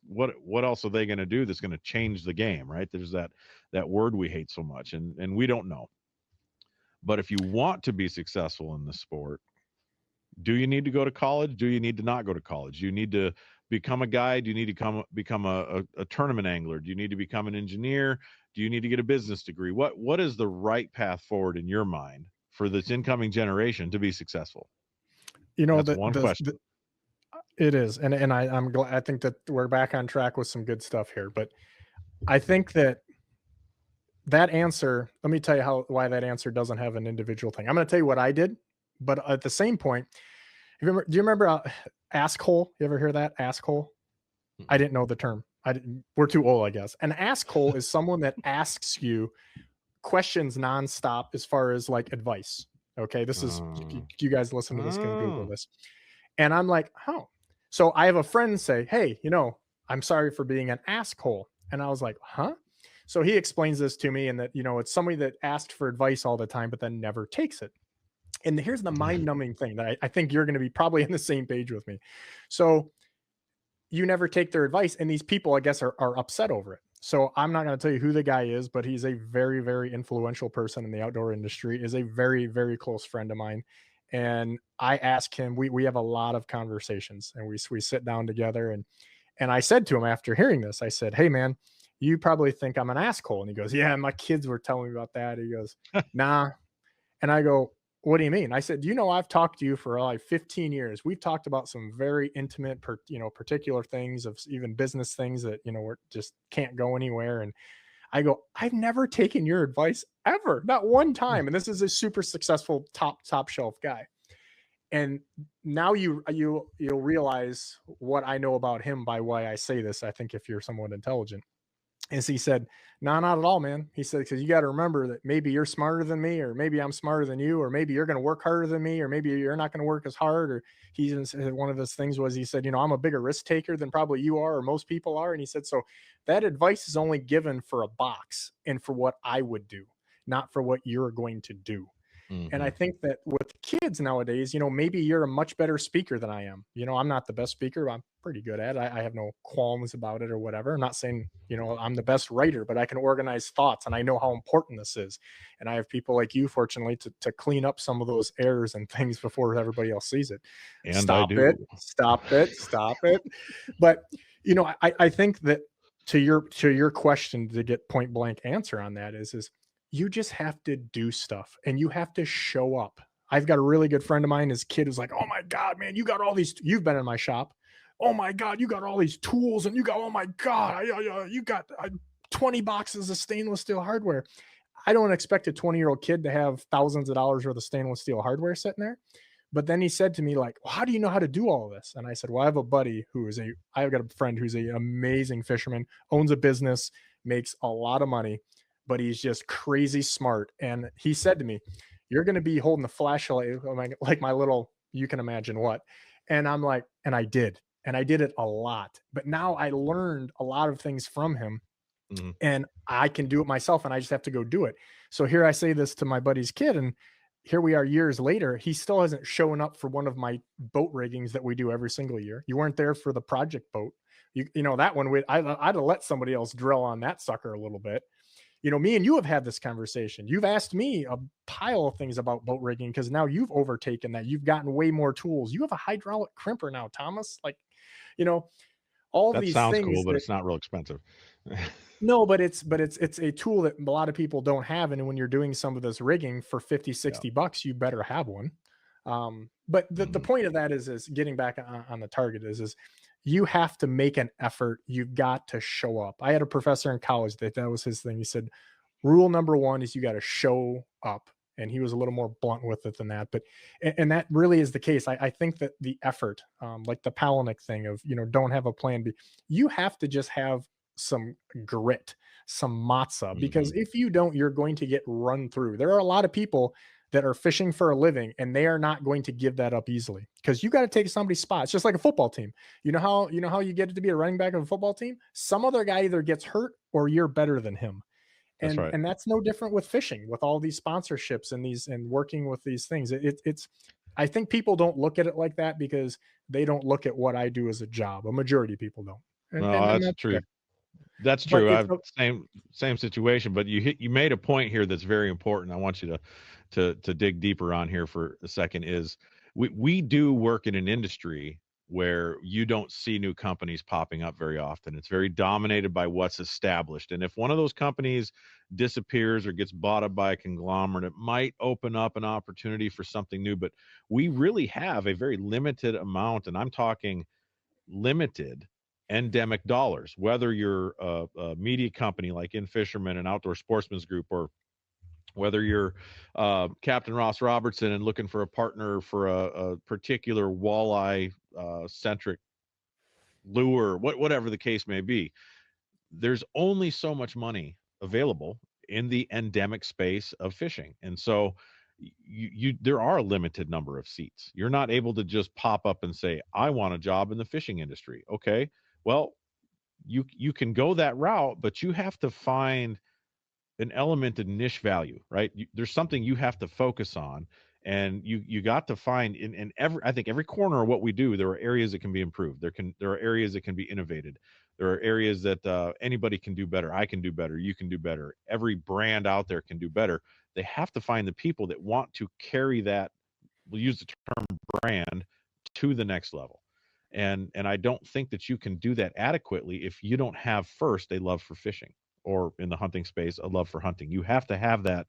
else are they going to do that's going to change the game, right? There's that word we hate so much, and we don't know. But if you want to be successful in the sport, Do you need to go to college? Do you need to not go to college? Do you need to become a guide? Do you need to become a tournament angler? Do you need to become an engineer? Do you need to get a business degree? What is the right path forward in your mind for this incoming generation to be successful? You know, That's one question. it is, and I'm glad. I think that we're back on track with some good stuff here. But I think that answer. Let me tell you why that answer doesn't have an individual thing. I'm going to tell you what I did, but at the same point, do you remember ask hole? You ever hear that ask hole? I didn't know the term. We're too old, I guess. An ask hole is someone that asks you questions nonstop as far as like advice. Okay, this is you guys listen to this can Google this. And I'm like, oh. So I have a friend say, hey, I'm sorry for being an asshole. And I was like, huh? So he explains this to me, and that, it's somebody that asked for advice all the time, but then never takes it. And here's the mind-numbing thing that I think you're going to be probably on the same page with me. So you never take their advice, and these people, I guess, are upset over it. So I'm not going to tell you who the guy is, but he's a very, very influential person in the outdoor industry, is a very, very close friend of mine. And I ask him, we have a lot of conversations, and we sit down together. And I said to him after hearing this, I said, hey man, you probably think I'm an asshole. And he goes, yeah, my kids were telling me about that. He goes, nah. And I go, what do you mean? I said, I've talked to you for like 15 years. We've talked about some very intimate, particular things, of even business things that, we're just can't go anywhere. And I go, I've never taken your advice ever, not one time. And this is a super successful top shelf guy. And now you'll realize what I know about him by why I say this. I think if you're somewhat intelligent. And so he said, no, not at all, man. He said, because you got to remember that maybe you're smarter than me, or maybe I'm smarter than you, or maybe you're going to work harder than me, or maybe you're not going to work as hard. Or he even said, one of his things was, he said, I'm a bigger risk taker than probably you are, or most people are. And he said, so that advice is only given for a box and for what I would do, not for what you're going to do. And I think that with kids nowadays, maybe you're a much better speaker than I am. I'm not the best speaker, but I'm pretty good at it. I have no qualms about it or whatever. I'm not saying, I'm the best writer, but I can organize thoughts, and I know how important this is. And I have people like you, fortunately, to clean up some of those errors and things before everybody else sees it. And stop it. But, I think that to your question, to get point blank answer on that is you just have to do stuff, and you have to show up. I've got a really good friend of mine. His kid was like, oh my God, man, you got all these, you've been in my shop. Oh my God, you got all these tools, and you got, oh my God, you got 20 boxes of stainless steel hardware. I don't expect a 20-year-old kid to have thousands of dollars worth of stainless steel hardware sitting there. But then he said to me, like, well, how do you know how to do all of this? And I said, well, I've got a friend who's an amazing fisherman, owns a business, makes a lot of money, but he's just crazy smart. And he said to me, you're going to be holding the flashlight like my little, you can imagine what. And I'm like, and I did it a lot. But now I learned a lot of things from him, and I can do it myself, and I just have to go do it. So here I say this to my buddy's kid, and here we are years later. He still hasn't shown up for one of my boat riggings that we do every single year. You weren't there for the project boat. That one, I'd have let somebody else drill on that sucker a little bit. Me and you have had this conversation. You've asked me a pile of things about boat rigging, because now you've overtaken that. You've gotten way more tools. You have a hydraulic crimper now, Thomas. Like, all that these sounds things cool, but it's not real expensive. No, but it's a tool that a lot of people don't have. And when you're doing some of this rigging for 50, 60 bucks, you better have one. But the point of that is getting back on the target is you have to make an effort. You've got to show up. I had a professor in college that was his thing. He said, rule number one is you got to show up. And he was a little more blunt with it than that. But, and that really is the case. I think that the effort, like the Palahniuk thing of, don't have a plan B, you have to just have some grit, some matzah, because if you don't, you're going to get run through. There are a lot of people that are fishing for a living, and they are not going to give that up easily, because you got to take somebody's spot. It's just like a football team. You know how you get it to be a running back of a football team? Some other guy either gets hurt or you're better than him. And, that's right. And that's no different with fishing, with all these sponsorships and working with these things. It's I think people don't look at it like that because they don't look at what I do as a job. A majority of people don't. That's true. Fair. That's true. I've same situation, but you made a point here that's very important. I want you to dig deeper on here for a second. Is we do work in an industry where you don't see new companies popping up very often. It's very dominated by what's established. And if one of those companies disappears or gets bought up by a conglomerate, it might open up an opportunity for something new. But we really have a very limited amount, and I'm talking limited endemic dollars, whether you're a media company like In-Fisherman and Outdoor Sportsman's Group, or whether you're Captain Ross Robertson and looking for a partner for a particular walleye centric lure, whatever the case may be, there's only so much money available in the endemic space of fishing. And so there are a limited number of seats. You're not able to just pop up and say, I want a job in the fishing industry. Okay, well, you can go that route, but you have to find an element of niche value, right? There's something you have to focus on, and you got to find in every, I think every corner of what we do, there are areas that can be improved. There are areas that can be innovated. There are areas that anybody can do better. I can do better. You can do better. Every brand out there can do better. They have to find the people that want to carry that, we'll use the term brand, to the next level. And I don't think that you can do that adequately if you don't have first a love for fishing, or in the hunting space, a love for hunting. You have to have that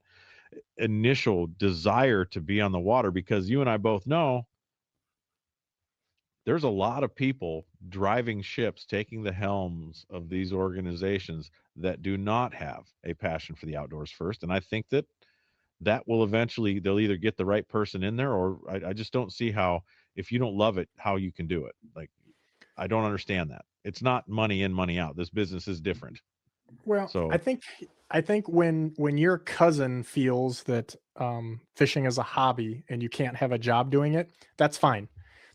initial desire to be on the water, because you and I both know there's a lot of people driving ships, taking the helms of these organizations that do not have a passion for the outdoors first. And I think that will eventually, they'll either get the right person in there, or I just don't see how, if you don't love it, how you can do it. Like, I don't understand that. It's not money in, money out. This business is different. Well, So I think when your cousin feels that fishing is a hobby and you can't have a job doing it, that's fine.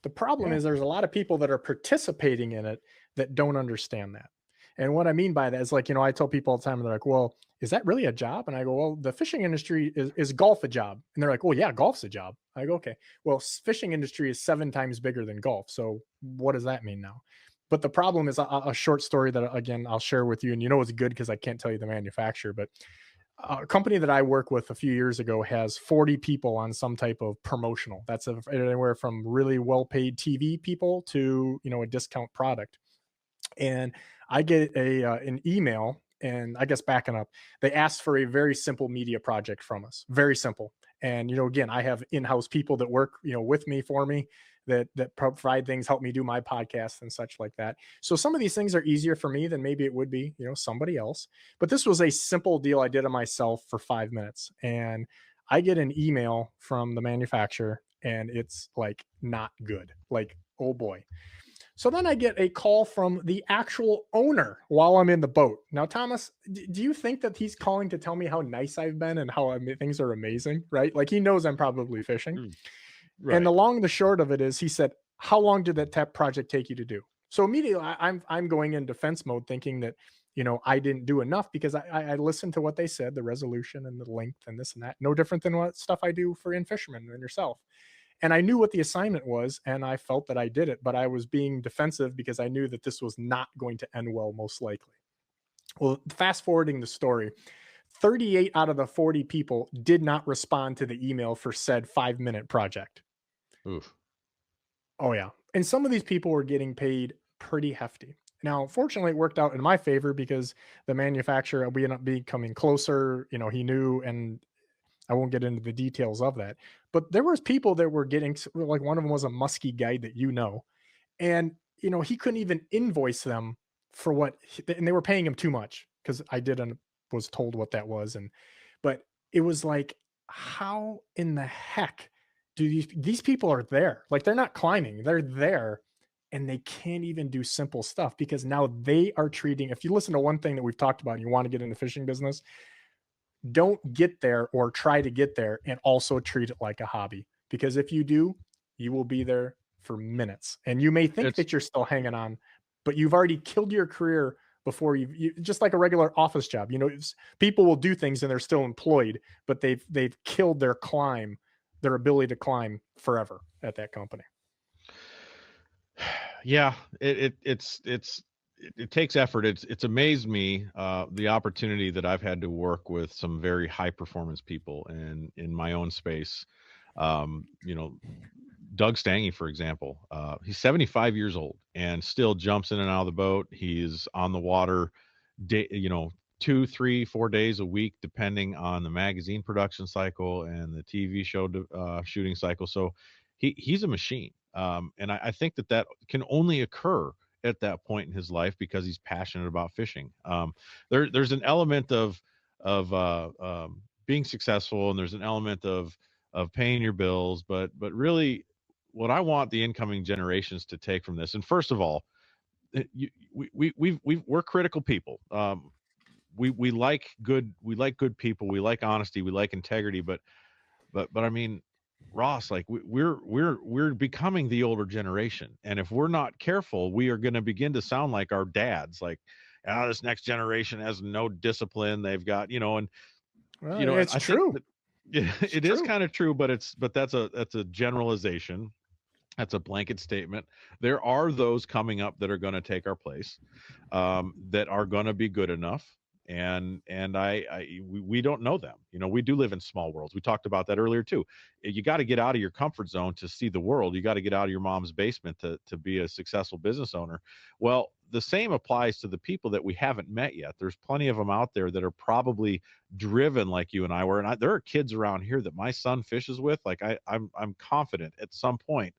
The problem is there's a lot of people that are participating in it that don't understand that. And what I mean by that is, like, I tell people all the time, and they're like, well, is that really a job? And I go, well, the fishing industry is golf a job? And they're like, well, yeah, golf's a job. I go, okay, well, fishing industry is 7 times bigger than golf. So what does that mean now? But the problem is a short story that, again, I'll share with you. And it's good because I can't tell you the manufacturer, but a company that I work with a few years ago has 40 people on some type of promotional. That's anywhere from really well-paid TV people to, a discount product. And I get an email, and I guess backing up, they asked for a very simple media project from us, very simple. And, again, I have in-house people that work, with me, for me, that provide things, help me do my podcast and such like that. So some of these things are easier for me than maybe it would be, somebody else. But this was a simple deal I did it myself for 5 minutes. And I get an email from the manufacturer, and it's like not good. Like, oh boy. So then I get a call from the actual owner while I'm in the boat. Now, Thomas, do you think that he's calling to tell me how nice I've been and how things are amazing, right? Like, he knows I'm probably fishing. Right. And the long and the short of it is, he said, how long did that project take you to do? So immediately I'm going in defense mode, thinking that, I didn't do enough, because I listened to what they said, the resolution and the length and this and that, no different than what stuff I do for In-Fisherman and yourself. And I knew what the assignment was, and I felt that I did it, but I was being defensive because I knew that this was not going to end well, most likely. Well, fast forwarding the story, 38 out of the 40 people did not respond to the email for said 5-minute project. Oof. Oh, yeah. And some of these people were getting paid pretty hefty. Now, fortunately, it worked out in my favor, because the manufacturer, we ended up becoming closer. He knew, and I won't get into the details of that. But there was people that were getting, like, one of them was a muskie guide that and, he couldn't even invoice them for what, and they were paying him too much, because I was told what that was. But it was like, how in the heck do these people are there? Like, they're not climbing, they're there, and they can't even do simple stuff, because now they are treating, if you listen to one thing that we've talked about and you want to get in the fishing business, don't get there or try to get there and also treat it like a hobby, because if you do, you will be there for minutes, and you may think that you're still hanging on, but you've already killed your career before you just like a regular office job. People will do things and they're still employed, but they've killed their ability to climb forever at that company. Yeah, it takes effort. It's amazed me the opportunity that I've had to work with some very high performance people in my own space. You know, Doug Stange, for example, he's 75 years old and still jumps in and out of the boat. He's on the water, you know, 2, 3, 4 days a week, depending on the magazine production cycle and the TV show shooting cycle. So he's a machine. And I think that can only occur at that point in his life because he's passionate about fishing. There's an element of being successful, and there's an element of paying your bills, but really, what I want the incoming generations to take from this, and first of all, we're critical people. We like good people. We like honesty. We like integrity. But I mean, Ross, like we're becoming the older generation, and if we're not careful, we are going to begin to sound like our dads. Like, this next generation has no discipline. They've got, and it's I true. think that it is kind of true, but that's a generalization. That's a blanket statement. There are those coming up that are going to take our place, that are going to be good enough, and we don't know them. We do live in small worlds. We talked about that earlier too. You got to get out of your comfort zone to see the world. You got to get out of your mom's basement to be a successful business owner. Well, the same applies to the people that we haven't met yet. There's plenty of them out there that are probably driven like you and I were. And there are kids around here that my son fishes with. Like I'm confident at some point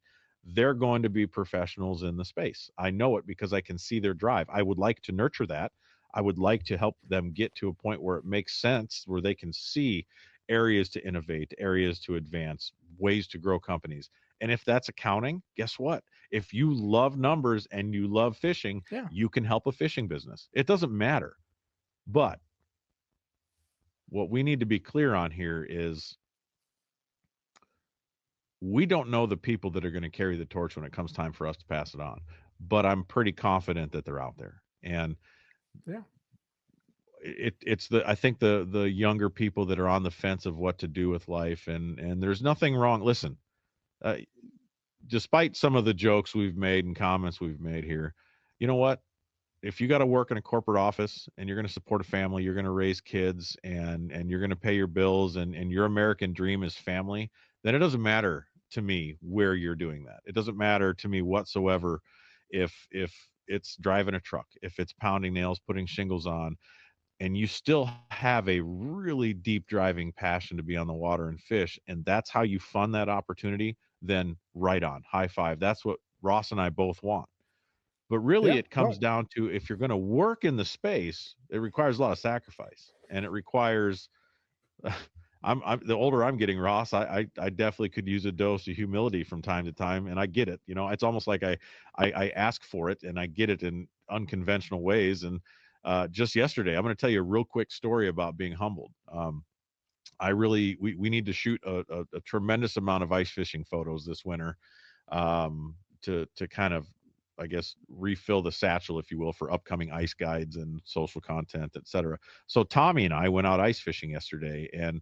they're going to be professionals in the space. I know it because I can see their drive. I would like to nurture that. I would like to help them get to a point where it makes sense, where they can see areas to innovate, areas to advance, ways to grow companies. And if that's accounting, guess what? If you love numbers and you love fishing, you can help a fishing business. It doesn't matter. But what we need to be clear on here is we don't know the people that are going to carry the torch when it comes time for us to pass it on, but I'm pretty confident that they're out there. And I think the younger people that are on the fence of what to do with life, and there's nothing wrong. Listen, despite some of the jokes we've made and comments we've made here, you know what? If you got to work in a corporate office and you're going to support a family, you're going to raise kids, and you're going to pay your bills, and your American dream is family, then it doesn't matter to me where you're doing that. It doesn't matter to me whatsoever if it's driving a truck, if it's pounding nails, putting shingles on, and you still have a really deep driving passion to be on the water and fish, and that's how you fund that opportunity, then right on, high five. That's what Ross and I both want. But really, it comes down to, if you're going to work in the space, it requires a lot of sacrifice, and it requires I'm the older I'm getting, Ross, I definitely could use a dose of humility from time to time, and I get it. It's almost like I ask for it, and I get it in unconventional ways. And just yesterday, I'm going to tell you a real quick story about being humbled. We need to shoot a tremendous amount of ice fishing photos this winter, to kind of, I guess, refill the satchel, if you will, for upcoming ice guides and social content, etc. So Tommy and I went out ice fishing yesterday, and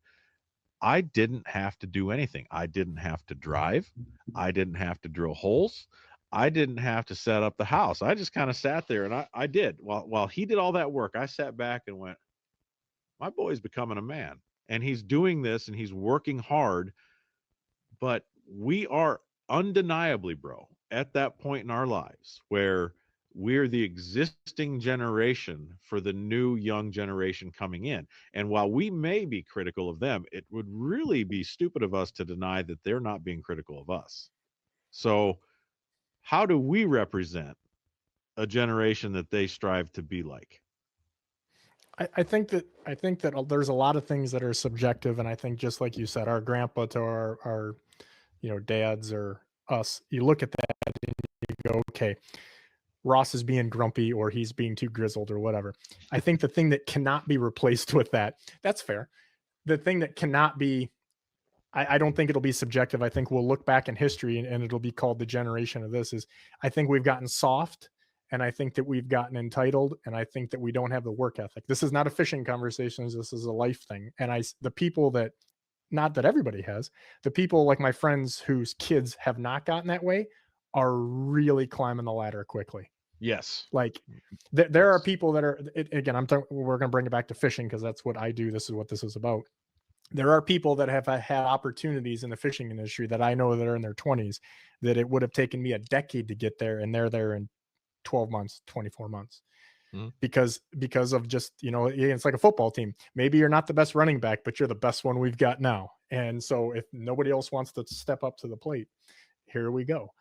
I didn't have to do anything. I didn't have to drive. I didn't have to drill holes. I didn't have to set up the house. I just kind of sat there, and I did. While he did all that work, I sat back and went, my boy's becoming a man, and he's doing this, and he's working hard. But we are undeniably, bro, at that point in our lives where we're the existing generation for the new young generation coming in. And while we may be critical of them, it would really be stupid of us to deny that they're not being critical of us. So how do we represent a generation that they strive to be like? I think that there's a lot of things that are subjective, and I think, just like you said, our grandpa to our dads or us, you look at that and you go, okay, Ross is being grumpy, or he's being too grizzled, or whatever. I think the thing that cannot be replaced with that's fair. The thing that cannot be, I don't think it'll be subjective. I think we'll look back in history and it'll be called the generation of this, is I think we've gotten soft, and I think that we've gotten entitled, and I think that we don't have the work ethic. This is not a fishing conversation. This is a life thing. And the people that, not that everybody has, the people like my friends whose kids have not gotten that way are really climbing the ladder quickly. Yes. Like there are people that are, again, we're going to bring it back to fishing because that's what I do. This is what this is about. there are people that have had opportunities in the fishing industry that I know that are in their 20s that it would have taken me a decade to get there, and they're there in 12 months, 24 months. Mhm. Because of just, it's like a football team. Maybe you're not the best running back, but you're the best one we've got now. And so if nobody else wants to step up to the plate, here we go.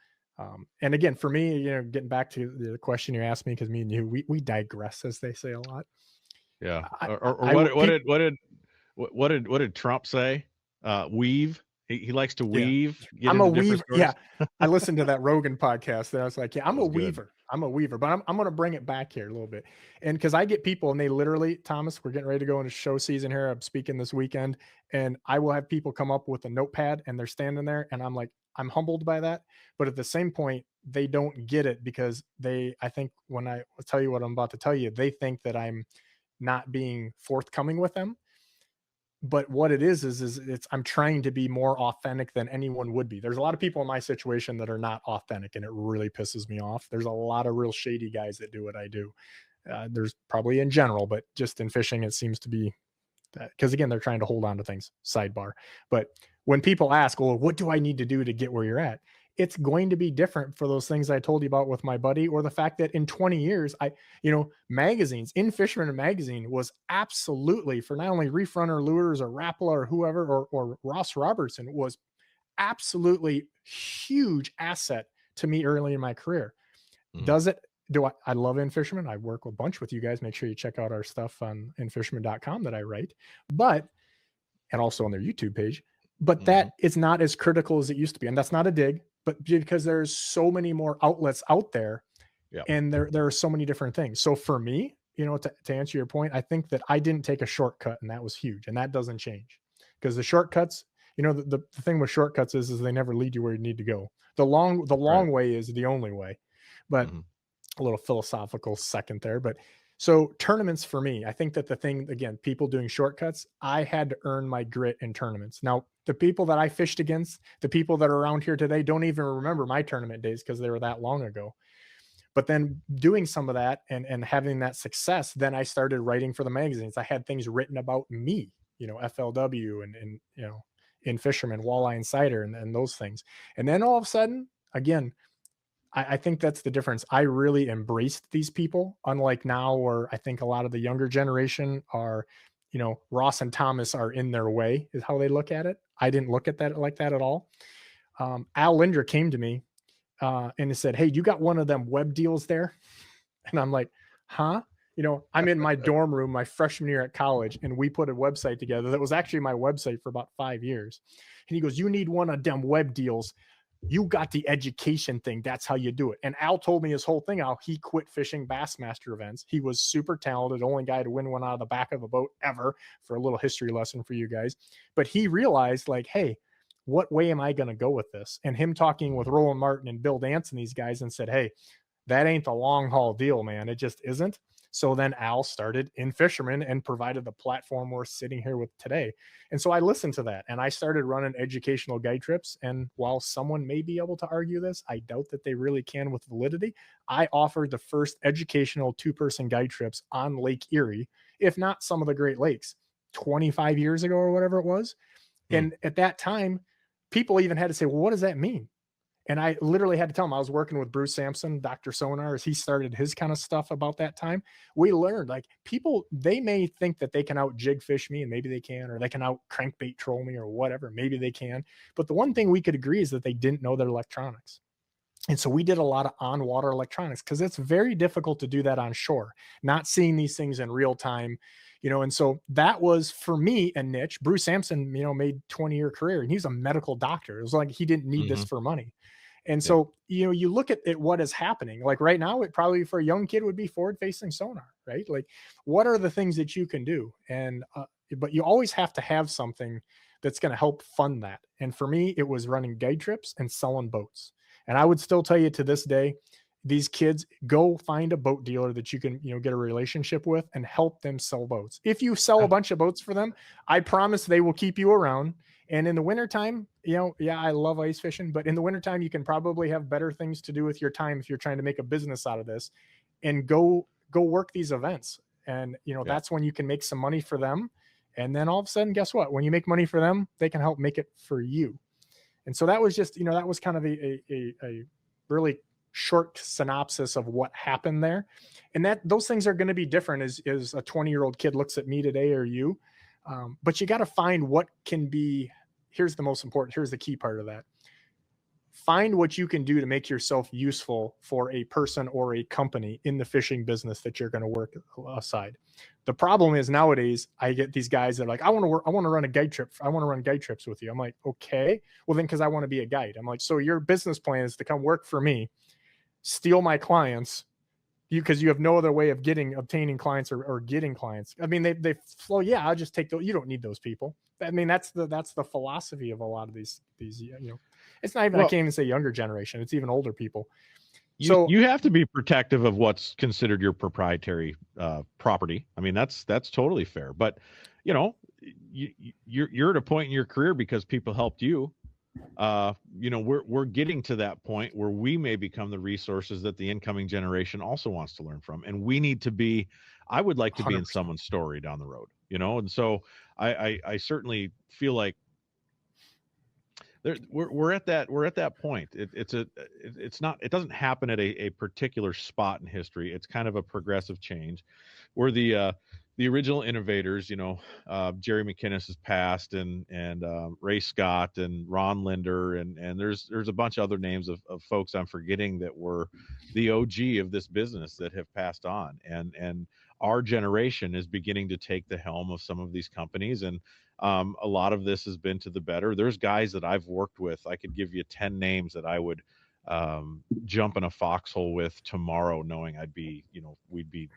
And again, for me, getting back to the question you asked me, because me and you, we digress, as they say a lot. Yeah. I, Or I, what I what did Trump say? Weave. He likes to Yeah, weave, get I'm a into different weaver. stories. Yeah, I listened to that Rogan podcast, and I was like, yeah, That I'm a was good. weaver. I'm a weaver, but I'm going to bring it back here a little bit, and because I get people, and they literally, Thomas, we're getting ready to go into show season here. I'm speaking this weekend, and I will have people come up with a notepad, and they're standing there, and I'm like, I'm humbled by that, but at the same point, they don't get it because I think when I tell you what I'm about to tell you, they think that I'm not being forthcoming with them. But what it is it's I'm trying to be more authentic than anyone would be. There's a lot of people in my situation that are not authentic, and it really pisses me off. There's a lot of real shady guys that do what I do. There's probably in general, but just in fishing, it seems to be that, because again, they're trying to hold on to things. Sidebar. But when people ask, well, what do I need to do to get where you're at? It's going to be different for those things I told you about with my buddy, or the fact that in 20 years, magazines, In-Fisherman magazine was absolutely, for not only Reef Runner Lures or Rapala or whoever, or Ross Robertson, was absolutely huge asset to me early in my career. Mhm. Does it? I love In-Fisherman. I work a bunch with you guys. Make sure you check out our stuff on infisherman.com that I write, and also on their YouTube page. But Mhm. that is not as critical as it used to be. And that's not a dig, but because there's so many more outlets out there, Yeah. and there are so many different things. So for me, to answer your point, I think that I didn't take a shortcut, and that was huge. And that doesn't change, because the shortcuts, the thing with shortcuts is they never lead you where you need to go. The Right. long way is the only way. But Mhm. a little philosophical second there. But so tournaments for me, I think that the thing, again, people doing shortcuts, I had to earn my grit in tournaments. Now, the people that I fished against, the people that are around here today, don't even remember my tournament days because they were that long ago. But then doing some of that and having that success, then I started writing for the magazines. I had things written about me, FLW and In-Fisherman, Walleye Insider, and those things. And then all of a sudden, again, I think that's the difference. I really embraced these people, unlike now, where I think a lot of the younger generation are, Ross and Thomas are in their way, is how they look at it. I didn't look at that like that at all. Al Linder came to me and he said, "Hey, you got one of them web deals there?" And I'm like, "Huh?" I'm in my dorm room my freshman year at college, and we put a website together that was actually my website for about 5 years. And he goes, "You need one of them web deals. You got the education thing. That's how you do it." And Al told me his whole thing, how he quit fishing Bassmaster events. He was super talented, only guy to win one out of the back of a boat ever, for a little history lesson for you guys. But he realized, like, hey, what way am I going to go with this? And him talking with Roland Martin and Bill Dance and these guys, and said, hey, that ain't the long haul deal, man. It just isn't. So then Al started In-Fisherman and provided the platform we're sitting here with today. And so I listened to that, and I started running educational guide trips. And while someone may be able to argue this, I doubt that they really can with validity. I offered the first educational 2-person guide trips on Lake Erie, if not some of the Great Lakes, 25 years ago or whatever it was. And at that time, people even had to say, well, what does that mean? And I literally had to tell him, I was working with Bruce Sampson, Dr. Sonar, as he started his kind of stuff about that time. We learned, like, people, they may think that they can out jig fish me, and maybe they can, or they can out crankbait troll me or whatever. Maybe they can. But the one thing we could agree is that they didn't know their electronics. And so we did a lot of on water electronics, because it's very difficult to do that on shore, not seeing these things in real time. And so that was for me a niche. Bruce Sampson, made 20-year career, and he's a medical doctor. It was like he didn't need this Mhm. for money. And Yeah. so, you look at it, what is happening. Like right now, it probably for a young kid would be forward facing sonar, right? Like, what are the things that you can do? And, but you always have to have something that's going to help fund that. And for me, it was running guide trips and selling boats. And I would still tell you to this day, these kids, go find a boat dealer that you can, get a relationship with, and help them sell boats. If you sell a bunch of boats for them, I promise they will keep you around. And in the wintertime, yeah, I love ice fishing, but in the wintertime, you can probably have better things to do with your time if you're trying to make a business out of this, and go work these events. And, Yeah. that's when you can make some money for them. And then all of a sudden, guess what? When you make money for them, they can help make it for you. And so that was just, that was kind of a really short synopsis of what happened there. And that those things are going to be different as a 20-year-old kid looks at me today or you. But you got to find what can be, here's the key part of that. Find what you can do to make yourself useful for a person or a company in the fishing business that you're going to work aside. The problem is nowadays I get these guys that are like, I want to run a guide trip. I want to run guide trips with you. I'm like, okay, well then, cause I want to be a guide. I'm like, so your business plan is to come work for me, steal my clients, because you have no other way of obtaining clients or getting clients. I mean, they flow. Yeah, I'll just take those. You don't need those people. I mean, that's the philosophy of a lot of these, it's not even, I can't even say younger generation. It's even older people. You have to be protective of what's considered your proprietary property. I mean, that's totally fair. But you're at a point in your career because people helped you. We're getting to that point where we may become the resources that the incoming generation also wants to learn from, and we need to be. I would like to be in 100%. someone's story down the road, and so I certainly feel like we're at that point. It doesn't happen at a particular spot in history. It's kind of a progressive change where the original innovators, Jerry McInnes has passed, and Ray Scott and Ron Linder, and there's a bunch of other names of folks I'm forgetting that were the OG of this business that have passed on, and our generation is beginning to take the helm of some of these companies, and a lot of this has been to the better. There's guys that I've worked with. I could give you 10 names that I would jump in a foxhole with tomorrow, knowing we'd be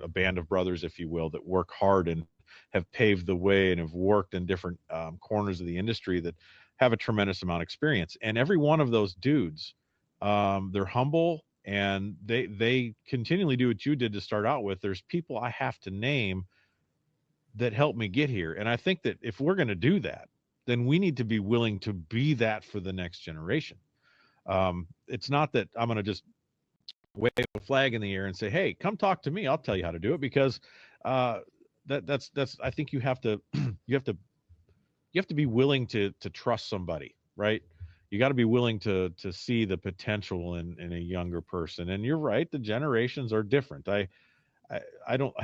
a band of brothers, if you will, that work hard and have paved the way and have worked in different corners of the industry that have a tremendous amount of experience. And every one of those dudes, they're humble, and they continually do what you did to start out with. There's people I have to name that helped me get here. And I think that if we're going to do that, then we need to be willing to be that for the next generation. It's not that I'm going to just wave a flag in the air and say, hey, come talk to me, I'll tell you how to do it, because that's I think you have to be willing to trust somebody, right? You got to be willing to see the potential in a younger person. And you're right, the generations are different. I don't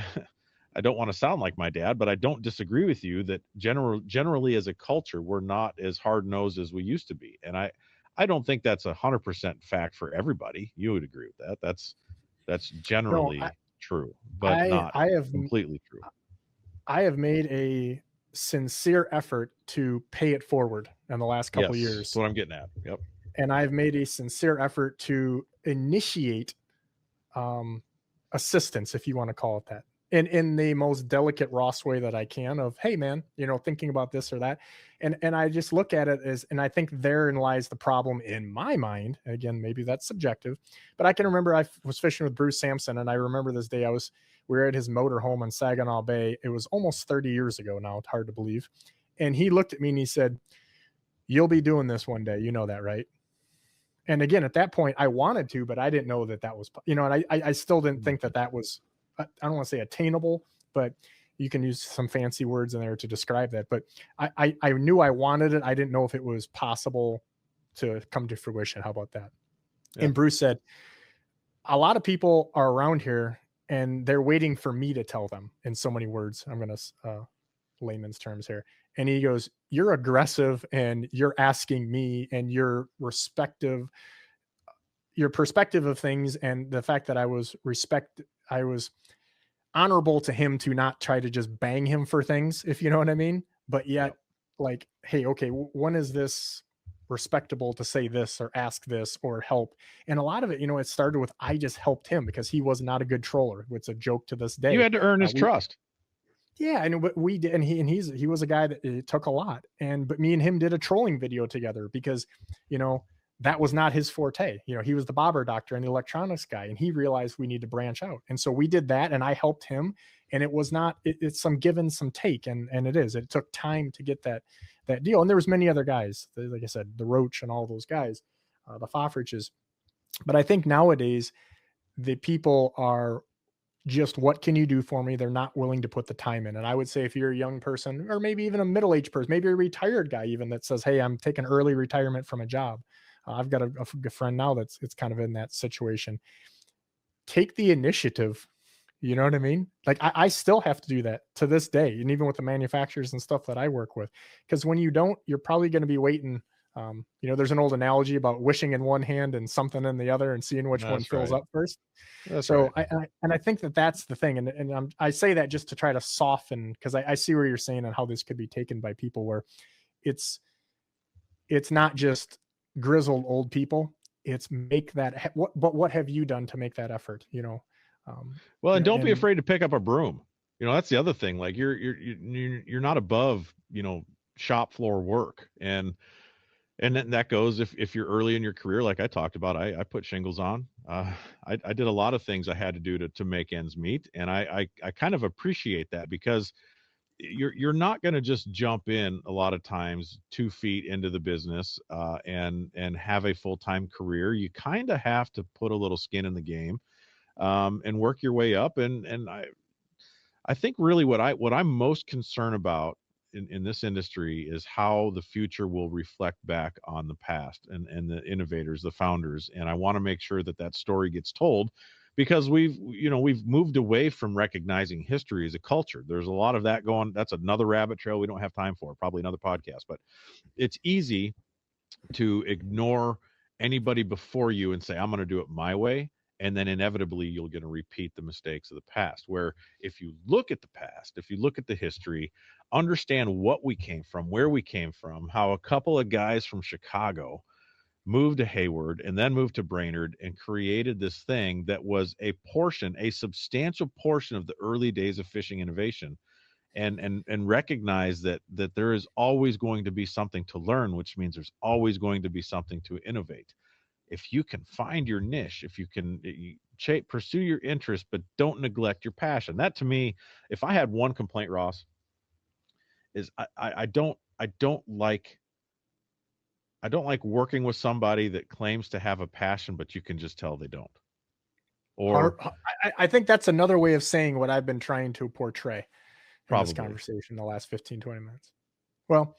I don't want to sound like my dad, but I don't disagree with you that generally as a culture, we're not as hard-nosed as we used to be. And I don't think that's 100% fact for everybody. You would agree with that. That's generally true, but not completely true. I have made a sincere effort to pay it forward in the last couple of years. That's what I'm getting at. Yep. And I've made a sincere effort to initiate assistance, if you want to call it that, in the most delicate Ross way that I can, of, hey man, thinking about this or that. And I just look at it as, and I think therein lies the problem in my mind. Again, maybe that's subjective, but I can remember I was fishing with Bruce Sampson, and I remember this day we were at his motorhome in Saginaw Bay. It was almost 30 years ago now. It's hard to believe. And he looked at me and he said, "You'll be doing this one day. You know that, right?" And again, at that point I wanted to, but I didn't know that was, and I still didn't think that was, I don't want to say attainable, but you can use some fancy words in there to describe that. But I knew I wanted it. I didn't know if it was possible to come to fruition. How about that? Yeah. And Bruce said, a lot of people are around here and they're waiting for me to tell them, in so many words. I'm going to layman's terms here. And he goes, "You're aggressive and you're asking me, and your perspective of things, and the fact that I was honorable to him to not try to just bang him for things, if you know what I mean. But yet, like, hey, okay, when is this respectable to say this or ask this or help?" And a lot of it, it started with, I just helped him because he was not a good troller. It's a joke to this day. You had to earn his trust. Yeah, and what we did, and he was a guy that it took a lot. But me and him did a trolling video together because, that was not his forte. He was the bobber doctor and the electronics guy, and he realized we need to branch out. And so we did that, and I helped him. And it was not, it's some give and some take. And it took time to get that deal. And there was many other guys, like I said, the Roach and all those guys, the Foffriches. But I think nowadays the people are just what can you do for me? They're not willing to put the time in. And I would say if you're a young person, or maybe even a middle-aged person, maybe a retired guy even, that says, hey, I'm taking early retirement from a job. I've got a friend now it's kind of in that situation. Take the initiative. You know what I mean? Like I still have to do that to this day, and even with the manufacturers and stuff that I work with, because when you don't, you're probably going to be waiting. There's an old analogy about wishing in one hand and something in the other, and seeing which one That's fills right. up first. That's So right. I think that's the thing, and I say that just to try to soften, because I see where you're saying and how this could be taken by people, where it's not just grizzled old people. It's make that but what have you done to make that effort? Well, and don't be And afraid to pick up a broom. That's the other thing. Like you're not above, shop floor work. And that goes if you're early in your career, like I talked about. I put shingles on. I did a lot of things I had to do to make ends meet, and I kind of appreciate that, because you're not going to just jump in a lot of times 2 feet into the business, and have a full-time career. You kind of have to put a little skin in the game, and work your way up. And I think really what I'm most concerned about in this industry is how the future will reflect back on the past, and the innovators, the founders. And I want to make sure that story gets told, because we've moved away from recognizing history as a culture. There's a lot of that going. That's another rabbit trail we don't have time for, probably another podcast. But it's easy to ignore anybody before you and say, I'm going to do it my way. And then inevitably you're going to repeat the mistakes of the past. Where if you look at the past, if you look at the history, understand what we came from, where we came from, how a couple of guys from Chicago moved to Hayward and then moved to Brainerd and created this thing that was a substantial portion of the early days of fishing innovation. And recognize that there is always going to be something to learn, which means there's always going to be something to innovate. If you can find your niche, if you can pursue your interest, but don't neglect your passion. That, to me, if I had one complaint, Ross, is I don't like working with somebody that claims to have a passion, but you can just tell they don't. Or I think that's another way of saying what I've been trying to portray in this probably conversation the last 15-20 minutes. Well,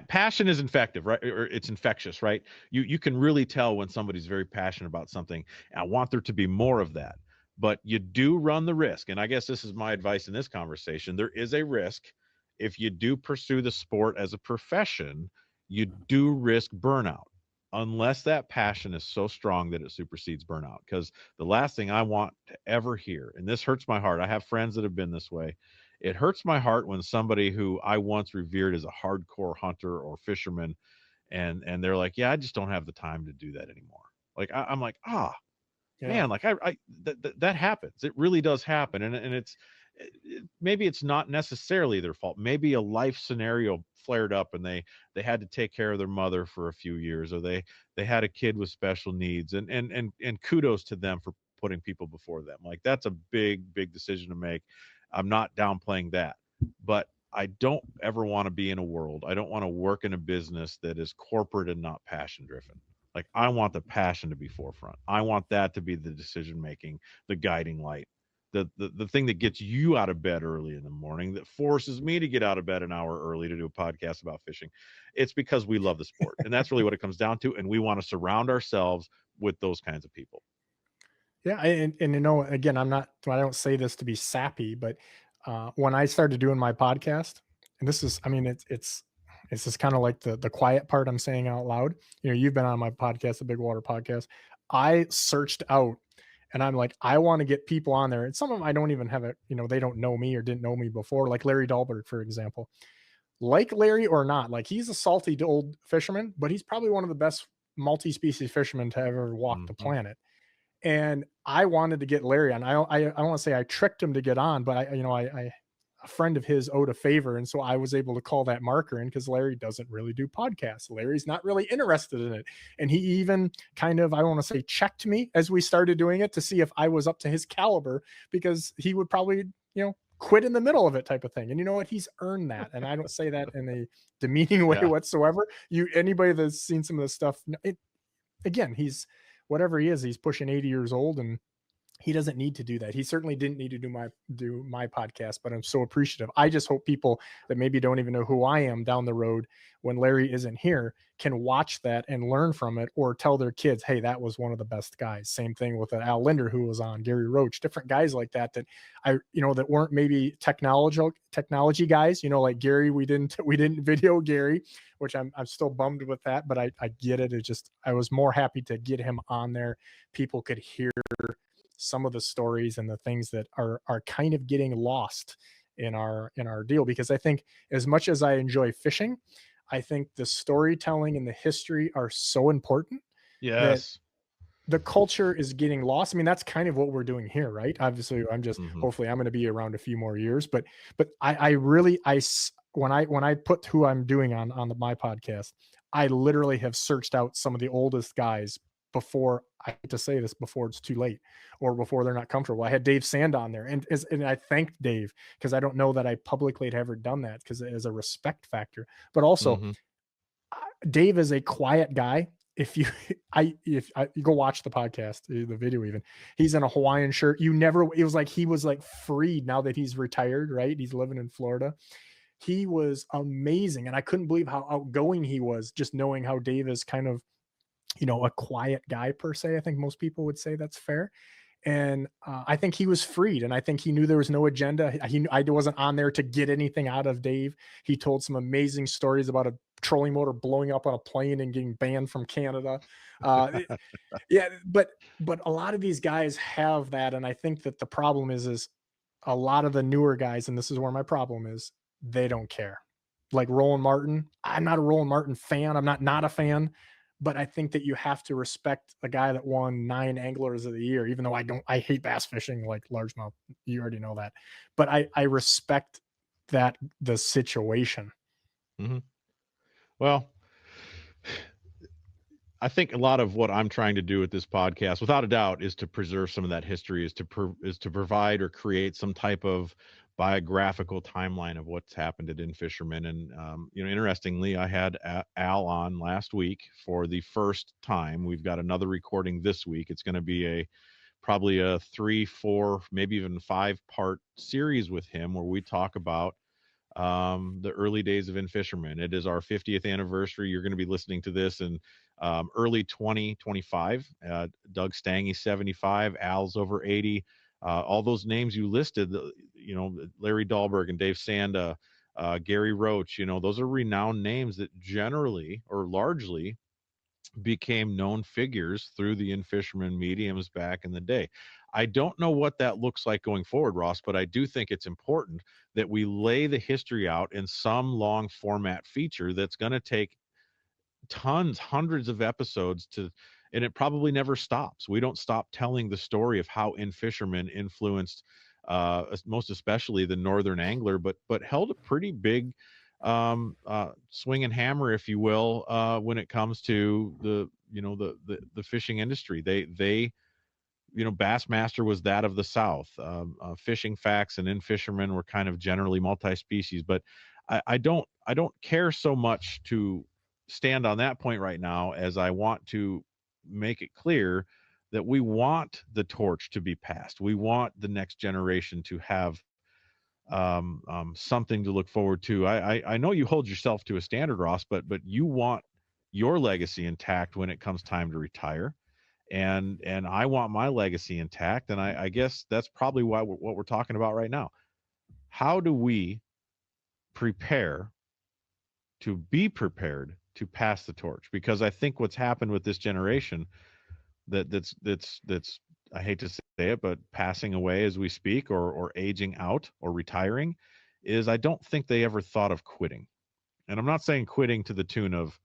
passion is infective, right? Or it's infectious, right? You can really tell when somebody's very passionate about something. I want there to be more of that, but you do run the risk. And I guess this is my advice in this conversation. There is a risk if you do pursue the sport as a profession. You do risk burnout, unless that passion is so strong that it supersedes burnout. Because the last thing I want to ever hear, and this hurts my heart, I have friends that have been this way. It hurts my heart when somebody who I once revered as a hardcore hunter or fisherman, and they're like, yeah, I just don't have the time to do that anymore. Like I'm like, man, like that happens. It really does happen. And maybe it's not necessarily their fault. Maybe a life scenario flared up and they had to take care of their mother for a few years, or they had a kid with special needs, and kudos to them for putting people before them. Like, that's a big decision to make. I'm not downplaying that, but I don't ever want to be in a world. I don't want to work in a business that is corporate and not passion driven. Like, I want the passion to be forefront. I want that to be the decision making, the guiding light, the thing that gets you out of bed early in the morning, that forces me to get out of bed an hour early to do a podcast about fishing. It's because we love the sport, and that's really what it comes down to. And we want to surround ourselves with those kinds of people. Yeah, and again, I don't say this to be sappy, but when I started doing my podcast, and this is, I mean, it's just kind of like the quiet part I'm saying out loud. You've been on my podcast, the Big Water Podcast. I searched out, and I'm like, I want to get people on there, and some of them I don't even have they don't know me or didn't know me before, like Larry Dahlberg, for example. Like Larry or not, like, he's a salty old fisherman, but he's probably one of the best multi-species fishermen to ever walk the planet. And I wanted to get Larry on. I don't want to say I tricked him to get on, but a friend of his owed a favor, and so I was able to call that marker in, because Larry doesn't really do podcasts. Larry's not really interested in it, and he even kind of, I want to say, checked me as we started doing it to see if I was up to his caliber, because he would probably quit in the middle of it, type of thing. And you know what? He's earned that, and I don't say that in a demeaning way whatsoever. Anybody that's seen some of this stuff, again, he's whatever he is, he's pushing 80 years old, and he doesn't need to do that. He certainly didn't need to do my podcast, but I'm so appreciative. I just hope people that maybe don't even know who I am down the road when Larry isn't here can watch that and learn from it, or tell their kids, hey, that was one of the best guys. Same thing with Al Linder, who was on, Gary Roach, different guys like that, that that weren't maybe technology guys, like Gary. We didn't video Gary, which I'm still bummed with that, but I get it. It just, I was more happy to get him on there. People could hear some of the stories and the things that are kind of getting lost in our deal, because I think as much as I enjoy fishing, I think the storytelling and the history are so important that Yes. the culture is getting lost. I mean, that's kind of what we're doing here, right? Obviously, I'm just hopefully I'm going to be around a few more years, but I really when I put who I'm doing on my podcast, I literally have searched out some of the oldest guys before, I hate to say this, before it's too late or before they're not comfortable. I had Dave Sand on there, and I thanked Dave, because I don't know that I publicly had ever done that, because it is a respect factor. But also, Dave is a quiet guy. If you go watch the podcast, the video, even, he's in a Hawaiian shirt. It was like he was like freed now that he's retired, right? He's living in Florida. He was amazing, and I couldn't believe how outgoing he was, just knowing how Dave is kind of, a quiet guy per se. I think most people would say that's fair. And I think he was freed, and I think he knew there was no agenda. I wasn't on there to get anything out of Dave. He told some amazing stories about a trolling motor blowing up on a plane and getting banned from Canada. Yeah, but a lot of these guys have that, and I think that the problem is a lot of the newer guys, and this is where my problem is, they don't care. Like Roland Martin, I'm not a Roland Martin fan. I'm not a fan. But I think that you have to respect a guy that won 9 anglers of the year, even though I hate bass fishing, like largemouth. You already know that. But I respect the situation. Well, I think a lot of what I'm trying to do with this podcast, without a doubt, is to preserve some of that history, is to provide or create some type of biographical timeline of what's happened at In-Fisherman. And interestingly, I had Al on last week for the first time. We've got another recording this week. It's going to be probably a 3, 4, maybe even 5-part series with him, where we talk about the early days of In-Fisherman. It is our 50th anniversary. You're going to be listening to this in early 2025. Doug Stange, 75, Al's over 80. All those names you listed, Larry Dahlberg and Dave Sanda, Gary Roach, those are renowned names that generally or largely became known figures through the In-Fisherman mediums back in the day. I don't know what that looks like going forward, Ross, but I do think it's important that we lay the history out in some long format feature that's going to take hundreds of episodes and it probably never stops. We don't stop telling the story of how In-Fisherman influenced most especially the northern angler, but held a pretty big swing and hammer, if you will, when it comes to the fishing industry. They Bassmaster was that of the South. Fishing Facts and In-Fisherman were kind of generally multi-species, but I don't care so much to stand on that point right now, as I want to make it clear that we want the torch to be passed. We want the next generation to have something to look forward to. I know you hold yourself to a standard, Ross, but you want your legacy intact when it comes time to retire. And I want my legacy intact. And I guess that's probably what we're talking about right now. How do we prepare to be prepared to pass the torch? Because I think what's happened with this generation that's I hate to say it, but passing away as we speak, or aging out or retiring, is I don't think they ever thought of quitting. And I'm not saying quitting to the tune of,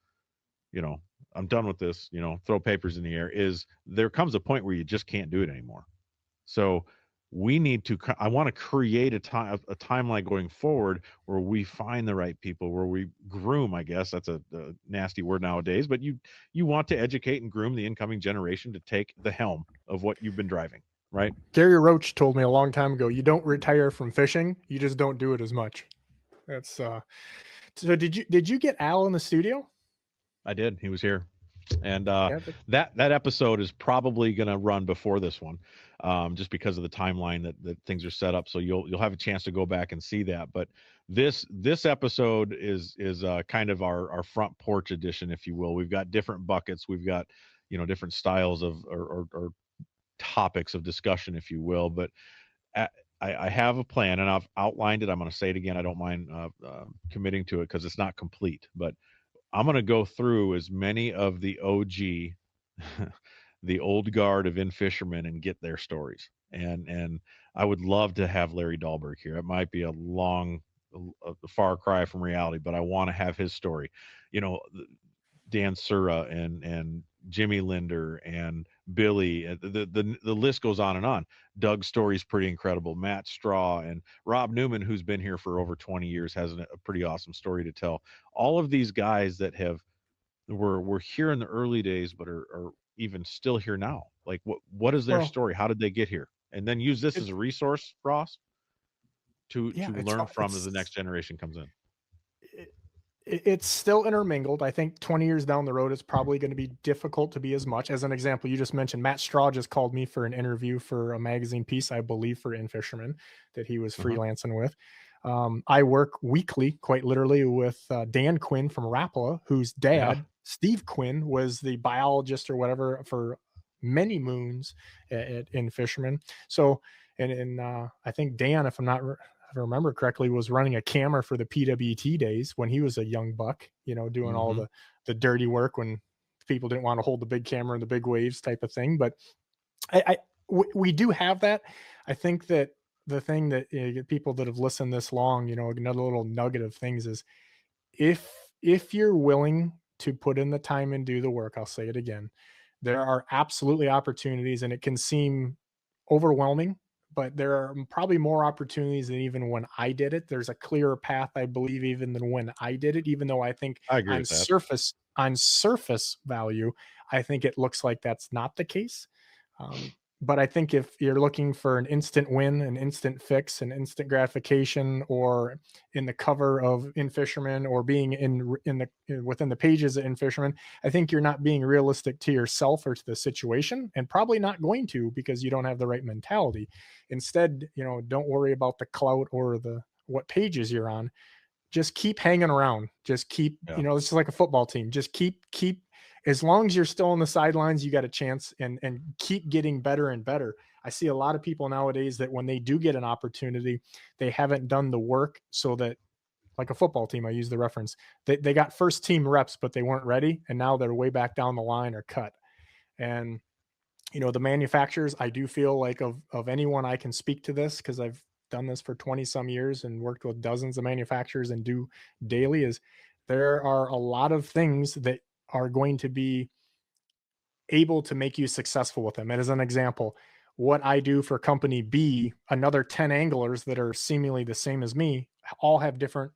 I'm done with this, throw papers in the air. Is there comes a point where you just can't do it anymore. So we need to, I want to create a timeline going forward where we find the right people, where we groom, I guess that's a nasty word nowadays, but you want to educate and groom the incoming generation to take the helm of what you've been driving, right? Gary Roach told me a long time ago, you don't retire from fishing, you just don't do it as much. That's so did you get Al in the studio? I did. He was here. And Yeah, that episode is probably going to run before this one, just because of the timeline that things are set up. So you'll have a chance to go back and see that. But this episode is kind of our front porch edition, if you will. We've got different buckets. We've got different styles of or topics of discussion, if you will. But I have a plan, and I've outlined it. I'm going to say it again. I don't mind committing to it because it's not complete, but I'm going to go through as many of the OG, the old guard of in-fishermen, and get their stories. And I would love to have Larry Dahlberg here. It might be a far cry from reality, but I want to have his story. Dan Sura and Jimmy Linder and Billy. The list goes on and on. Doug's story is pretty incredible. Matt Straw and Rob Newman, who's been here for over 20 years, has a pretty awesome story to tell. All of these guys that were here in the early days, but are even still here now. Like what is their well, story? How did they get here? And then use this as it's a resource, Ross, to yeah, learn from as the next generation comes in. It's still intermingled. I think 20 years down the road, it's probably going to be difficult to be as much. As an example, you just mentioned Matt Straw just called me for an interview for a magazine piece, I believe, for In-Fisherman that he was freelancing with. I work weekly, quite literally, with Dan Quinn from Rapala, whose dad, Steve Quinn, was the biologist or whatever for many moons at In-Fisherman. So, and I think Dan, if I remember correctly, was running a camera for the PWT days when he was a young buck, doing all the dirty work when people didn't want to hold the big camera and the big waves type of thing. But we do have that. I think that the thing that people that have listened this long, another little nugget of things is if you're willing to put in the time and do the work, I'll say it again, there are absolutely opportunities, and it can seem overwhelming, but there are probably more opportunities than even when I did it. There's a clearer path, I believe, even than when I did it, even though I think I agree on with that. surface value, I think it looks like that's not the case. But I think if you're looking for an instant win, an instant fix, an instant gratification, or in the cover of In-Fisherman, or being within the pages of In-Fisherman, I think you're not being realistic to yourself or to the situation, and probably not going to, because you don't have the right mentality. Instead, don't worry about the clout or what pages you're on. Just keep hanging around. Just keep, this is like a football team. Just keep, as long as you're still on the sidelines, you got a chance, and keep getting better and better. I see a lot of people nowadays that when they do get an opportunity, they haven't done the work, so that, like a football team, I use the reference, they got first team reps, but they weren't ready. And now they're way back down the line or cut. And, the manufacturers, I do feel like of anyone I can speak to this, because I've done this for 20 some years and worked with dozens of manufacturers and do daily, is there are a lot of things that are going to be able to make you successful with them. And as an example, what I do for company B, another 10 anglers that are seemingly the same as me, all have different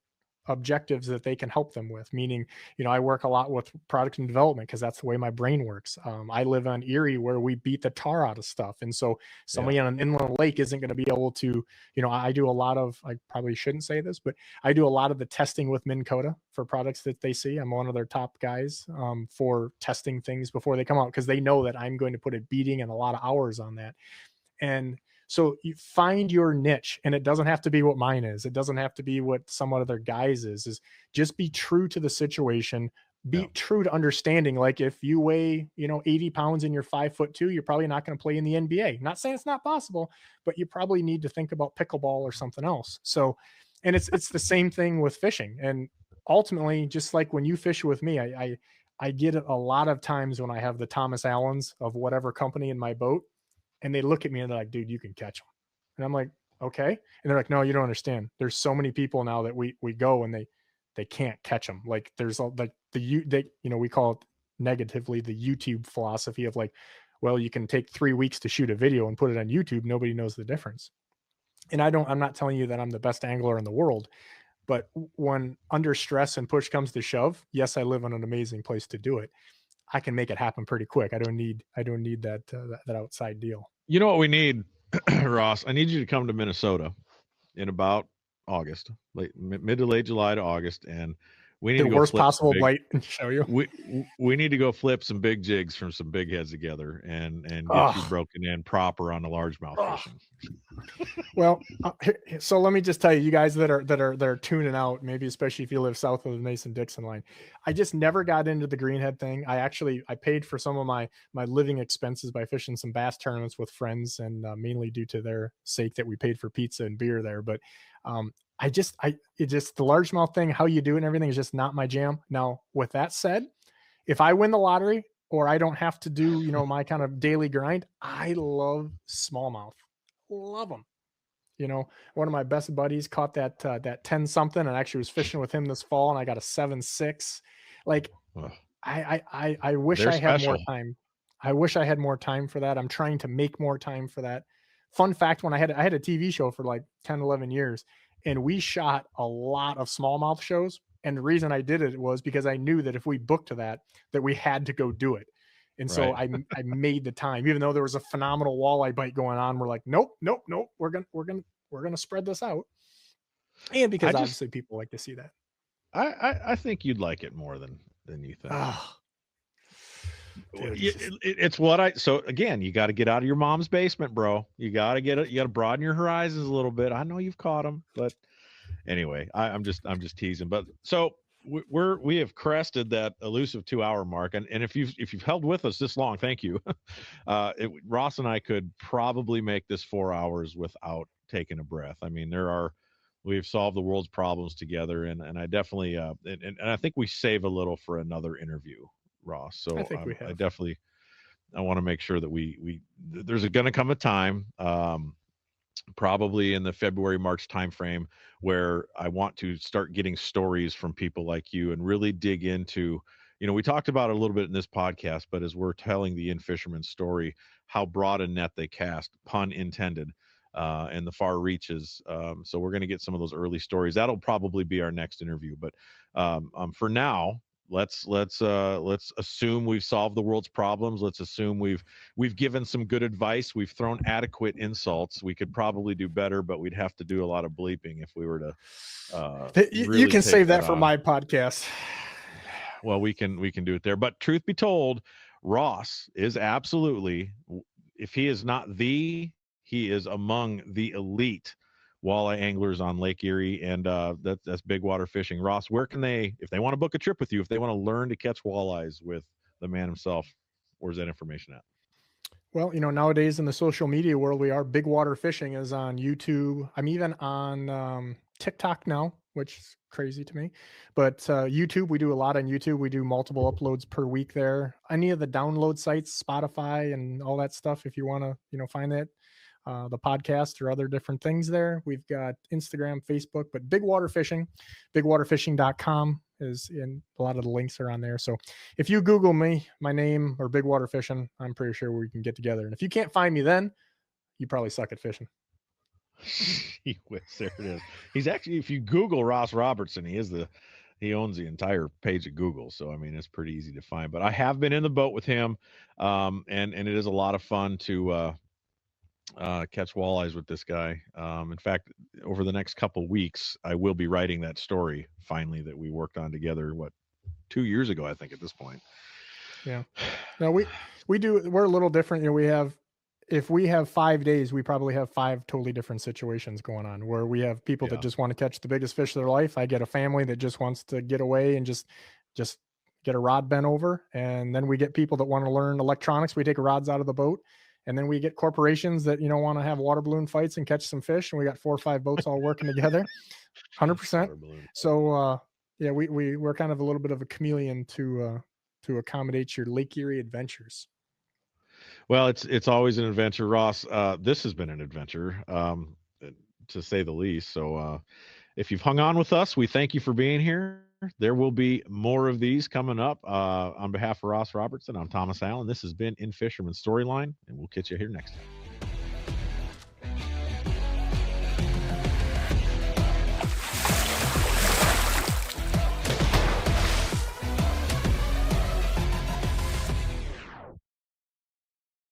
objectives that they can help them with. Meaning, I work a lot with product and development because that's the way my brain works. I live on Erie, where we beat the tar out of stuff. And so somebody on an inland lake isn't going to be able to, I do a lot of, I probably shouldn't say this, but I do a lot of the testing with Minn Kota for products that they see. I'm one of their top guys for testing things before they come out, because they know that I'm going to put a beating and a lot of hours on that. And so you find your niche, and it doesn't have to be what mine is. It doesn't have to be what some other guys is just be true to the situation, be true to understanding. Like if you weigh, 80 pounds and you're 5'2", you're probably not going to play in the NBA. Not saying it's not possible, but you probably need to think about pickleball or something else. So, and it's the same thing with fishing. And ultimately, just like when you fish with me, I get it a lot of times when I have the Thomas Allens of whatever company in my boat, and they look at me and they're like, dude, you can catch them. And I'm like, okay. And they're like, no, you don't understand. There's so many people now that we go and they can't catch them. Like there's like we call it negatively the YouTube philosophy of like, well, you can take 3 weeks to shoot a video and put it on YouTube. Nobody knows the difference. And I'm not telling you that I'm the best angler in the world, but when under stress and push comes to shove, yes, I live in an amazing place to do it. I can make it happen pretty quick. I don't need that outside deal. You know what we need, Ross? I need you to come to Minnesota in about August, mid to late July to August, and We need The to go worst flip some possible big, bite and show you. we need to go flip some big jigs from some big heads together and get you Oh, broken in proper on the largemouth oh. fishing. Well, so let me just tell you, you guys that are tuning out, maybe especially if you live south of the Mason-Dixon line, I just never got into the greenhead thing. I paid for some of my living expenses by fishing some bass tournaments with friends, and mainly due to their sake that we paid for pizza and beer there. But it just the largemouth thing, how you do it and everything is just not my jam. Now, with that said, if I win the lottery or I don't have to do, my kind of daily grind, I love smallmouth. Love them. One of my best buddies caught that 10 something and actually was fishing with him this fall, and I got a 7.6. Like, Ugh. I wish They're I had more special. time. I wish I had more time for that. I'm trying to make more time for that. Fun fact, when I had a TV show for like 10, 11 years, and we shot a lot of smallmouth shows. And the reason I did it was because I knew that if we booked that we had to go do it. And so Right. I made the time, even though there was a phenomenal walleye bite going on. We're like, nope. We're gonna spread this out. And because obviously people like to see that. I think you'd like it more than you think. Oh, dude, It's what so again, you got to get out of your mom's basement, bro. You got to broaden your horizons a little bit. I know you've caught them, but anyway, I'm just teasing. But so we have crested that elusive 2-hour mark, and if you've held with us this long, thank you. Ross and I could probably make this 4 hours without taking a breath. I mean, we've solved the world's problems together, and I definitely and I think we save a little for another interview, Ross. So I think we have. I want to make sure that there's going to come a time, probably in the February, March timeframe, where I want to start getting stories from people like you and really dig into, we talked about it a little bit in this podcast, but as we're telling the in-fisherman story, how broad a net they cast, pun intended, and the far reaches. So we're going to get some of those early stories. That'll probably be our next interview. But for now, let's assume we've solved the world's problems. Let's assume we've given some good advice. We've thrown adequate insults. We could probably do better, but we'd have to do a lot of bleeping if we were to. You can save that for my podcast. Well, we can do it there. But truth be told, Ross is absolutely, if he is not he is among the elite walleye anglers on Lake Erie, and that's big water fishing. Ross, where can they, if they want to book a trip with you, if they want to learn to catch walleyes with the man himself, where's that information at? Well, nowadays in the social media world, we are Big Water Fishing is on YouTube. I'm even on TikTok now, which is crazy to me. But YouTube, we do a lot on YouTube. We do multiple uploads per week there. Any of the download sites, Spotify and all that stuff, if you want to, find that. The podcast or other different things there. We've got Instagram, Facebook, but Big Water Fishing, bigwaterfishing.com is in a lot of the links are on there. So if you Google me, my name or Big Water Fishing, I'm pretty sure we can get together. And if you can't find me then, you probably suck at fishing. There it is. He's actually, if you Google Ross Robertson, he owns the entire page of Google. So, I mean, it's pretty easy to find, but I have been in the boat with him. And it is a lot of fun to, catch walleyes with this guy. In fact, over the next couple weeks, I will be writing that story finally that we worked on together. 2 years ago, I think at this point. Yeah. No, we're a little different. If we have 5 days, we probably have 5 totally different situations going on where we have people that just want to catch the biggest fish of their life. I get a family that just wants to get away and just get a rod bent over. And then we get people that want to learn electronics. We take rods out of the boat. And then we get corporations that, want to have water balloon fights and catch some fish. And we got 4 or 5 boats all working together. 100%. So, we're kind of a little bit of a chameleon to accommodate your Lake Erie adventures. Well, it's always an adventure, Ross. This has been an adventure, to say the least. So if you've hung on with us, we thank you for being here. There will be more of these coming up. On behalf of Ross Robertson, I'm Thomas Allen. This has been In-Fisherman Storyline, and we'll catch you here next time.